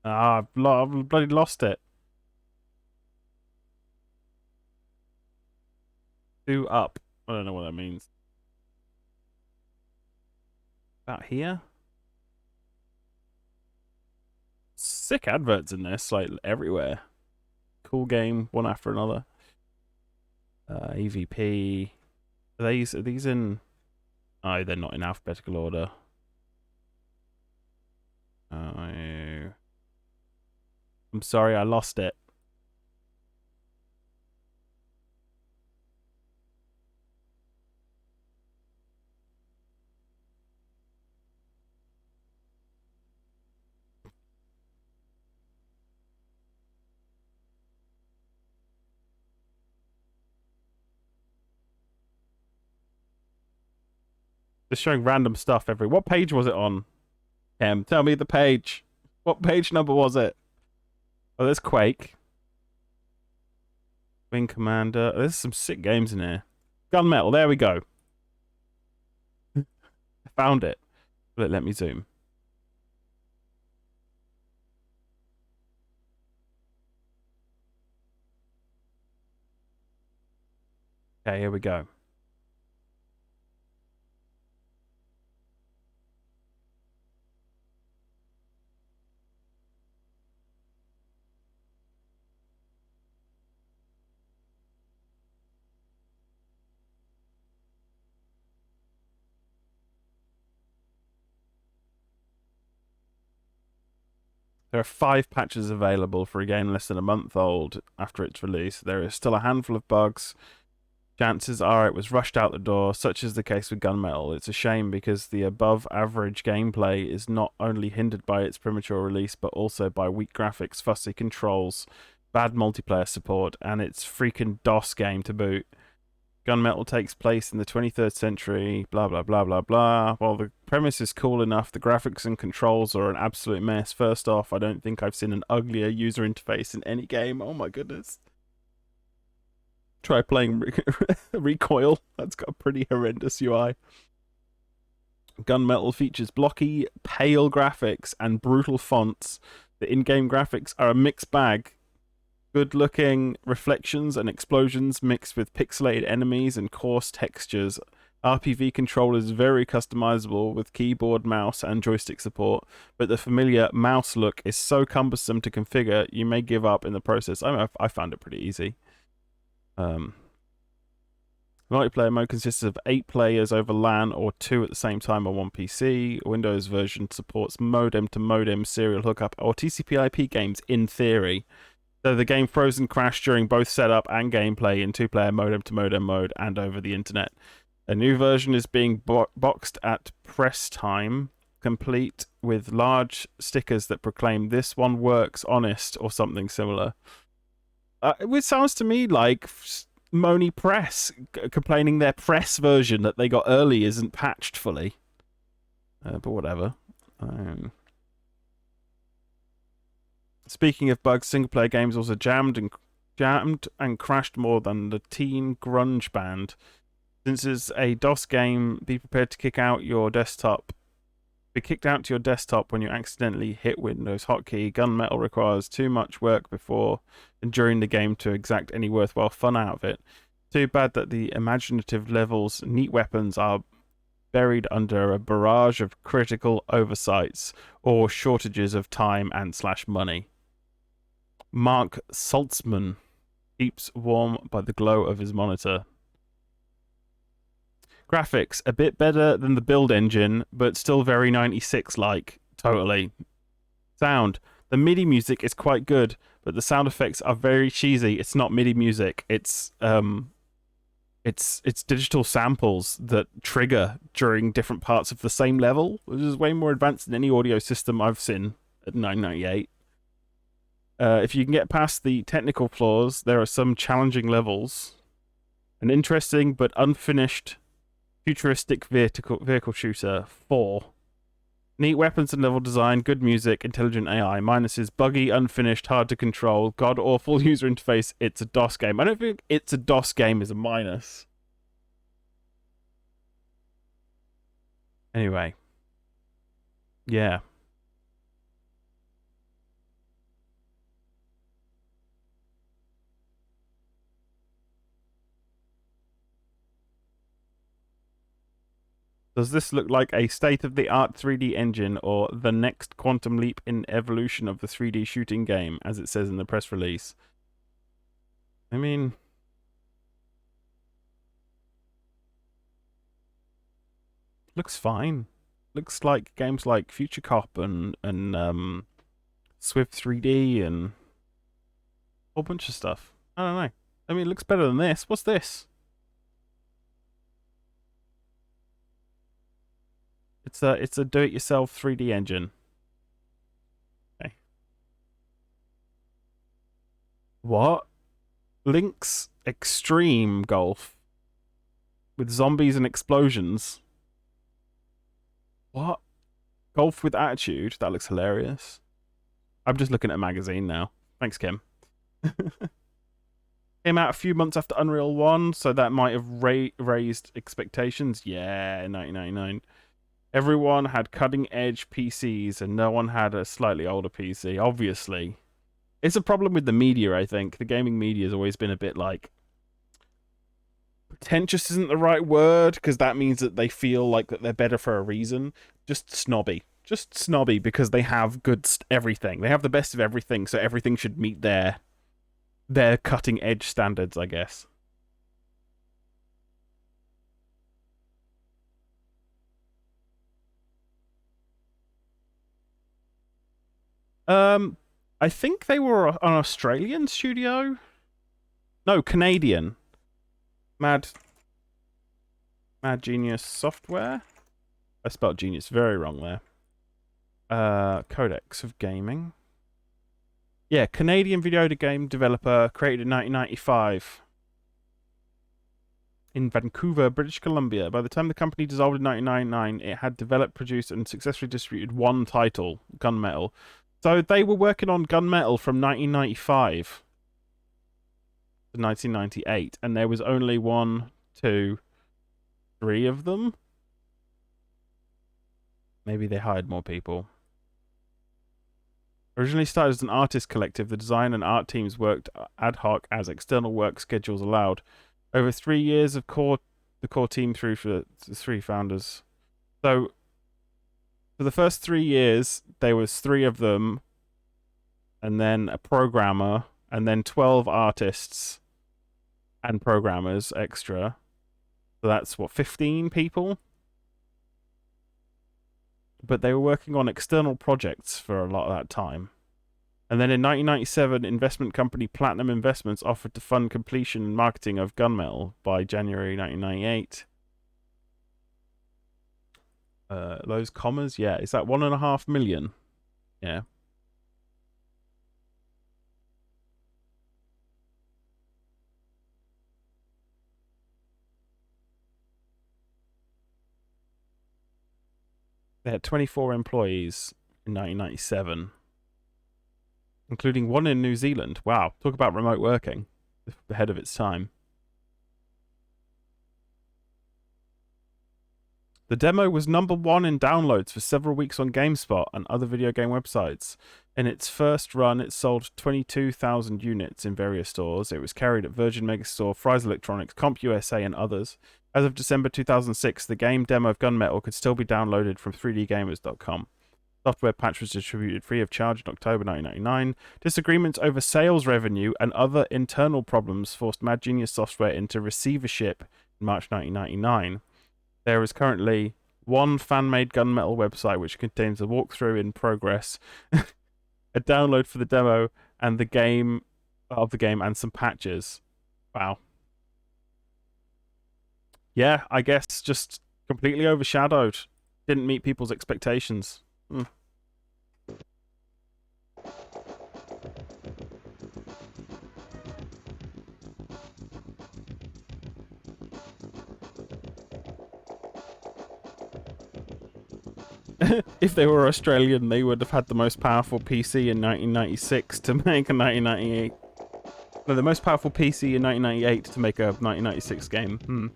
Ah, I've bloody lost it. 2 up. I don't know what that means. About here? sick adverts in this, like everywhere. Cool game, one after another. EVP. Are these in? Oh, they're not in alphabetical order. I'm sorry, I lost it. Just showing random stuff every. What page was it on? Tell me the page. What page number was it? Oh, there's Quake. Wing Commander. There's some sick games in here. Gunmetal. There we go. I found it. Let me zoom. Okay, here we go. There are 5 patches available for a game less than a month old after its release. There is still a handful of bugs. Chances are it was rushed out the door, such is the case with Gunmetal. It's a shame because the above-average gameplay is not only hindered by its premature release, but also by weak graphics, fussy controls, bad multiplayer support, and its freaking DOS game to boot. Gunmetal takes place in the 23rd century, blah blah blah blah blah. While the premise is cool enough, the graphics and controls are an absolute mess. First off, I don't think I've seen an uglier user interface in any game. Oh my goodness. Try playing Recoil. That's got a pretty horrendous UI. Gunmetal features blocky, pale graphics and brutal fonts. The in-game graphics are a mixed bag. Good-looking reflections and explosions mixed with pixelated enemies and coarse textures. RPV control is very customizable with keyboard, mouse, and joystick support, but the familiar mouse look is so cumbersome to configure, you may give up in the process. I found it pretty easy. Multiplayer mode consists of 8 players over LAN or 2 at the same time on one PC. Windows version supports modem-to-modem serial hookup or TCP/IP games in theory. So the game froze and crashed during both setup and gameplay in 2-player modem-to-modem mode and over the internet. A new version is being boxed at press time, complete with large stickers that proclaim "This one works, honest" or something similar. It sounds to me like Moni Press complaining their press version that they got early isn't patched fully. But whatever. Speaking of bugs, single-player games also jammed and crashed more than the teen grunge band. Since it's a DOS game, be prepared to be kicked out to your desktop when you accidentally hit Windows hotkey. Gunmetal requires too much work before and during the game to exact any worthwhile fun out of it. Too bad that the imaginative levels, neat weapons are buried under a barrage of critical oversights or shortages of time and /money. Mark Saltzman keeps warm by the glow of his monitor. Graphics, a bit better than the build engine, but still very 96-like. Totally. Sound, the MIDI music is quite good, but the sound effects are very cheesy. It's not MIDI music. It's digital samples that trigger during different parts of the same level, which is way more advanced than any audio system I've seen at 998. If you can get past the technical flaws, there are some challenging levels. An interesting but unfinished futuristic vehicle shooter 4. Neat weapons and level design, good music, intelligent AI. Minuses, buggy, unfinished, hard to control, god-awful user interface. It's a DOS game. I don't think it's a DOS game is a minus. Anyway. Yeah. Does this look like a state-of-the-art 3D engine or the next quantum leap in evolution of the 3D shooting game, as it says in the press release? I mean, looks fine. Looks like games like Future Cop and Swift 3D and a whole bunch of stuff. I don't know. I mean, it looks better than this. What's this? It's a do-it-yourself 3D engine. Okay. What? Link's Extreme Golf with zombies and explosions. What? Golf with attitude? That looks hilarious. I'm just looking at a magazine now. Thanks, Kim. Came out a few months after Unreal 1, so that might have raised expectations. Yeah, 1999. Everyone had cutting-edge PCs, and no one had a slightly older PC, obviously. It's a problem with the media, I think. The gaming media has always been a bit like... pretentious isn't the right word, because that means that they feel like that they're better for a reason. Just snobby. Just snobby, because they have good everything. They have the best of everything, so everything should meet their cutting-edge standards, I guess. I think they were an Australian studio. No, Canadian. Mad Genius Software. I spelled genius very wrong there. Codex of Gaming. Yeah, Canadian video game developer, created in 1995. In Vancouver, British Columbia. By the time the company dissolved in 1999, it had developed, produced, and successfully distributed one title, Gunmetal. So they were working on Gunmetal from 1995 to 1998, and there was only 1, 2, 3 of them. Maybe they hired more people. Originally started as an artist collective, the design and art teams worked ad hoc as external work schedules allowed. Over 3 years of the core team through for the 3 founders. So for the first 3 years, there was 3 of them, and then a programmer, and then 12 artists and programmers extra. So that's what, 15 people? But they were working on external projects for a lot of that time. And then in 1997, investment company Platinum Investments offered to fund completion and marketing of Gunmetal by January 1998. Those commas? Yeah, is that 1.5 million? Yeah. They had 24 employees in 1997, including 1 in New Zealand. Wow, talk about remote working ahead of its time. The demo was #1 in downloads for several weeks on GameSpot and other video game websites. In its first run, it sold 22,000 units in various stores. It was carried at Virgin Megastore, Fry's Electronics, CompUSA, and others. As of December 2006, the game demo of Gunmetal could still be downloaded from 3dgamers.com. Software patch was distributed free of charge in October 1999. Disagreements over sales revenue and other internal problems forced Mad Genius Software into receivership in March 1999. There is currently 1 fan-made Gunmetal website which contains a walkthrough in progress, a download for the demo, and the game and some patches. Wow. Yeah, I guess just completely overshadowed. Didn't meet people's expectations. If they were Australian, they would have had the most powerful PC in 1996 to make a 1998. No, the most powerful PC in 1998 to make a 1996 game.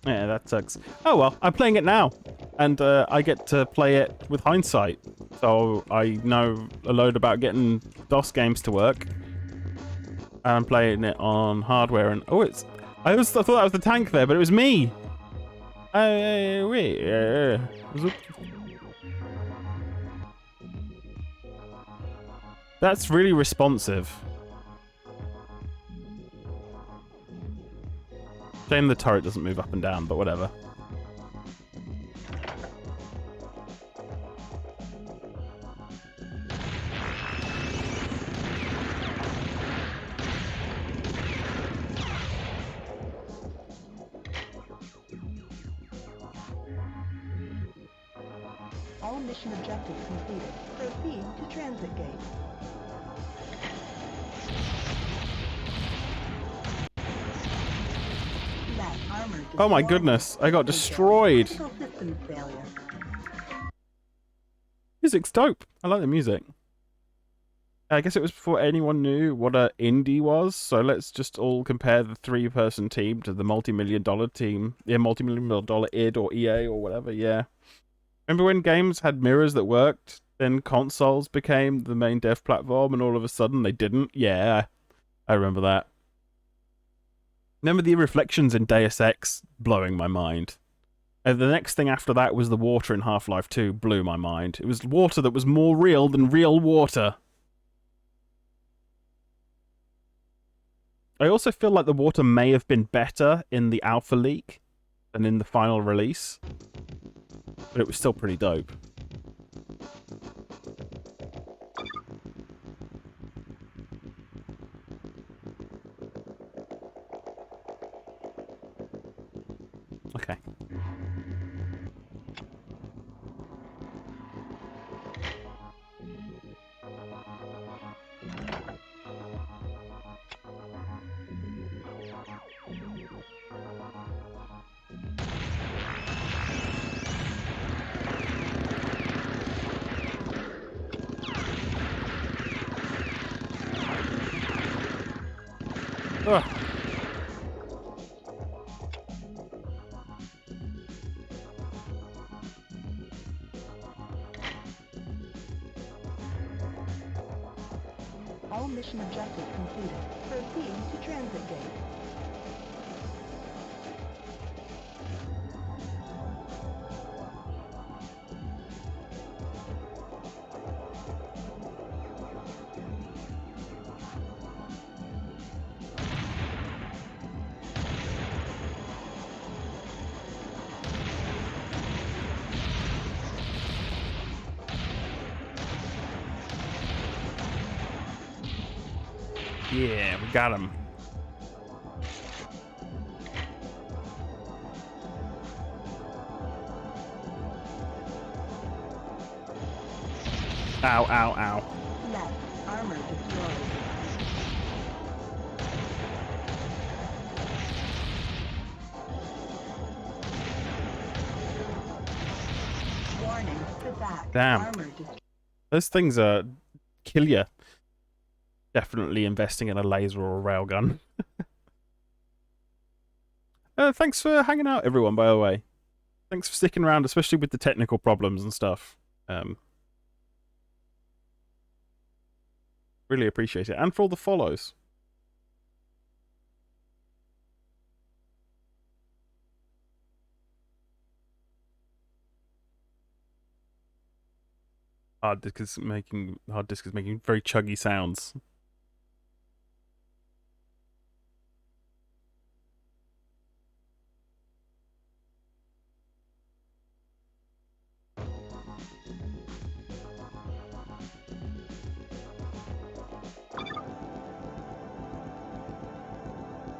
Yeah, that sucks. Oh well, I'm playing it now, and I get to play it with hindsight. So I know a load about getting DOS games to work. And I'm playing it on hardware, and I thought that was the tank there, but it was me. Wait. That's really responsive. Shame the turret doesn't move up and down, but whatever. All mission objectives completed. Proceed to transit gate. That armor Oh my goodness, I got destroyed. Critical systems failure. Music's dope. I like the music. I guess it was before anyone knew what a indie was, so let's just all compare the 3-person team to the multi-million-dollar team. Yeah, multi-million-dollar id or EA or whatever, yeah. Remember when games had mirrors that worked, then consoles became the main dev platform, and all of a sudden they didn't? Yeah, I remember that. Remember the reflections in Deus Ex blowing my mind. And the next thing after that was the water in Half-Life 2 blew my mind. It was water that was more real than real water. I also feel like the water may have been better in the alpha leak than in the final release. But it was still pretty dope. Okay. Ugh. All mission objectives completed. Proceed to transit gate. Yeah, we got him. Ow, ow, ow. Left armor destroyed. Warning, to back. Damn. Armor destroyed. Those things kill you. Definitely investing in a laser or a railgun. Thanks for hanging out, everyone, by the way. Thanks for sticking around, especially with the technical problems and stuff. Really appreciate it. And for all the follows. Hard disk is making very chuggy sounds.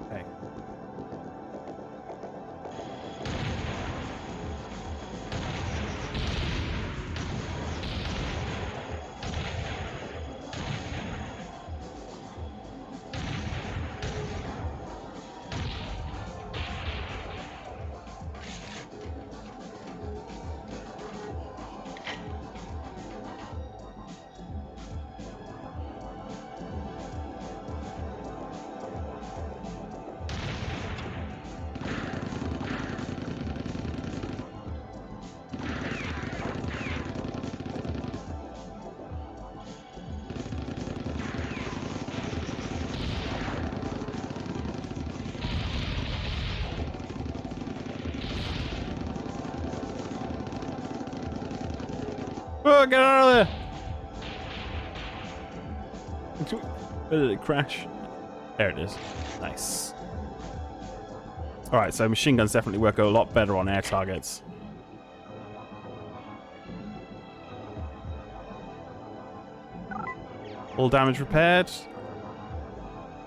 Okay. Oh, get out of there! Where did it crash? There it is. Nice. Alright, so machine guns definitely work a lot better on air targets. All damage repaired.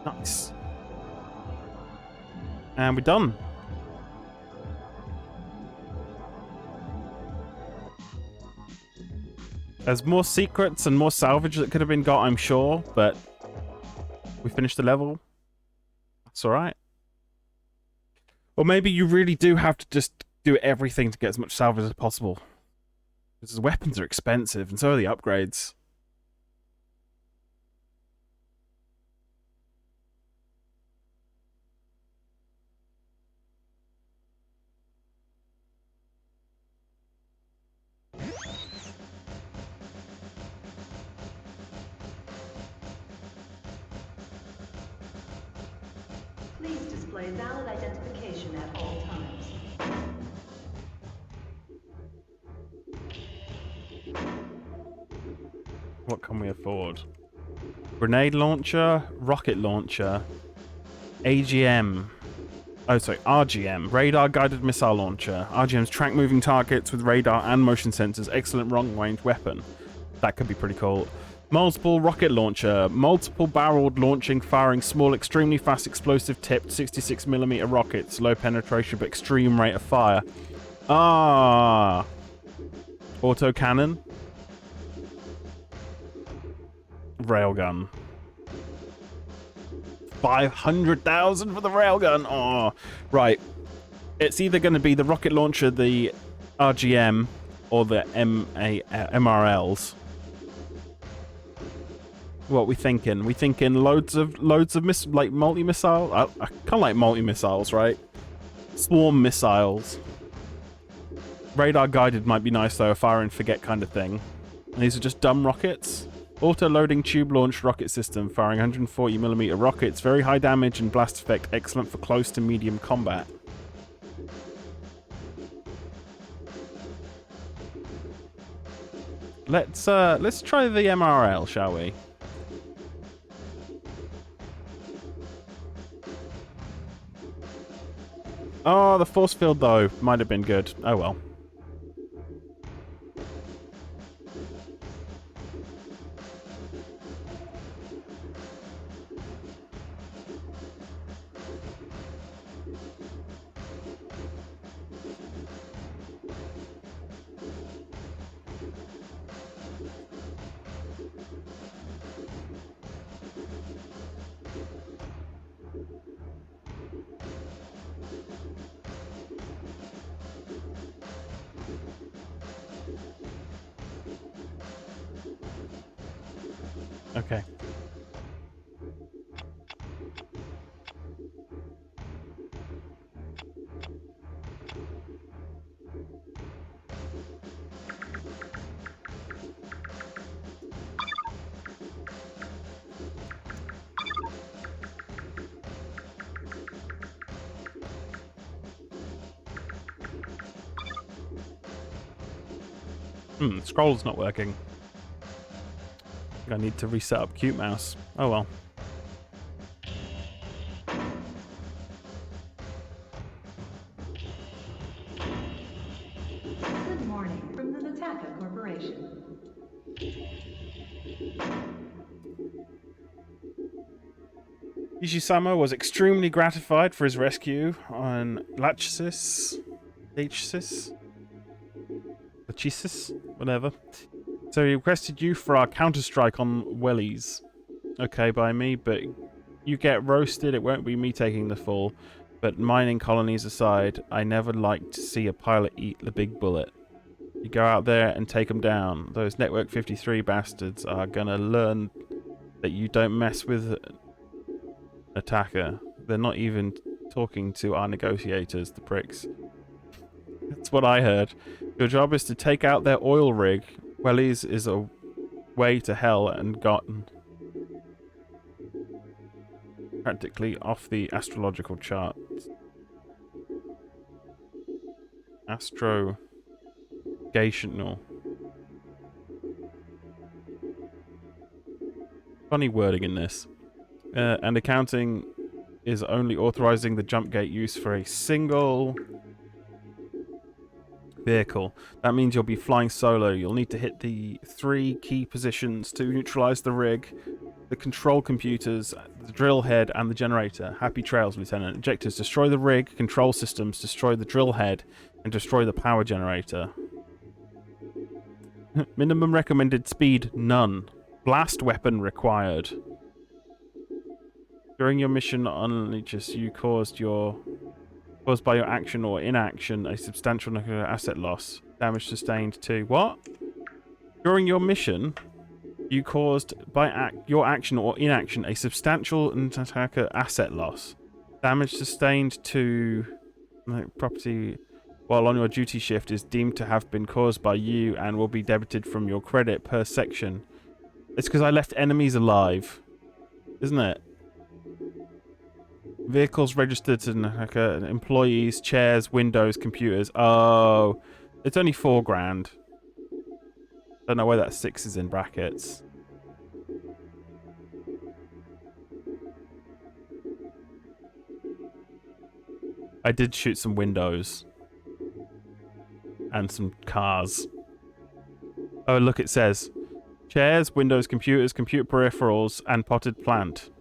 Nice. And we're done. There's more secrets and more salvage that could have been got, I'm sure, but we finished the level. That's alright. Or maybe you really do have to just do everything to get as much salvage as possible. Because the weapons are expensive, and so are the upgrades. Please display valid identification at all times. What can we afford? Grenade launcher, rocket launcher, AGM. Oh, sorry, RGM. Radar guided missile launcher. RGM's track moving targets with radar and motion sensors. Excellent long range weapon. That could be pretty cool. Multiple rocket launcher. Multiple barreled launching, firing small, extremely fast explosive tipped 66mm rockets. Low penetration but extreme rate of fire. Ah. Auto cannon. Railgun. 500,000 for the railgun. Oh, right. It's either going to be the rocket launcher, the RGM, or the MRLs. What we thinking? We thinking loads of like multi-missile. I kind of like multi-missiles, right? Swarm missiles. Radar guided might be nice though, a fire and forget kind of thing. And these are just dumb rockets. Auto-loading tube-launched rocket system, firing 140mm rockets, very high damage and blast effect, excellent for close to medium combat. Let's try the MRL, shall we? Oh, the force field though might have been good. Oh well. Okay. Scroll's not working. I need to reset up Cute Mouse. Oh well. Good morning from the Nataka Corporation. Ishisama was extremely gratified for his rescue on Lachesis, whatever. So he requested you for our counter-strike on Wellies. Okay, by me, but you get roasted, it won't be me taking the fall. But mining colonies aside, I never like to see a pilot eat the big bullet. You go out there and take them down. Those Network 53 bastards are gonna learn that you don't mess with an attacker. They're not even talking to our negotiators, the pricks. That's what I heard. Your job is to take out their oil rig. Wellies is a way to hell and gotten practically off the astrological charts. Astrogational. Funny wording in this. And accounting is only authorizing the jump gate use for a single vehicle. That means you'll be flying solo. You'll need to hit the 3 key positions to neutralize the rig, the control computers, the drill head, and the generator. Happy trails, Lieutenant. Objectives: destroy the rig, control systems, destroy the drill head, and destroy the power generator. Minimum recommended speed, none. Blast weapon required. During your mission on Leechus, you caused by your action or inaction a substantial nuclear asset loss. Damage sustained to what? During your mission, you caused by your action or inaction a substantial attacker asset loss. Damage sustained to property while on your duty shift is deemed to have been caused by you and will be debited from your credit per section. It's because I left enemies alive, isn't it? Vehicles registered to employees, chairs, windows, computers. Oh, it's only $4,000. Don't know why that 6 is in brackets. I did shoot some windows. And some cars. Oh, look, it says chairs, windows, computers, computer peripherals, and potted plant.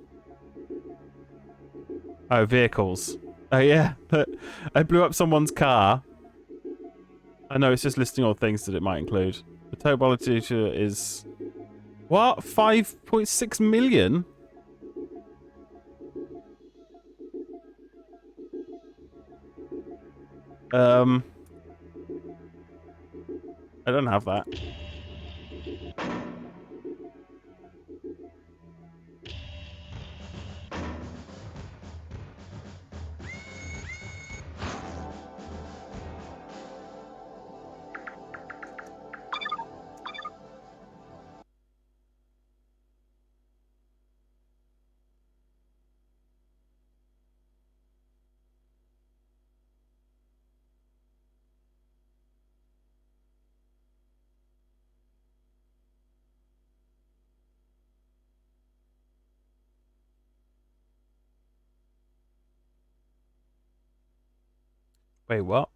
Oh, vehicles. Oh, yeah. I blew up someone's car. I know, it's just listing all things that it might include. The total quality is... What? 5.6 million? I don't have that. Wait, what?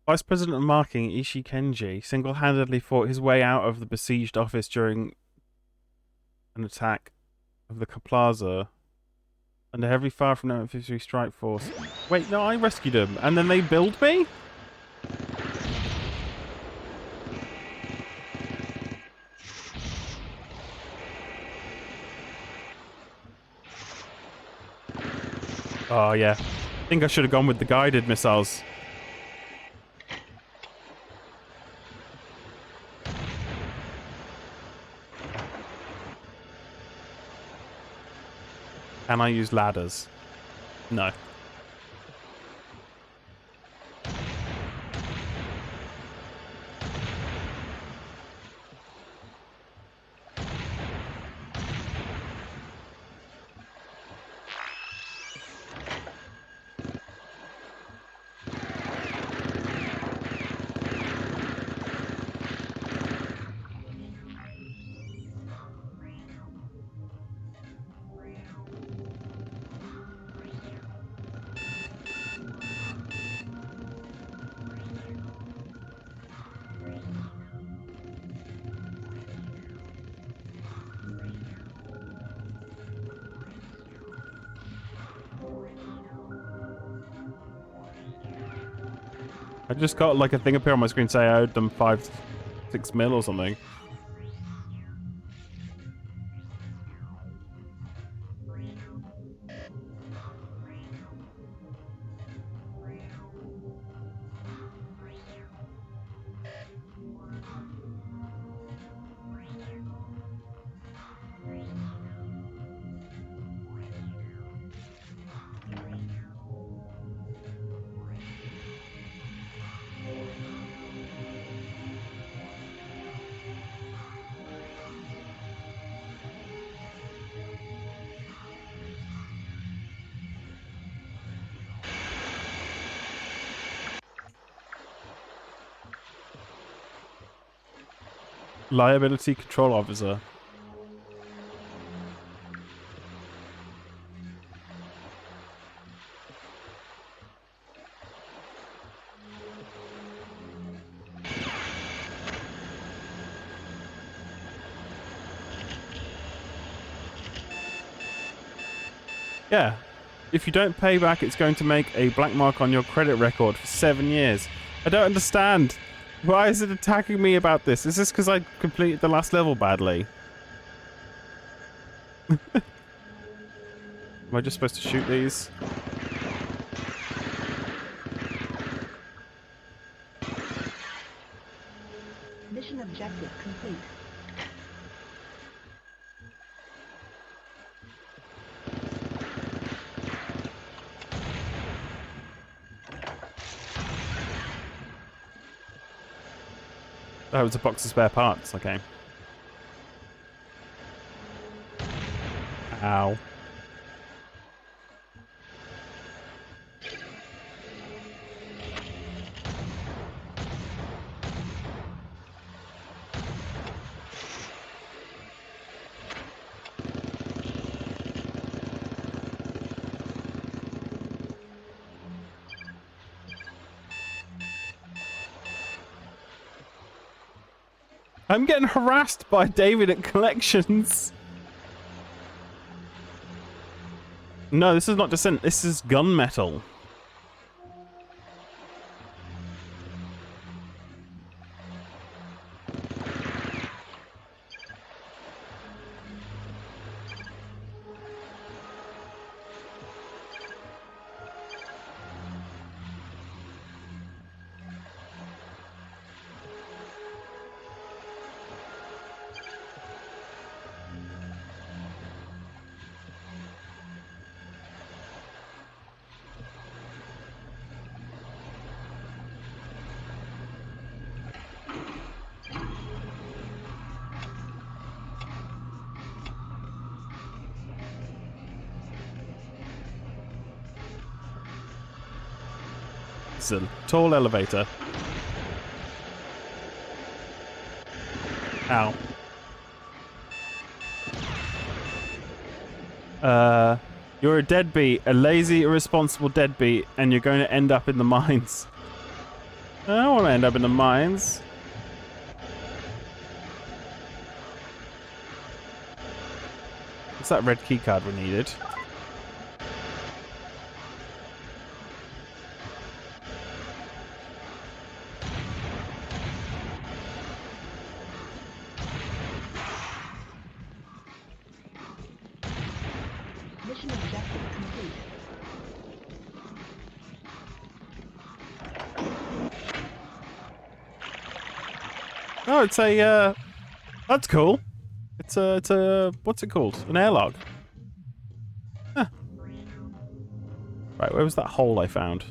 Vice President of Marketing Ishii Kenji single-handedly fought his way out of the besieged office during an attack of the plaza under heavy fire from the infantry strike force. Wait, no, I rescued him, and then they billed me? Oh, yeah. I think I should have gone with the guided missiles. Can I use ladders? No. I just got like a thing appear on my screen say I owed them 6 mil or something. Liability Control Officer. Yeah. If you don't pay back, it's going to make a black mark on your credit record for 7 years. I don't understand. Why is it attacking me about this? Is this because I completed the last level badly? Am I just supposed to shoot these? Mission objective complete. Oh, it's a box of spare parts. Okay. Ow. I'm getting harassed by David at collections. No, this is not Descent. This is Gunmetal. It's a tall elevator. Ow. You're a deadbeat, a lazy, irresponsible deadbeat, and you're going to end up in the mines. I don't want to end up in the mines. What's that red key card we needed? Mission objective complete. Oh, it's a, that's cool. It's a, what's it called? An airlock. Huh. Right, where was that hole I found?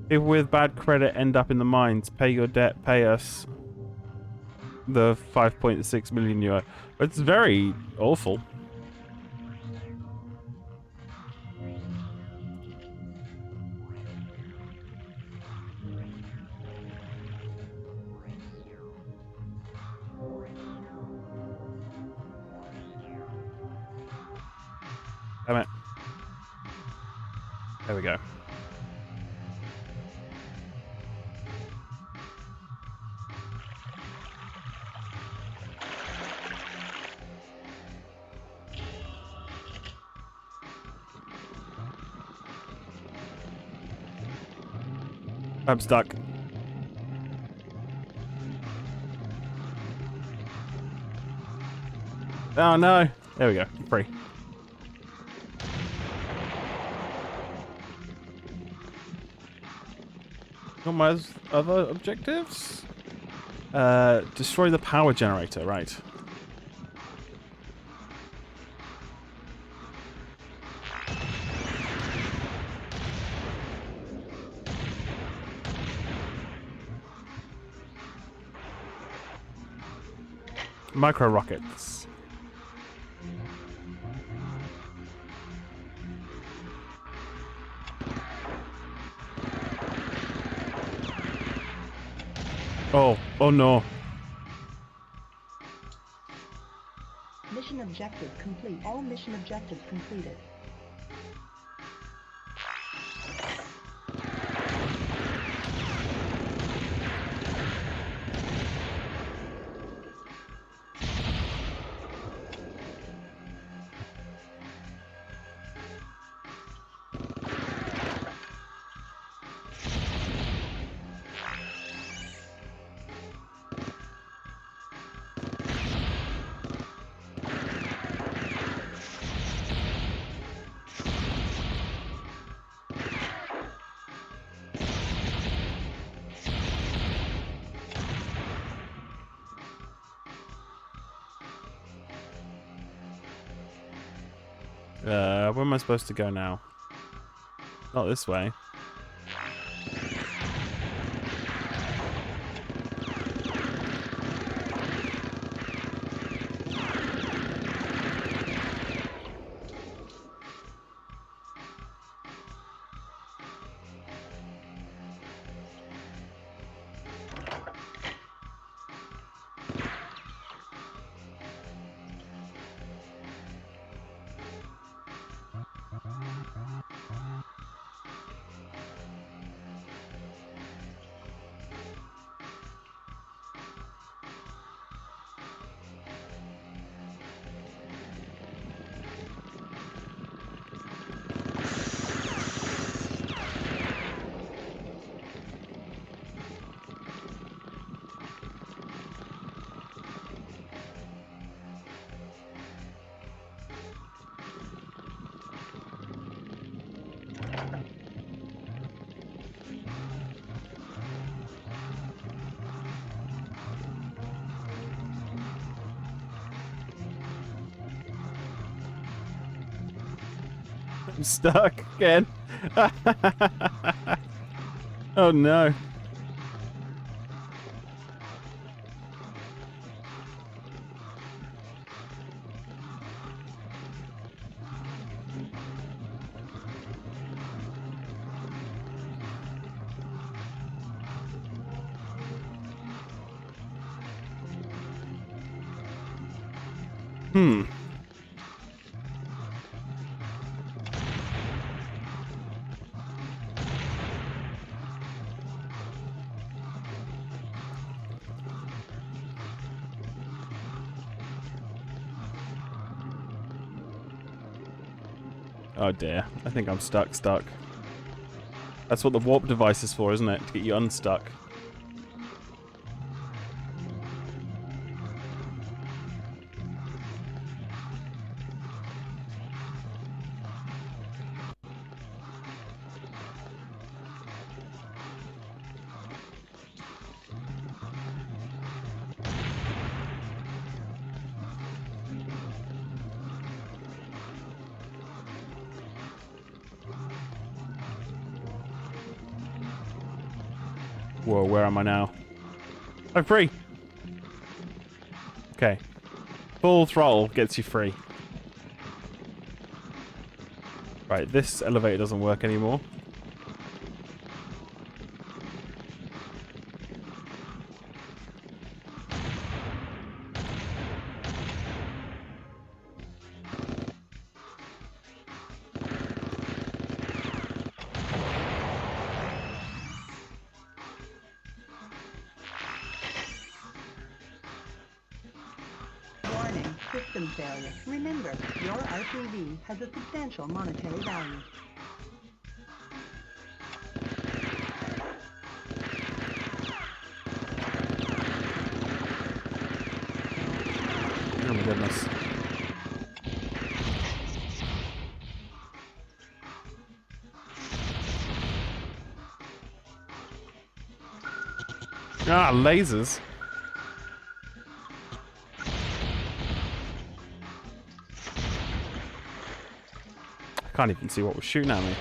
People with bad credit end up in the mines. Pay your debt, pay us the 5.6 million euro. It's very awful. Damn it. There we go. I'm stuck. Oh no. There we go. Free. Got my other objectives? Destroy the power generator, right. Micro rockets. Oh no. Mission objective complete. All mission objectives completed. Where am I supposed to go now? Not this way. I'm stuck again. Oh no. Oh dear. I think I'm stuck. That's what the warp device is for, isn't it? To get you unstuck. Whoa, where am I now? I'm free! Okay. Full throttle gets you free. Right, this elevator doesn't work anymore. Warning, system failure. Remember, your RPG has a substantial monetary value. Oh my goodness. Ah, lasers. I can't even see what was shooting at me.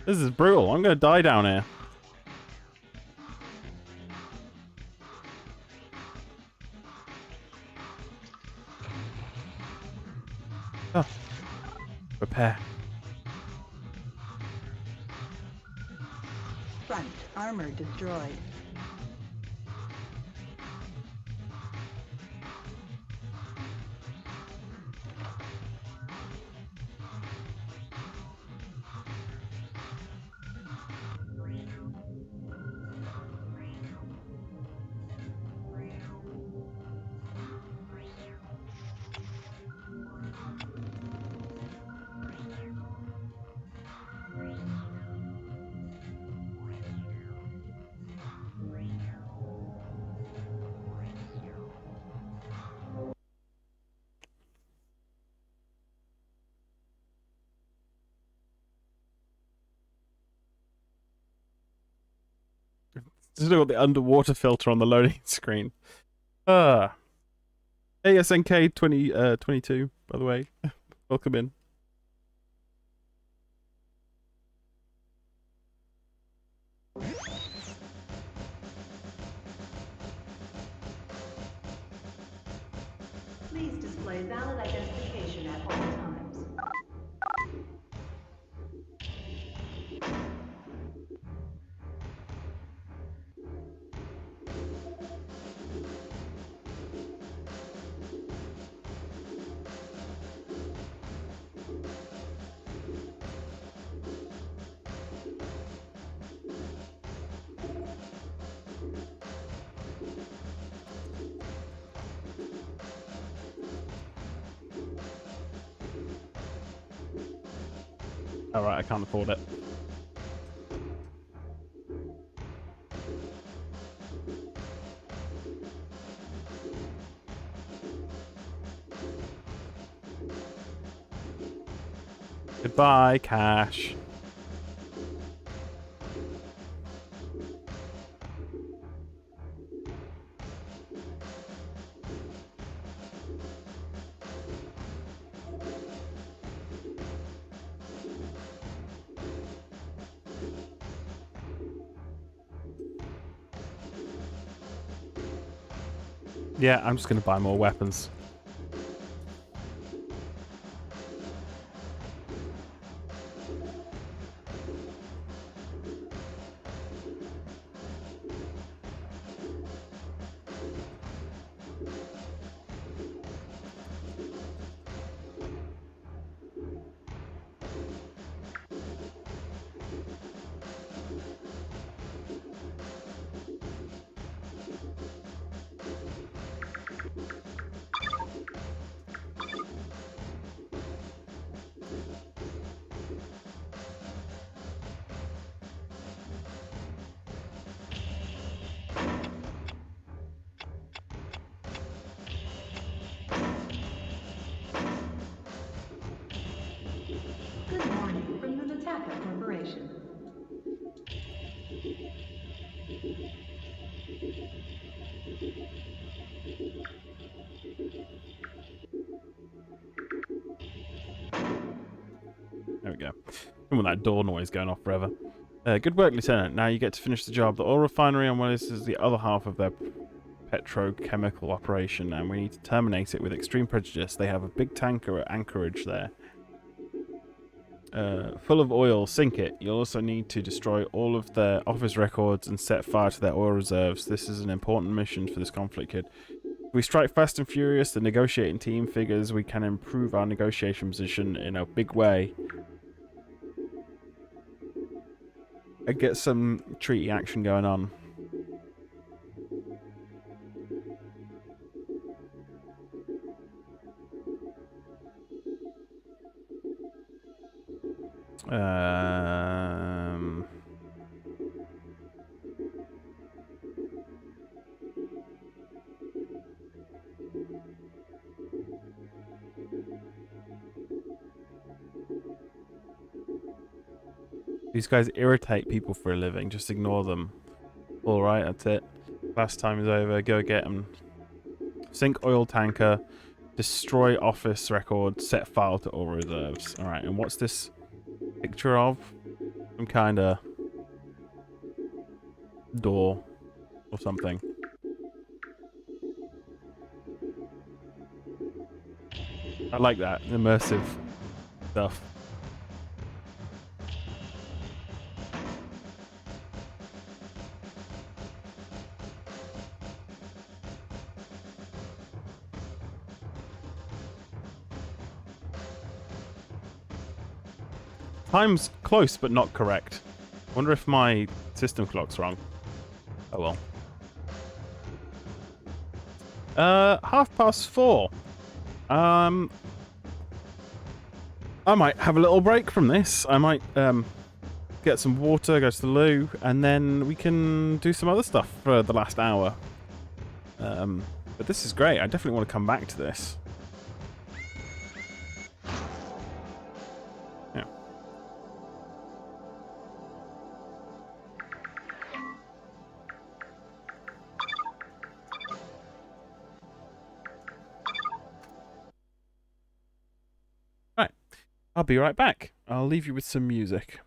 This is brutal. I'm gonna die down here. Oh. Repair. Front armor destroyed. Still got the underwater filter on the loading screen. ASNK 2022, by the way. Welcome in. Please display valid identification at all times. Alright, I can't afford it. Goodbye, cash. Yeah, I'm just going to buy more weapons. Good morning from the Nataka Corporation. There we go. Don't want that door noise going off forever. Good work, Lieutenant. Now you get to finish the job. The oil refinery on Willis is the other half of their petrochemical operation, and we need to terminate it with extreme prejudice. They have a big tanker at anchorage there. Full of oil, sink it. You'll also need to destroy all of their office records and set fire to their oil reserves. This is an important mission for this conflict, kid. If we strike fast and furious, the negotiating team figures we can improve our negotiation position in a big way. And get some treaty action going on. These guys irritate people for a living. Just ignore them. Alright, that's it. Last time is over. Go get them. Sink oil tanker. Destroy office records. Set file to oil reserves. Alright, and what's this picture of? Some kind of door or something. I like that. Immersive stuff. Time's close, but not correct. Wonder if my system clock's wrong. Oh well. 4:30. I might have a little break from this. I might get some water, go to the loo, and then we can do some other stuff for the last hour. But this is great. I definitely want to come back to this. Yeah. I'll be right back. I'll leave you with some music.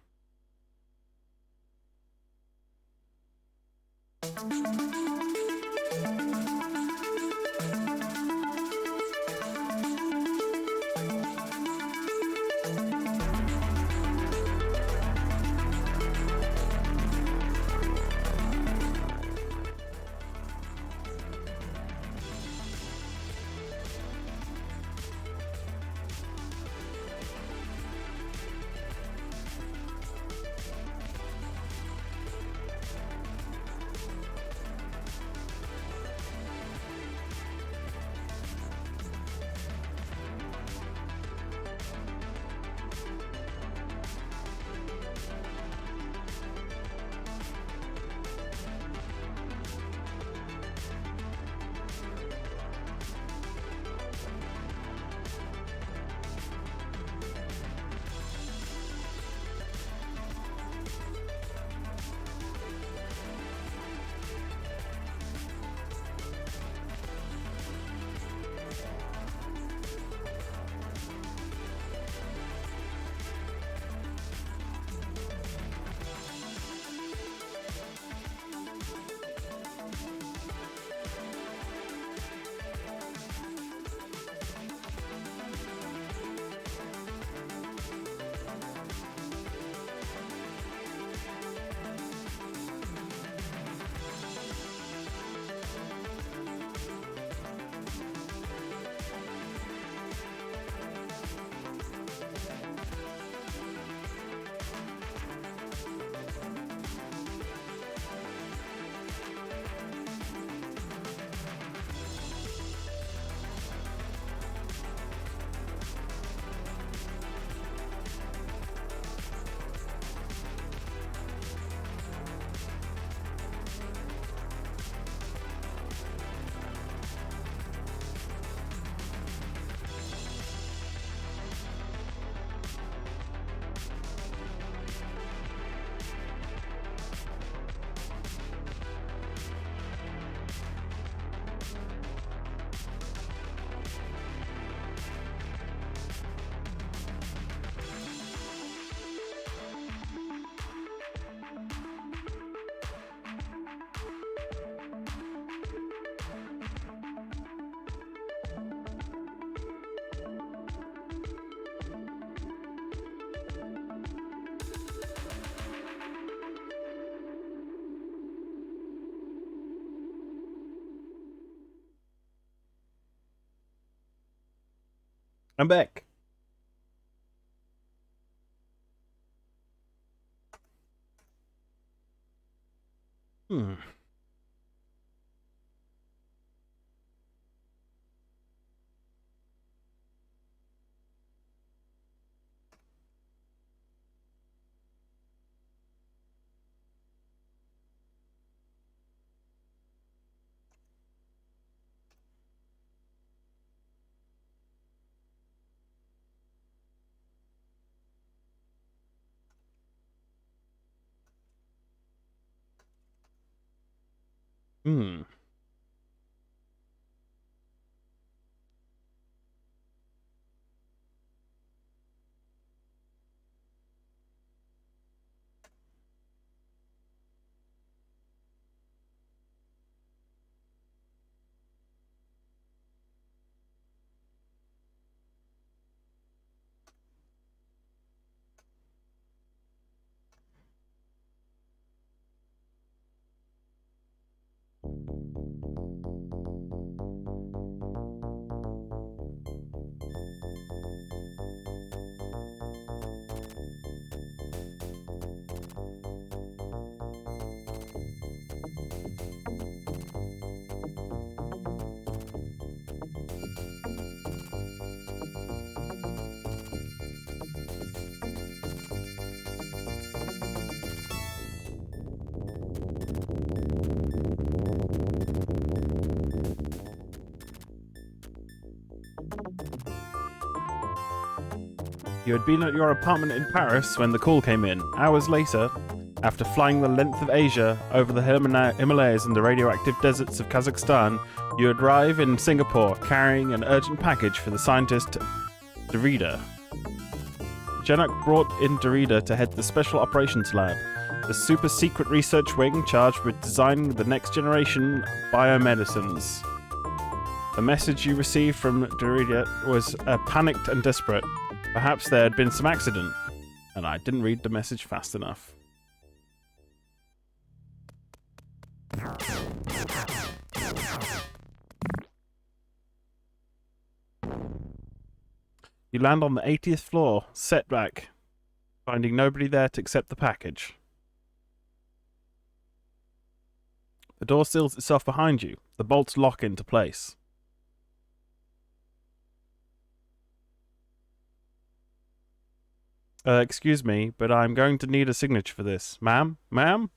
I'm back. Hmm. Hmm. You had been at your apartment in Paris when the call came in. Hours later, after flying the length of Asia, over the Himalayas and the radioactive deserts of Kazakhstan, you arrive in Singapore carrying an urgent package for the scientist Derrida. Jennock brought in Dorita to head the Special Operations Lab, the super secret research wing charged with designing the next generation biomedicines. The message you received from Dorita was panicked and desperate. Perhaps there had been some accident, and I didn't read the message fast enough. You land on the 80th floor, setback, finding nobody there to accept the package. The door seals itself behind you. The bolts lock into place. Excuse me, but I'm going to need a signature for this. Ma'am? Ma'am?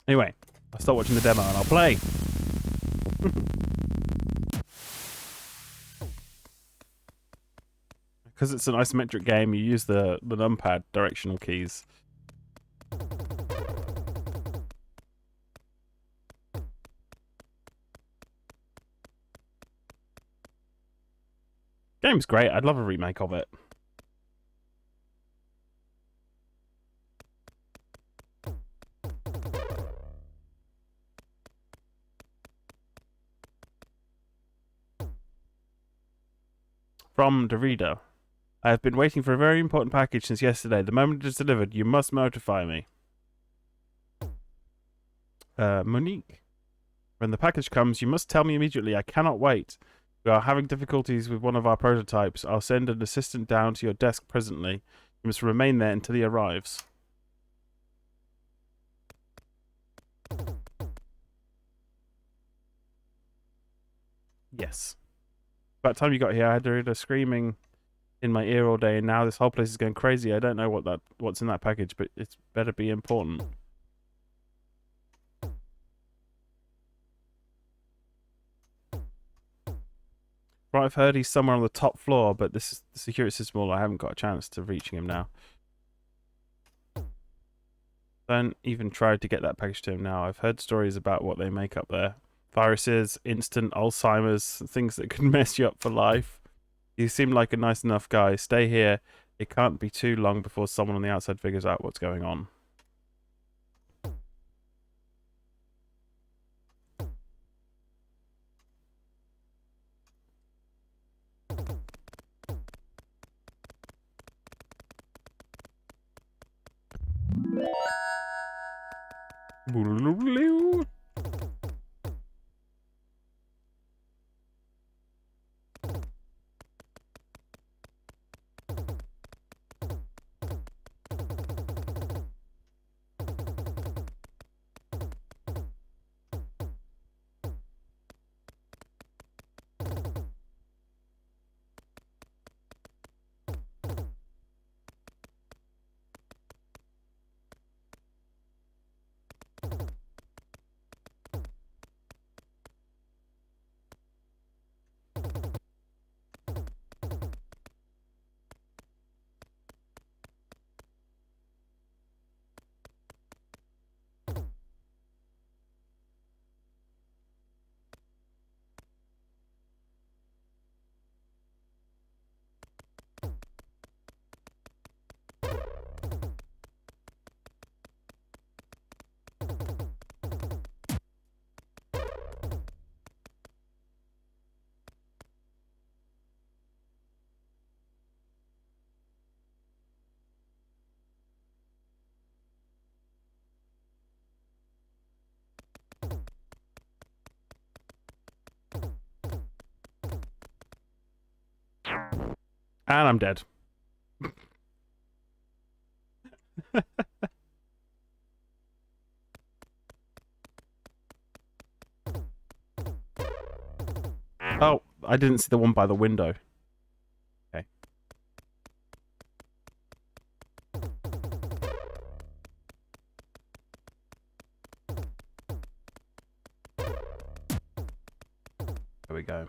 Anyway, I'll start watching the demo and I'll play. Because it's an isometric game, you use the numpad directional keys. Game's great. I'd love a remake of it. From Dorita. I have been waiting for a very important package since yesterday. The moment it is delivered, you must notify me. Monique. When the package comes, you must tell me immediately. I cannot wait. We are having difficulties with one of our prototypes. I'll send an assistant down to your desk presently. You must remain there until he arrives. Yes. By the time you got here, I had Dorita screaming in my ear all day, and now this whole place is going crazy. I don't know what's in that package, but it's better be important. Right, I've heard he's somewhere on the top floor, but the security system, I haven't got a chance to reaching him now. Don't even try to get that package to him now. I've heard stories about what they make up there. Viruses, instant Alzheimer's, things that could mess you up for life. You seem like a nice enough guy. Stay here. It can't be too long before someone on the outside figures out what's going on. And I'm dead. I didn't see the one by the window. Okay. There we go.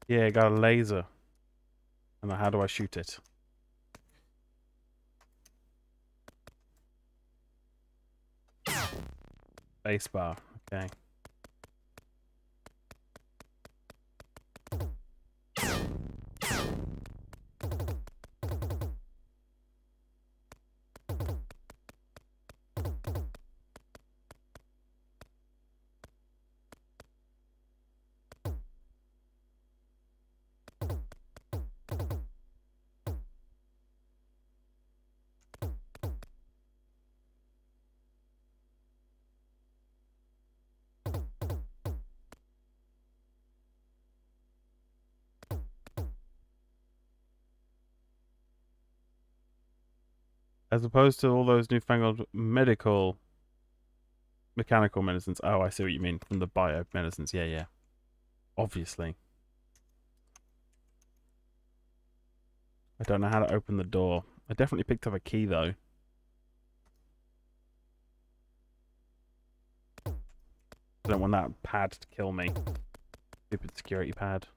Yeah, got a laser. And how do I shoot it? Spacebar. Okay. As opposed to all those newfangled mechanical medicines. Oh, I see what you mean. From the bio medicines. Yeah, yeah. Obviously. I don't know how to open the door. I definitely picked up a key, though. I don't want that pad to kill me. Stupid security pad.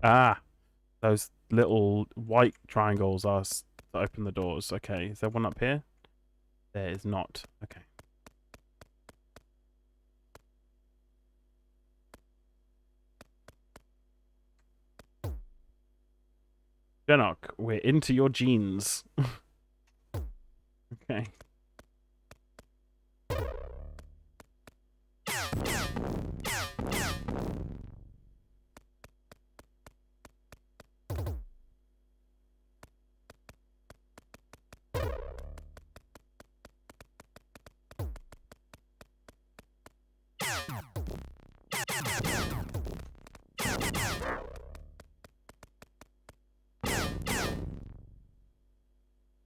Ah! Those little white triangles are to open the doors. Okay, is there one up here? There is not. Okay. Jenok, we're into your genes. Okay.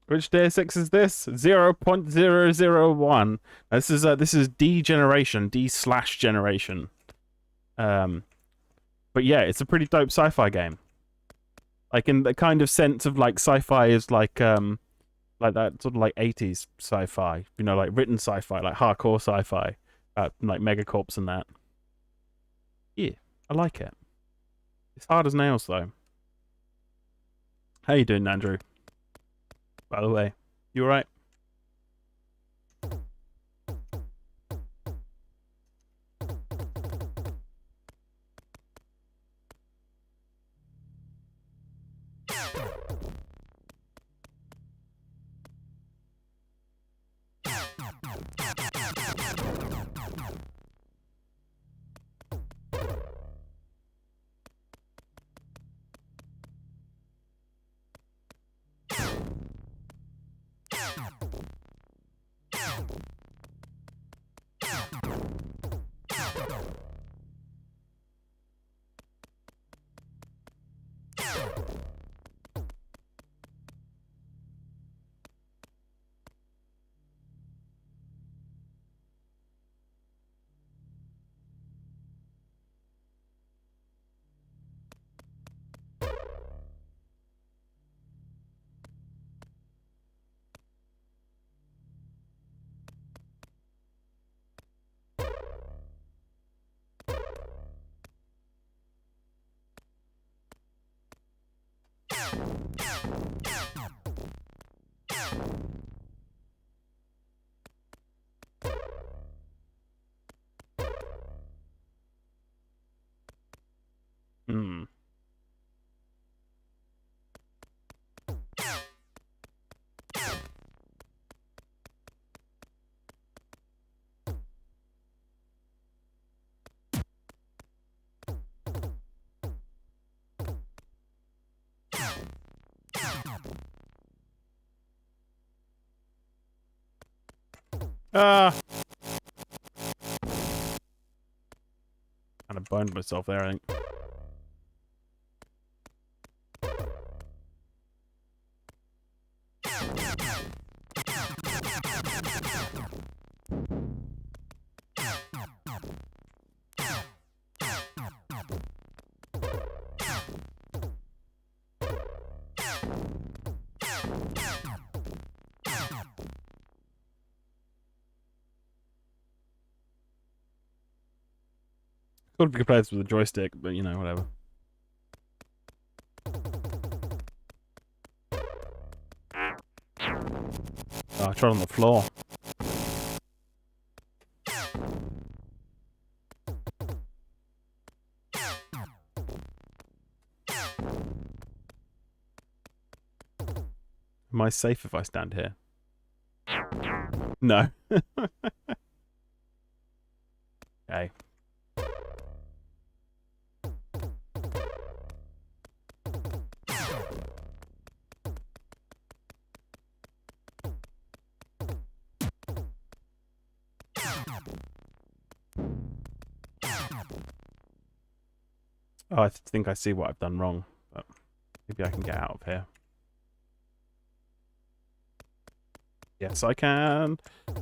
Which Deus Ex is this? 0.001. This is D generation, D/generation. But yeah, it's a pretty dope sci-fi game. Like in the kind of sense of like sci-fi is like that sort of like 80s sci-fi, you know, like written sci-fi, like hardcore sci-fi, like Megacorps and that. Yeah, I like it. It's hard as nails though. How you doing, Andrew? By the way, you alright? Hmm. Ah! Kind of boned myself there, I think. Could be played with a joystick, but you know, whatever. Oh, I tried on the floor. Am I safe if I stand here? No. Okay. Oh, I think I see what I've done wrong, but maybe I can get out of here. Yes, I can. I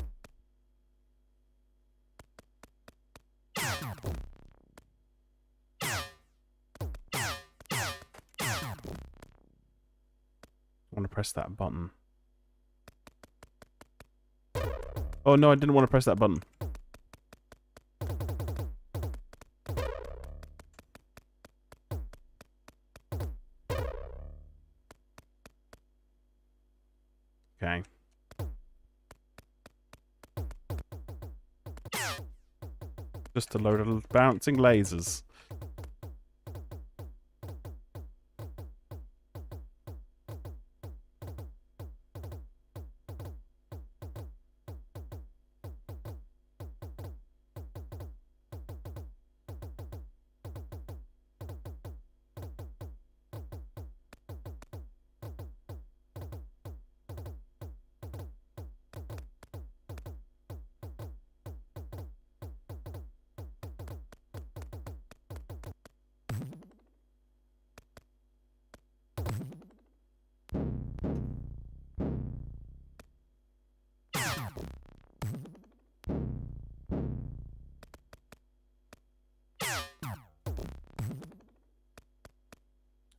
want to press that button. Oh no, I didn't want to press that button. Okay. Just a load of bouncing lasers.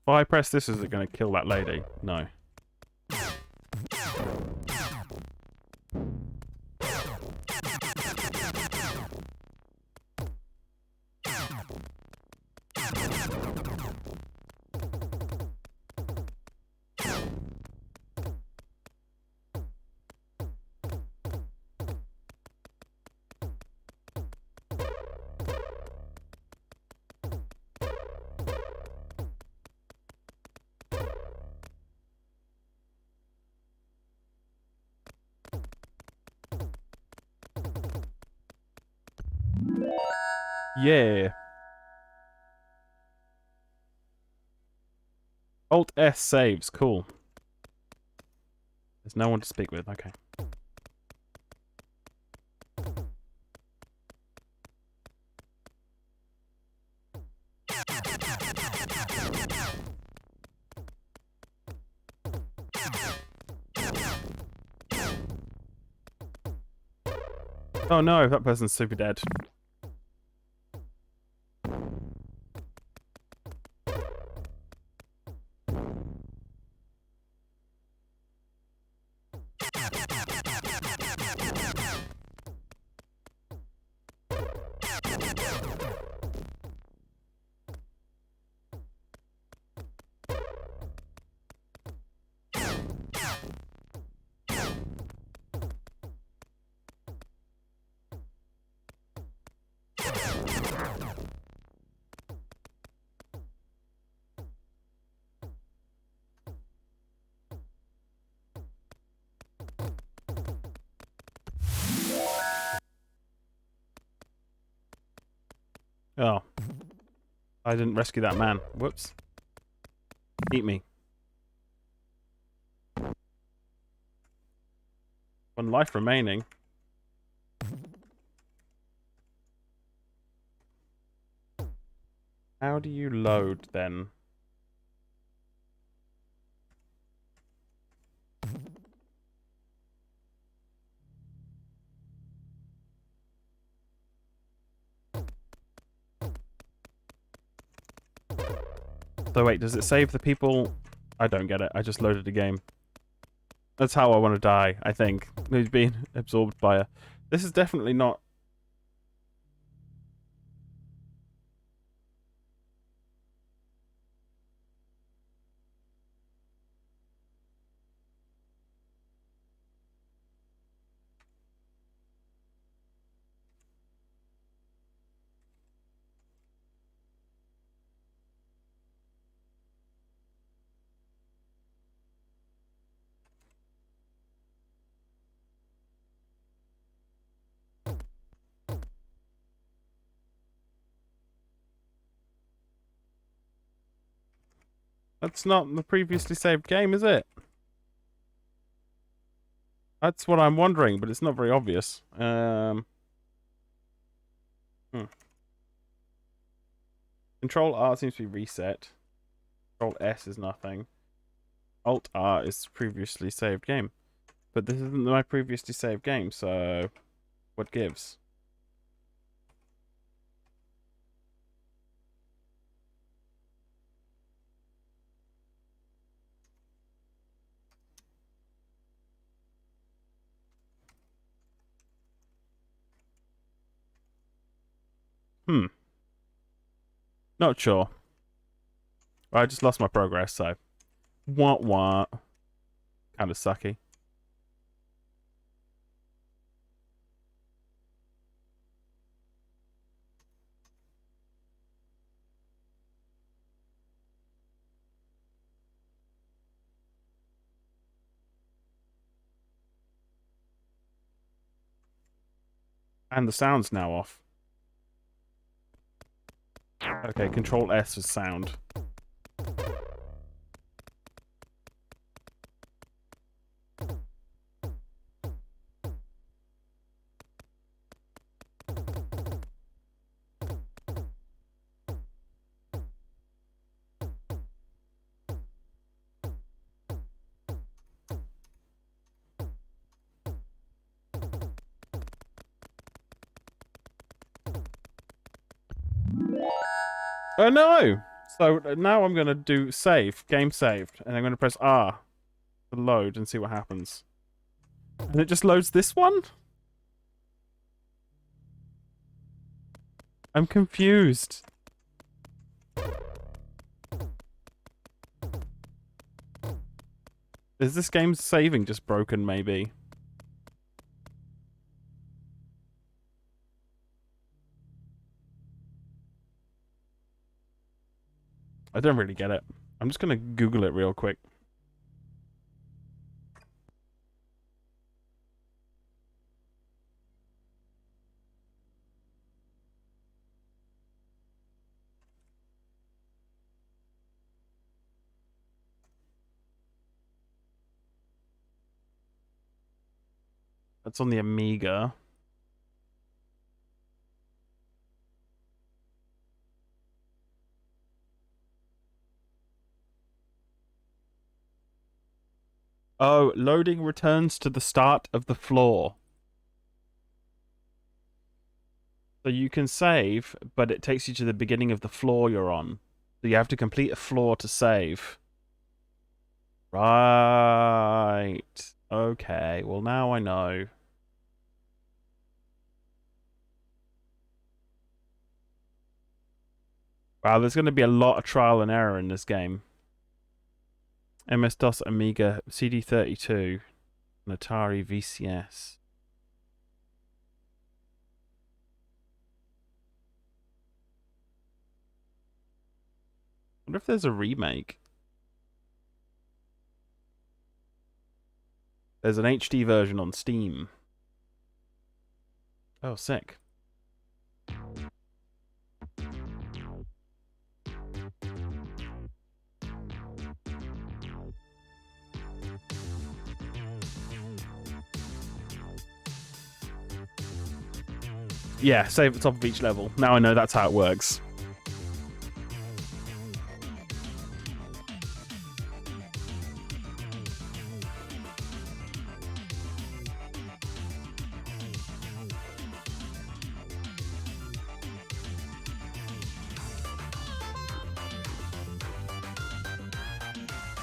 If I press this, is it going to kill that lady? No. Yeah. Alt S saves. Cool. There's no one to speak with. Okay. Oh no, that person's super dead. Oh. I didn't rescue that man. Whoops. Eat me. 1 life remaining. How do you load then? So wait, does it save the people? I don't get it. I just loaded a game. That's how I want to die, I think. Who's being absorbed by a... This is definitely not... That's not the previously saved game, is it? That's what I'm wondering, but it's not very obvious. Control R seems to be reset. Control S is nothing. Alt R is previously saved game. But this isn't my previously saved game, so what gives? Not sure. I just lost my progress, so... Wah. Kind of sucky. And the sound's now off. Okay, Control S is sound. Oh no! So now I'm going to do save, game saved, and I'm going to press R to load and see what happens. And it just loads this one? I'm confused. Is this game's saving just broken, maybe? I don't really get it. I'm just gonna Google it real quick. That's on the Amiga. Oh, loading returns to the start of the floor. So you can save, but it takes you to the beginning of the floor you're on. So you have to complete a floor to save. Right. Okay, well now I know. Wow, there's going to be a lot of trial and error in this game. MS-DOS, Amiga, CD32, and Atari VCS. I wonder if there's a remake. There's an HD version on Steam. Oh, sick. Yeah, save at the top of each level. Now I know that's how it works.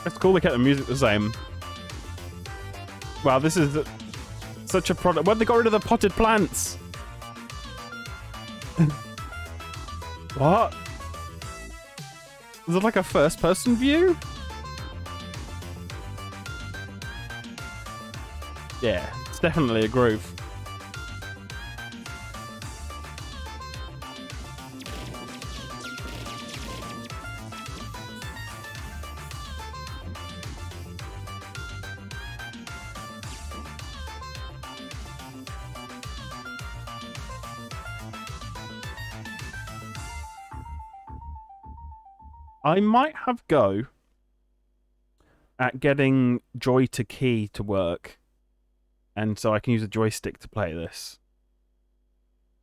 It's cool they kept the music the same. Wow, this is such a product. When they got rid of the potted plants? What? Is it like a first-person view? Yeah, it's definitely a groove. I might have go at getting Joy to Key to work, and so I can use a joystick to play this,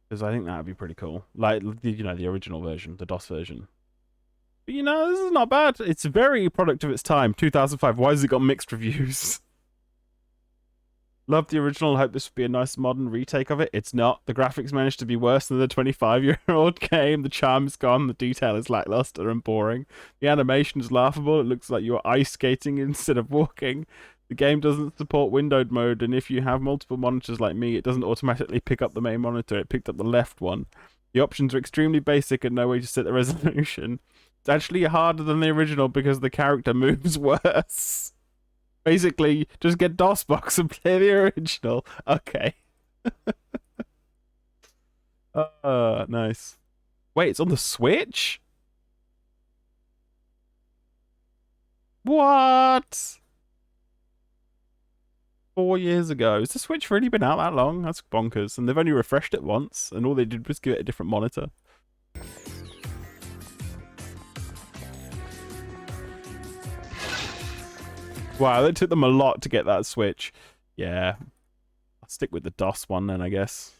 because I think that would be pretty cool. Like, you know, the original version, the DOS version. But you know, this is not bad. It's a very product of its time. 2005. Why has it got mixed reviews? Love the original. Hope this would be a nice modern retake of it. It's not. The graphics managed to be worse than the 25-year-old game. The charm is gone. The detail is lackluster and boring. The animation is laughable. It looks like you're ice skating instead of walking. The game doesn't support windowed mode, and if you have multiple monitors like me, it doesn't automatically pick up the main monitor. It picked up the left one. The options are extremely basic and no way to set the resolution. It's actually harder than the original because the character moves worse. Basically, just get DOSBox and play the original. Okay. Nice. Wait, it's on the Switch? What? 4 years ago. Has the Switch really been out that long? That's bonkers. And they've only refreshed it once, and all they did was give it a different monitor. Wow, it took them a lot to get that Switch. Yeah. I'll stick with the DOS one then, I guess.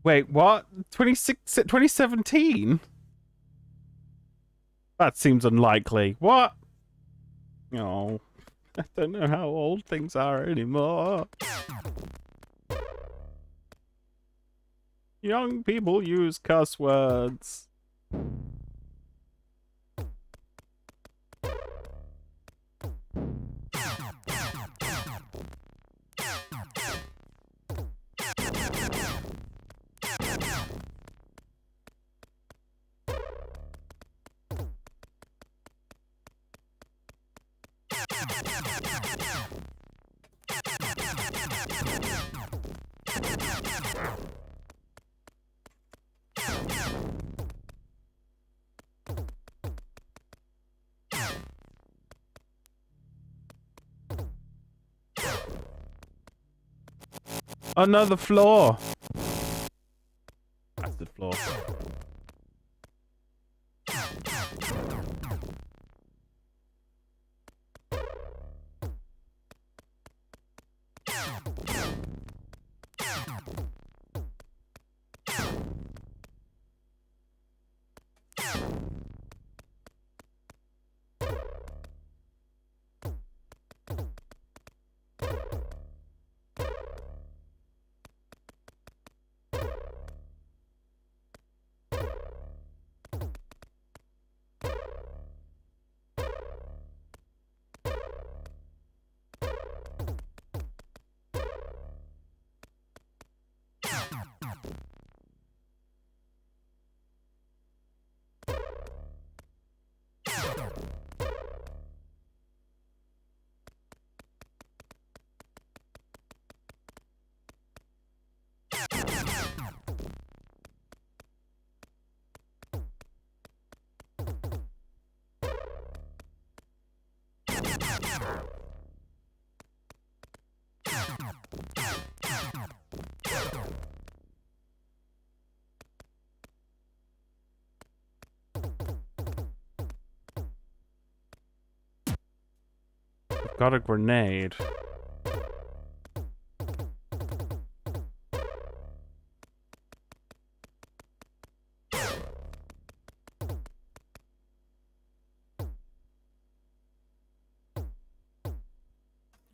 Wait, what? 2017? That seems unlikely. What? Oh, I don't know how old things are anymore. Young people use cuss words. Another floor. Bastard floor. I've got a grenade.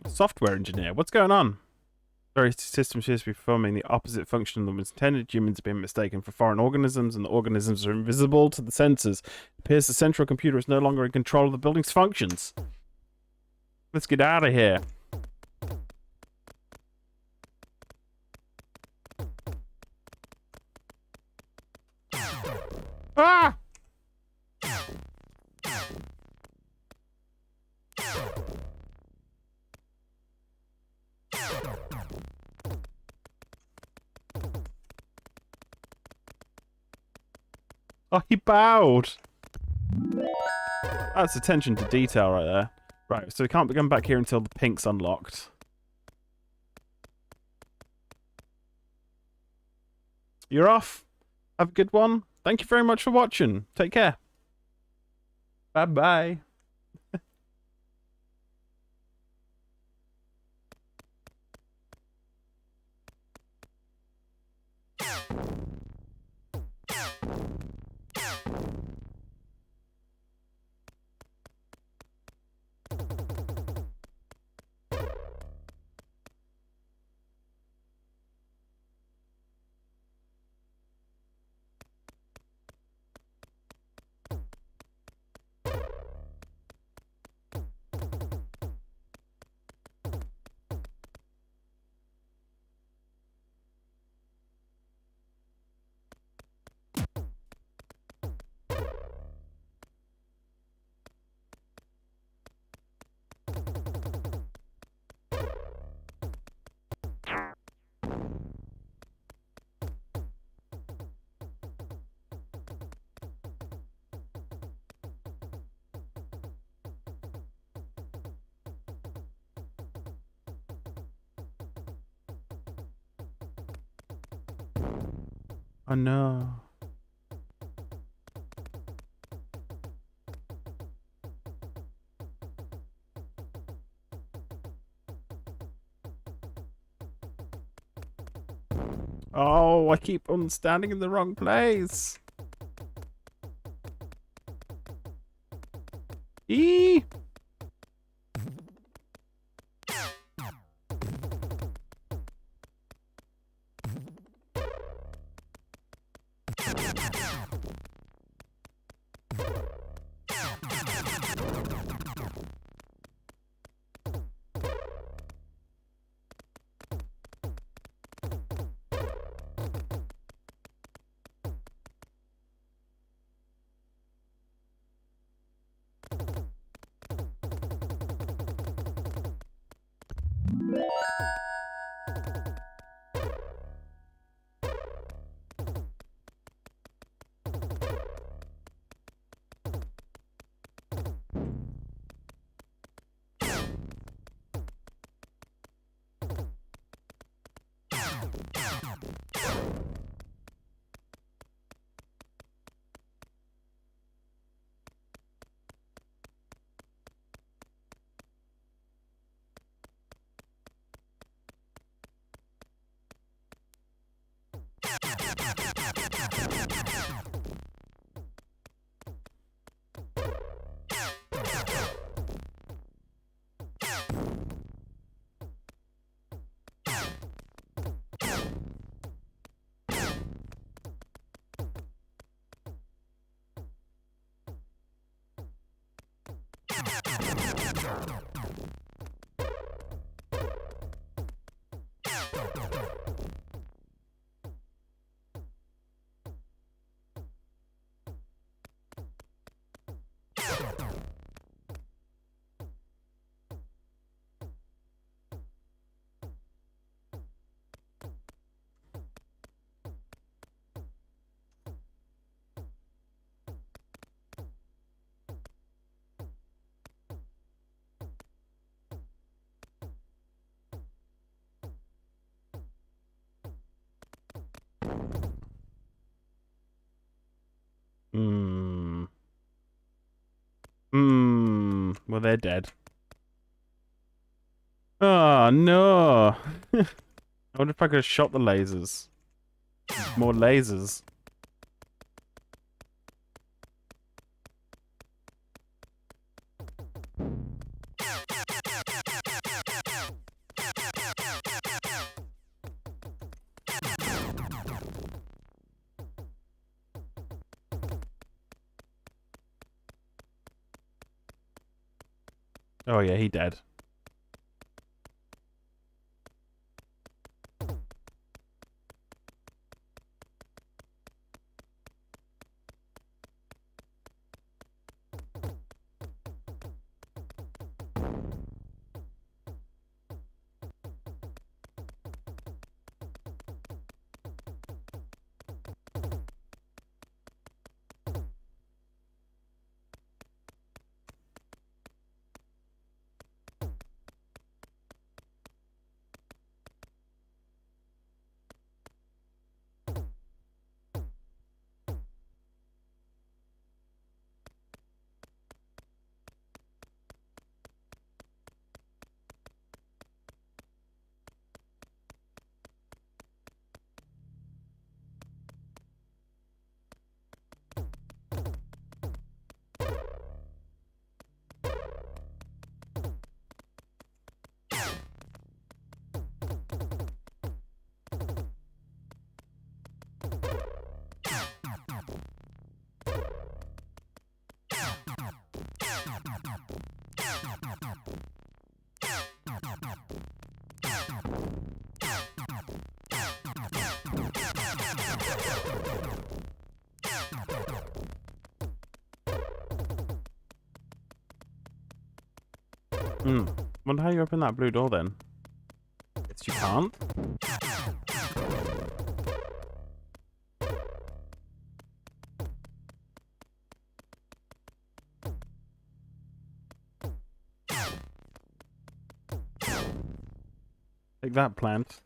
Software engineer, what's going on? Various systems appear to be performing the opposite function than was intended. Humans have been mistaken for foreign organisms, and the organisms are invisible to the sensors. It appears the central computer is no longer in control of the building's functions. Let's get out of here. Ah! Oh, he bowed. That's attention to detail right there. Right, so we can't be going back here until the pink's unlocked. You're off. Have a good one. Thank you very much for watching. Take care. Bye-bye. Oh no. Oh, I keep on standing in the wrong place. Eee! Hmm. Hmm. Well, they're dead. Oh, no. I wonder if I could have shot the lasers. More lasers. Oh, yeah, he dead. Hmm. Wonder how you open that blue door then. It's you can't? Take that, plant.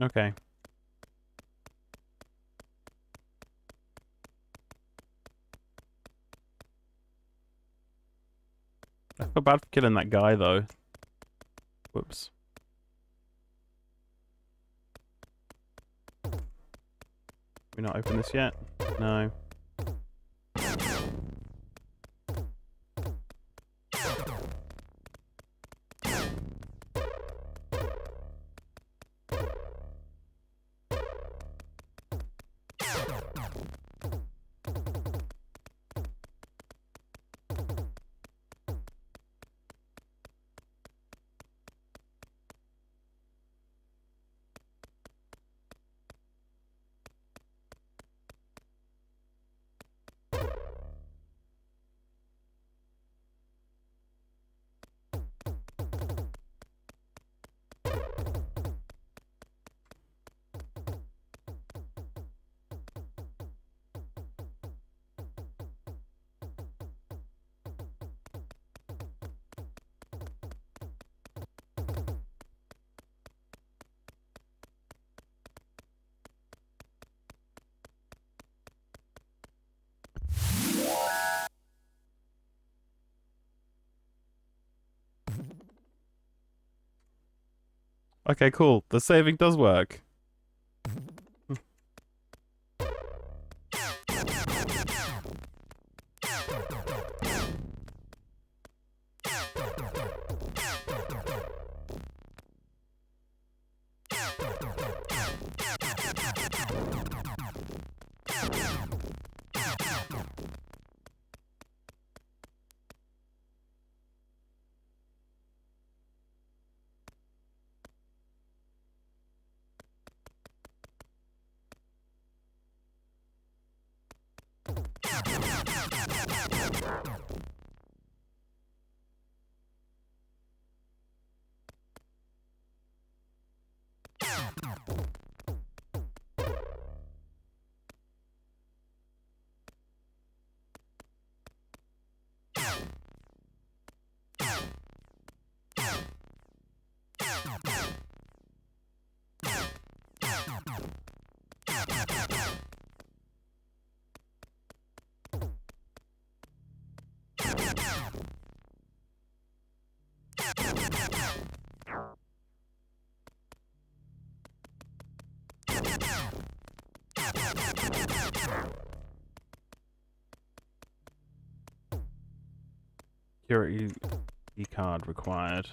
Okay. I feel bad for killing that guy, though. Whoops. We not open this yet? No. Okay, cool. The saving does work. Security card required.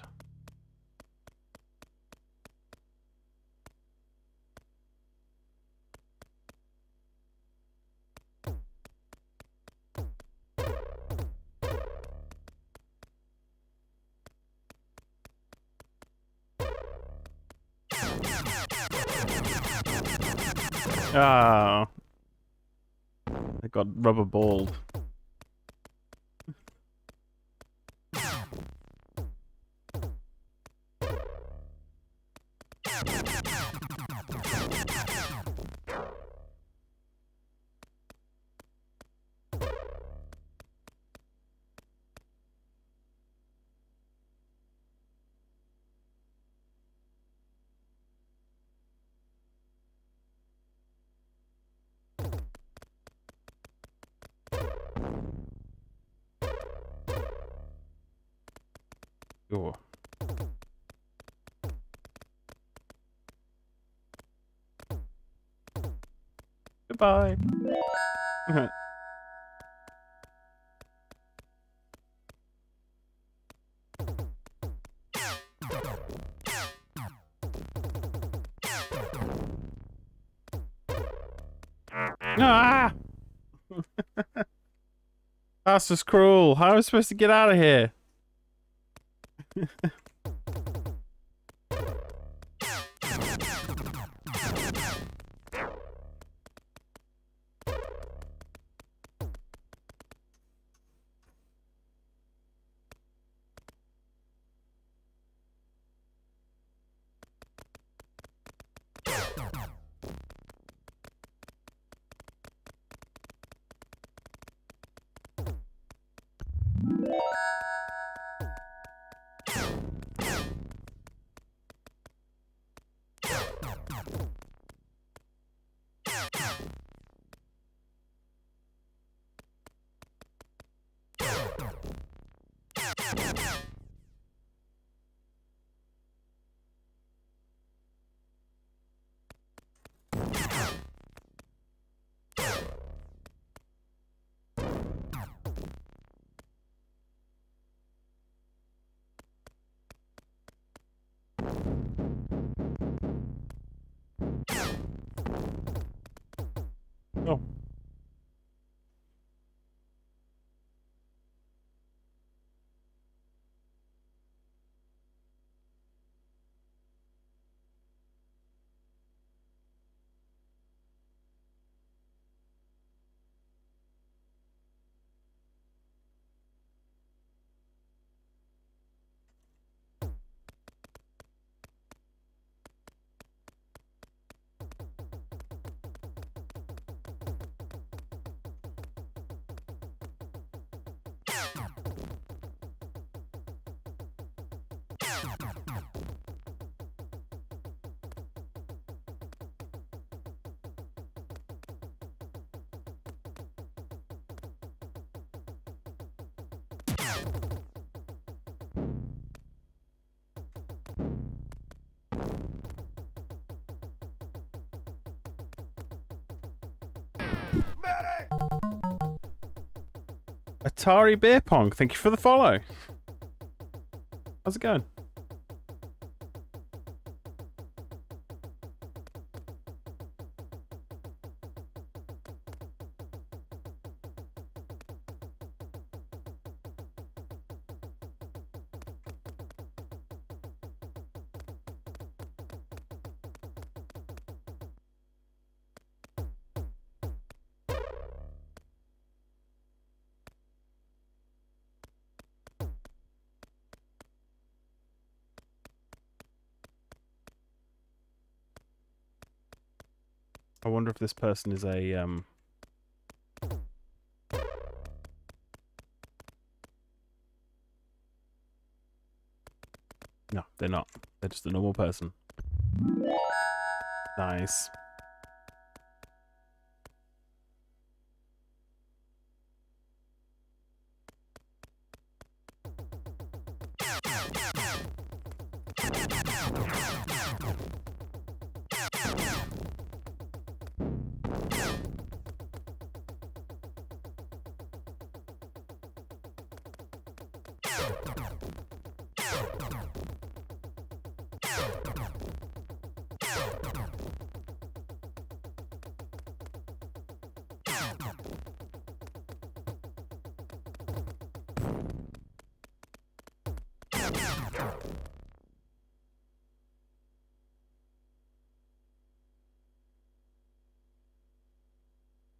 Oh. I got rubber balled. Sure. Goodbye. Ah! That's just cruel. How am I supposed to get out of here? Atari Beer Pong, thank you for the follow. How's it going? I wonder if this person is a No, they're not. They're just a normal person. Nice.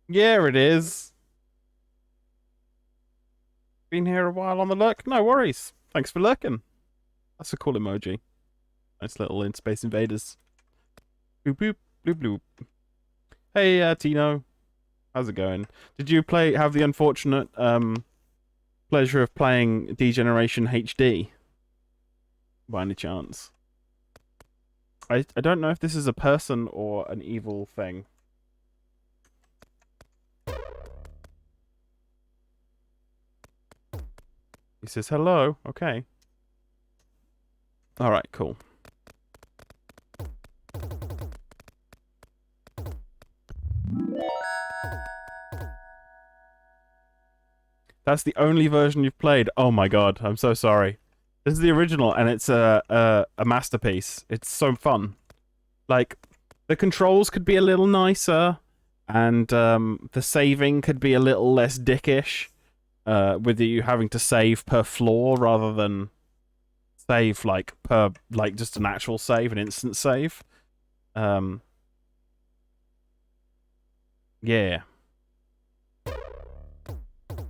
Yeah, it is. Been here a while on the lurk? No worries. Thanks for lurking. That's a cool emoji. Nice little in Space Invaders. Boop boop bloop bloop. Hey Tino. How's it going? Did you have the unfortunate pleasure of playing Degeneration HD? By any chance? I don't know if this is a person or an evil thing. He says hello. Okay. Alright, cool. That's the only version you've played. Oh my god, I'm so sorry. This is the original, and it's a masterpiece. It's so fun. Like, the controls could be a little nicer, and the saving could be a little less dickish, with you having to save per floor rather than save like just an actual save, an instant save. Yeah.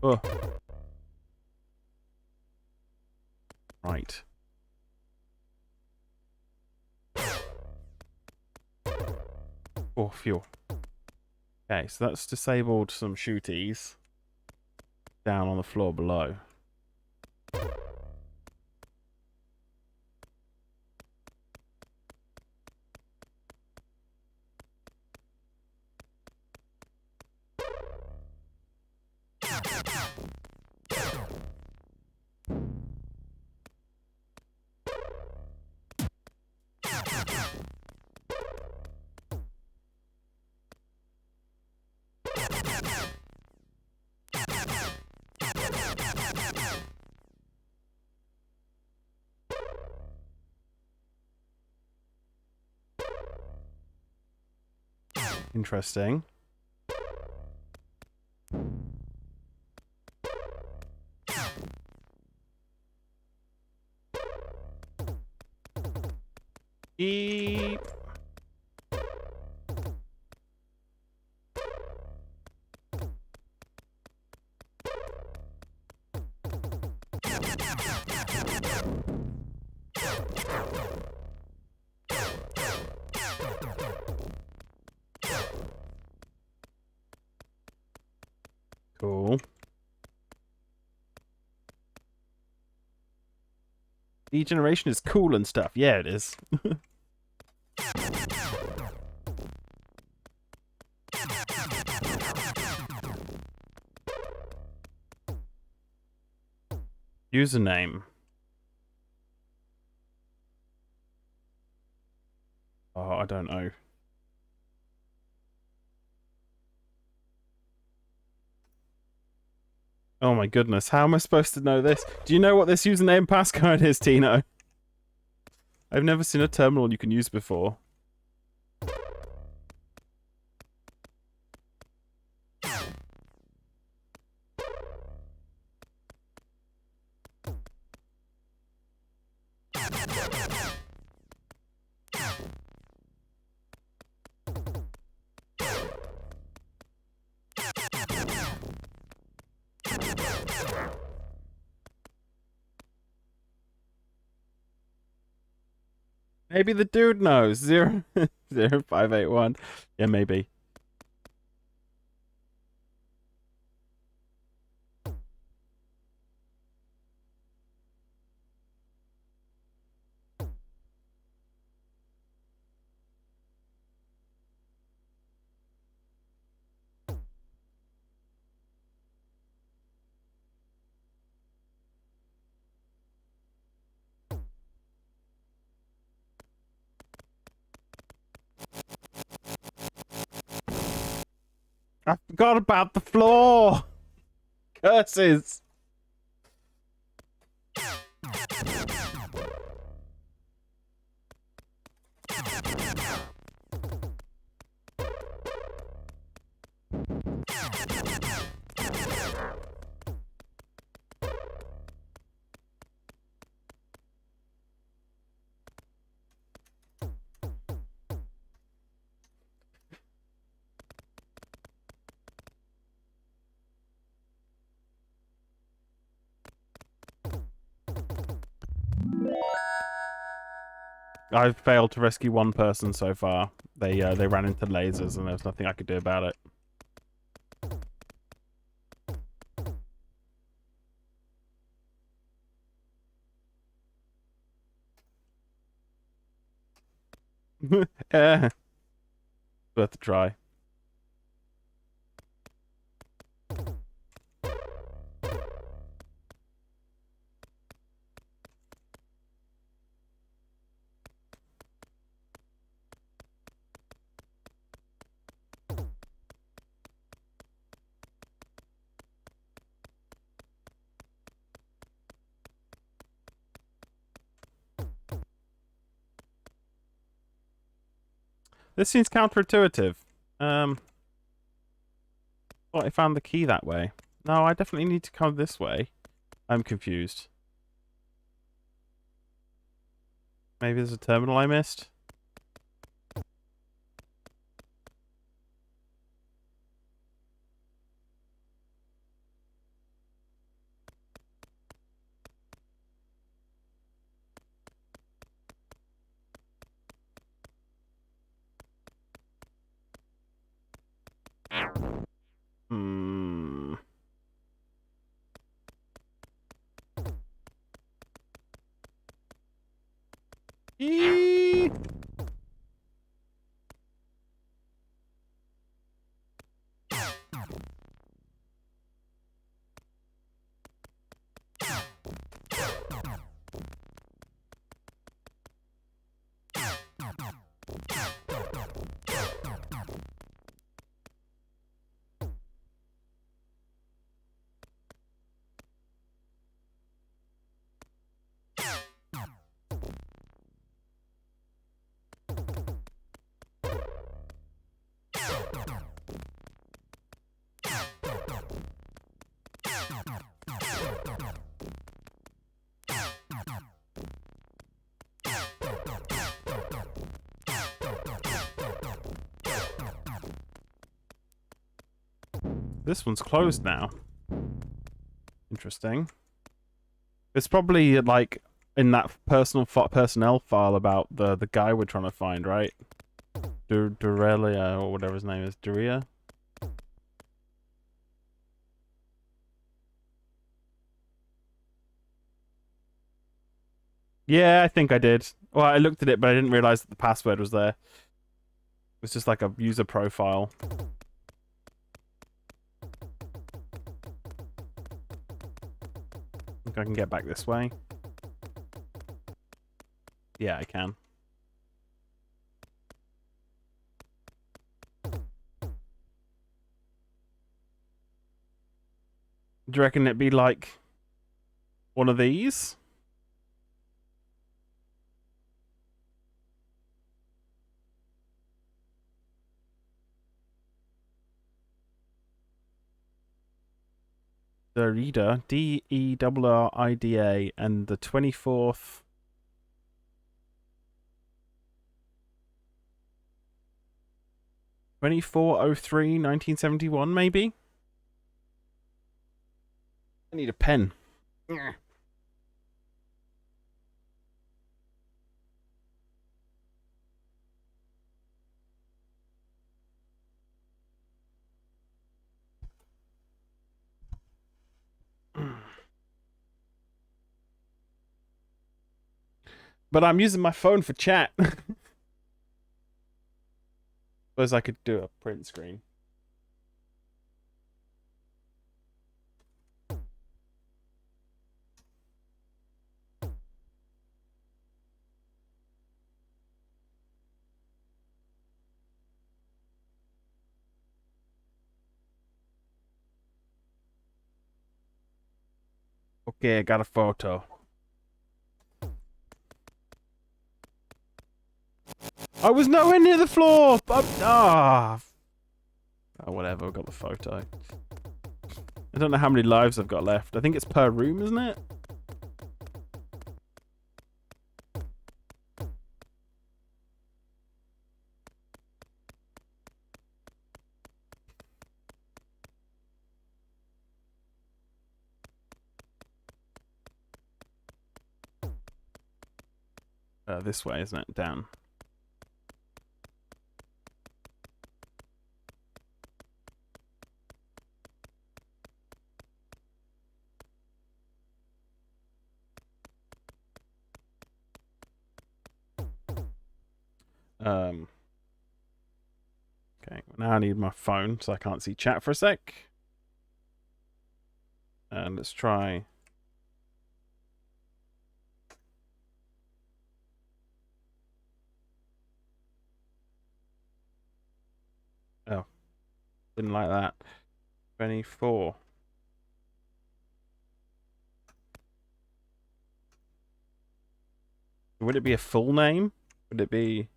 Oh. Right. Oh, phew. Okay, so that's disabled some shooties down on the floor below. Interesting. Eep. Cool. Degeneration is cool and stuff. Yeah, it is. Username. Oh, I don't know. Oh my goodness, how am I supposed to know this? Do you know what this username passcode is, Tino? I've never seen a terminal you can use before. Maybe the dude knows. 0581. Yeah, maybe. I forgot about the floor! Curses! I've failed to rescue one person so far. They ran into lasers and there was nothing I could do about it. Worth a try. This seems counterintuitive. Thought I found the key that way. No, I definitely need to come this way. I'm confused. Maybe there's a terminal I missed? Hmm. Eee! This one's closed now. Interesting. It's probably like in that personnel file about the guy we're trying to find, right? Durelia or whatever his name is. Duria? Yeah, I think I did. Well, I looked at it, but I didn't realize that the password was there. It's just like a user profile. I think I can get back this way. Yeah, I can. Do you reckon it'd be like one of these? Derrida, Derrida, and the 24th. 2403, 1971, maybe? I need a pen. But I'm using my phone for chat. Suppose I could do a print screen. Okay, I got a photo. I was nowhere near the floor! Oh, whatever, I got the photo. I don't know how many lives I've got left. I think it's per room, isn't it? This way, isn't it? Down. Okay, now I need my phone so I can't see chat for a sec. And let's try. Oh, didn't like that. 24. Would it be a full name? Would it be...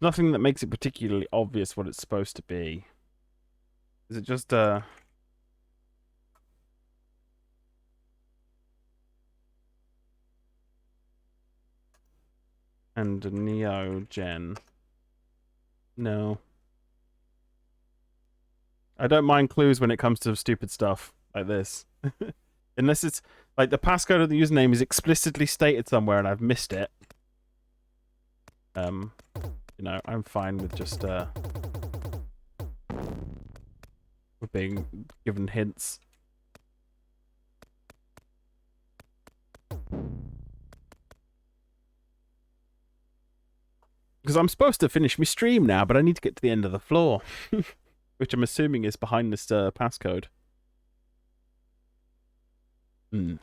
Nothing that makes it particularly obvious what it's supposed to be. Is it just and a Neogen? No. I don't mind clues when it comes to stupid stuff like this. Unless it's like the passcode of the username is explicitly stated somewhere and I've missed it. You know, I'm fine with just with being given hints. Because I'm supposed to finish my stream now, but I need to get to the end of the floor. Which I'm assuming is behind this passcode. Hmm.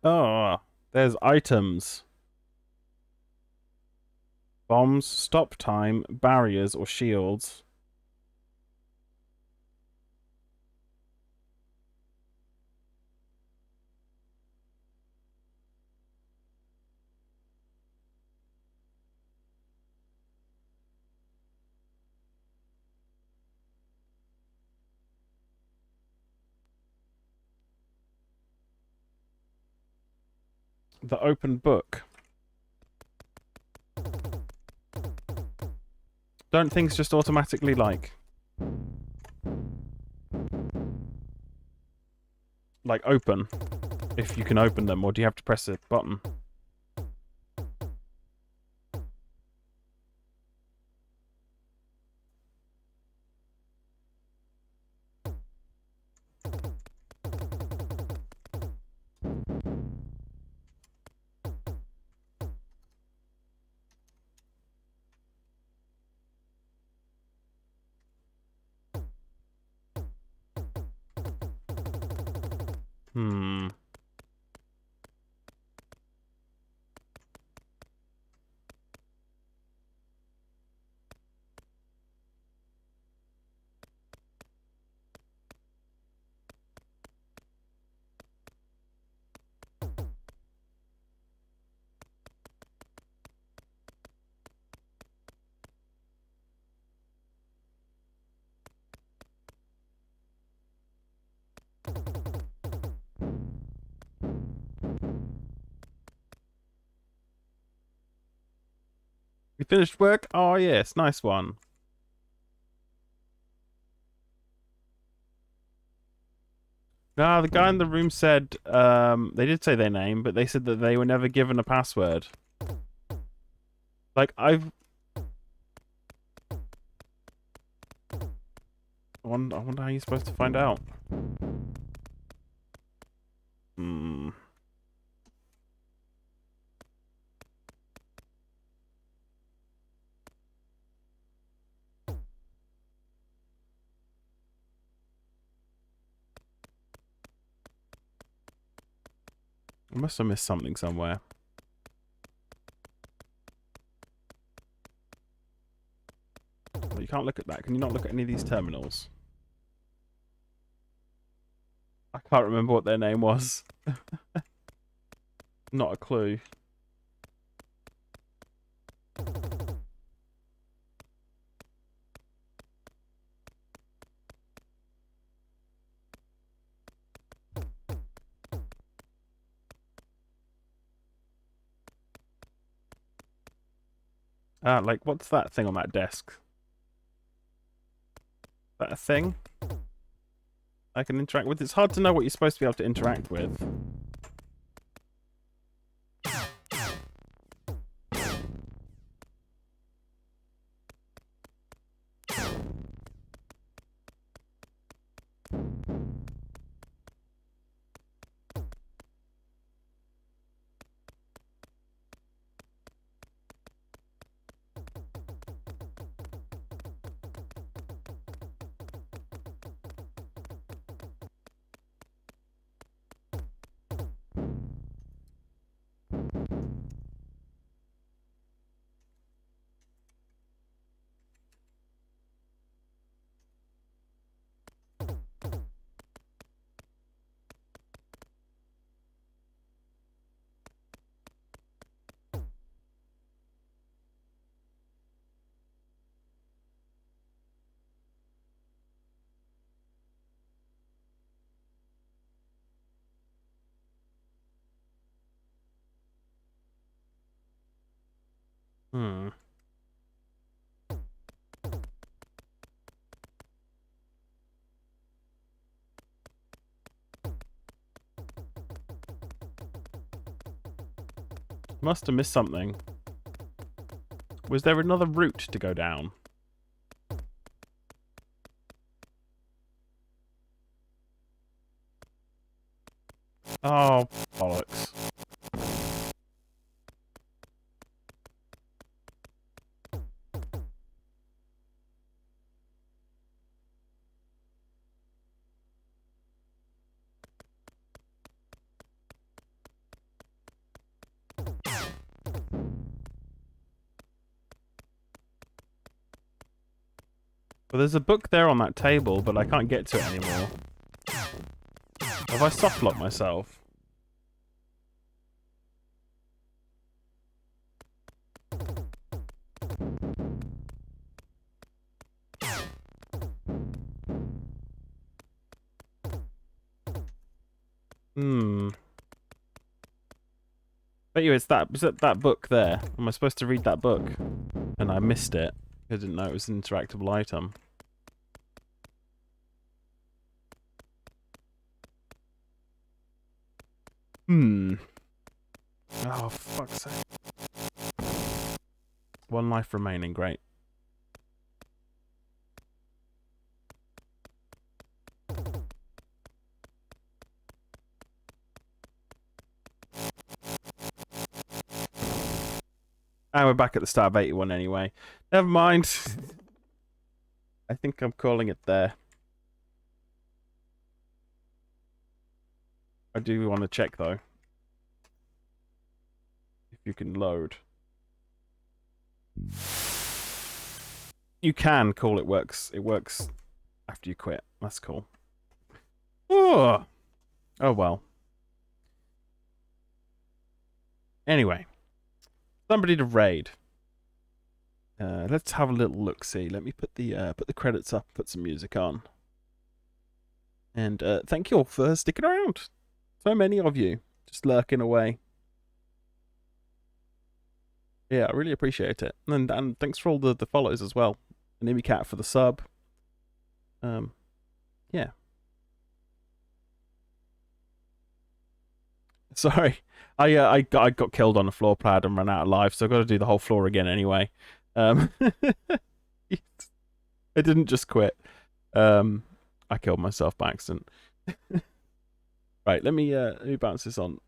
Oh, there's items. Bombs, stop time, barriers, or shields. The open book. Don't things just automatically like open if you can open them, or do you have to press a button? Hmm. You finished work? Oh yes, nice one. No, the guy in the room said, they did say their name, but they said that they were never given a password. Like, I wonder how you're supposed to find out. Hmm. I must have missed something somewhere. Well, you can't look at that. Can you not look at any of these terminals? I can't remember what their name was. Not a clue. Like, what's that thing on that desk? Is that a thing I can interact with? It's hard to know what you're supposed to be able to interact with. Hmm. Must have missed something. Was there another route to go down? Oh, bollocks. Well, there's a book there on that table, but I can't get to it anymore. Have I soft-locked myself? Bet you it's that book there. Am I supposed to read that book? And I missed it. I didn't know it was an interactable item. Oh, fuck's sake. One life remaining, great. And we're back at the start of 81 anyway. Never mind. I think I'm calling it there. I do want to check though. If you can load. You can call it works. It works after you quit. That's cool. Oh, oh well. Anyway. Somebody to raid. Let's have a little look-see. Let me put the credits up, put some music on. And thank you all for sticking around. So many of you just lurking away. Yeah, I really appreciate it. And thanks for all the follows as well. And Cat for the sub. Yeah. Sorry, I got killed on a floor pad and ran out of life, so I've got to do the whole floor again anyway. I didn't just quit. I killed myself by accident. Right, let me bounce this on.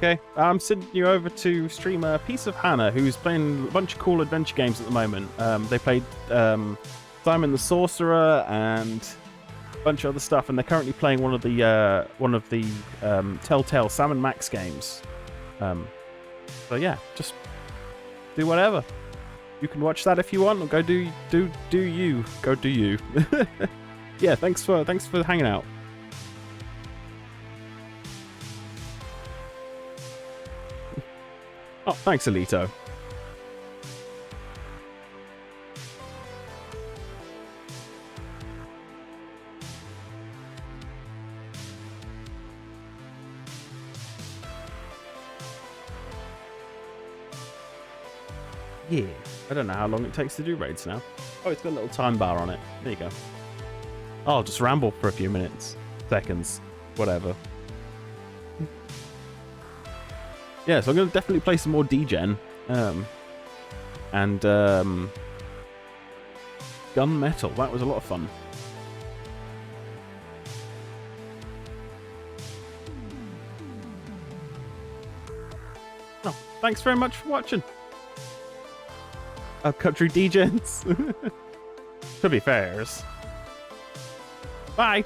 Okay, I'm sending you over to streamer Piece of Hannah, who's playing a bunch of cool adventure games at the moment. They played Simon the Sorcerer and a bunch of other stuff, and they're currently playing one of the Telltale Sam & Max games. So yeah, just do whatever. You can watch that if you want, or go do you. Go do you. Yeah, thanks for hanging out. Oh, thanks, Alito. Yeah, I don't know how long it takes to do raids now. Oh, it's got a little time bar on it. There you go. Oh, I'll just ramble for a few minutes, seconds, whatever. Yeah, so I'm going to definitely play some more D-Gen. And Gunmetal. That was a lot of fun. Oh, thanks very much for watching. Country D-Gens. To be fairs. Bye.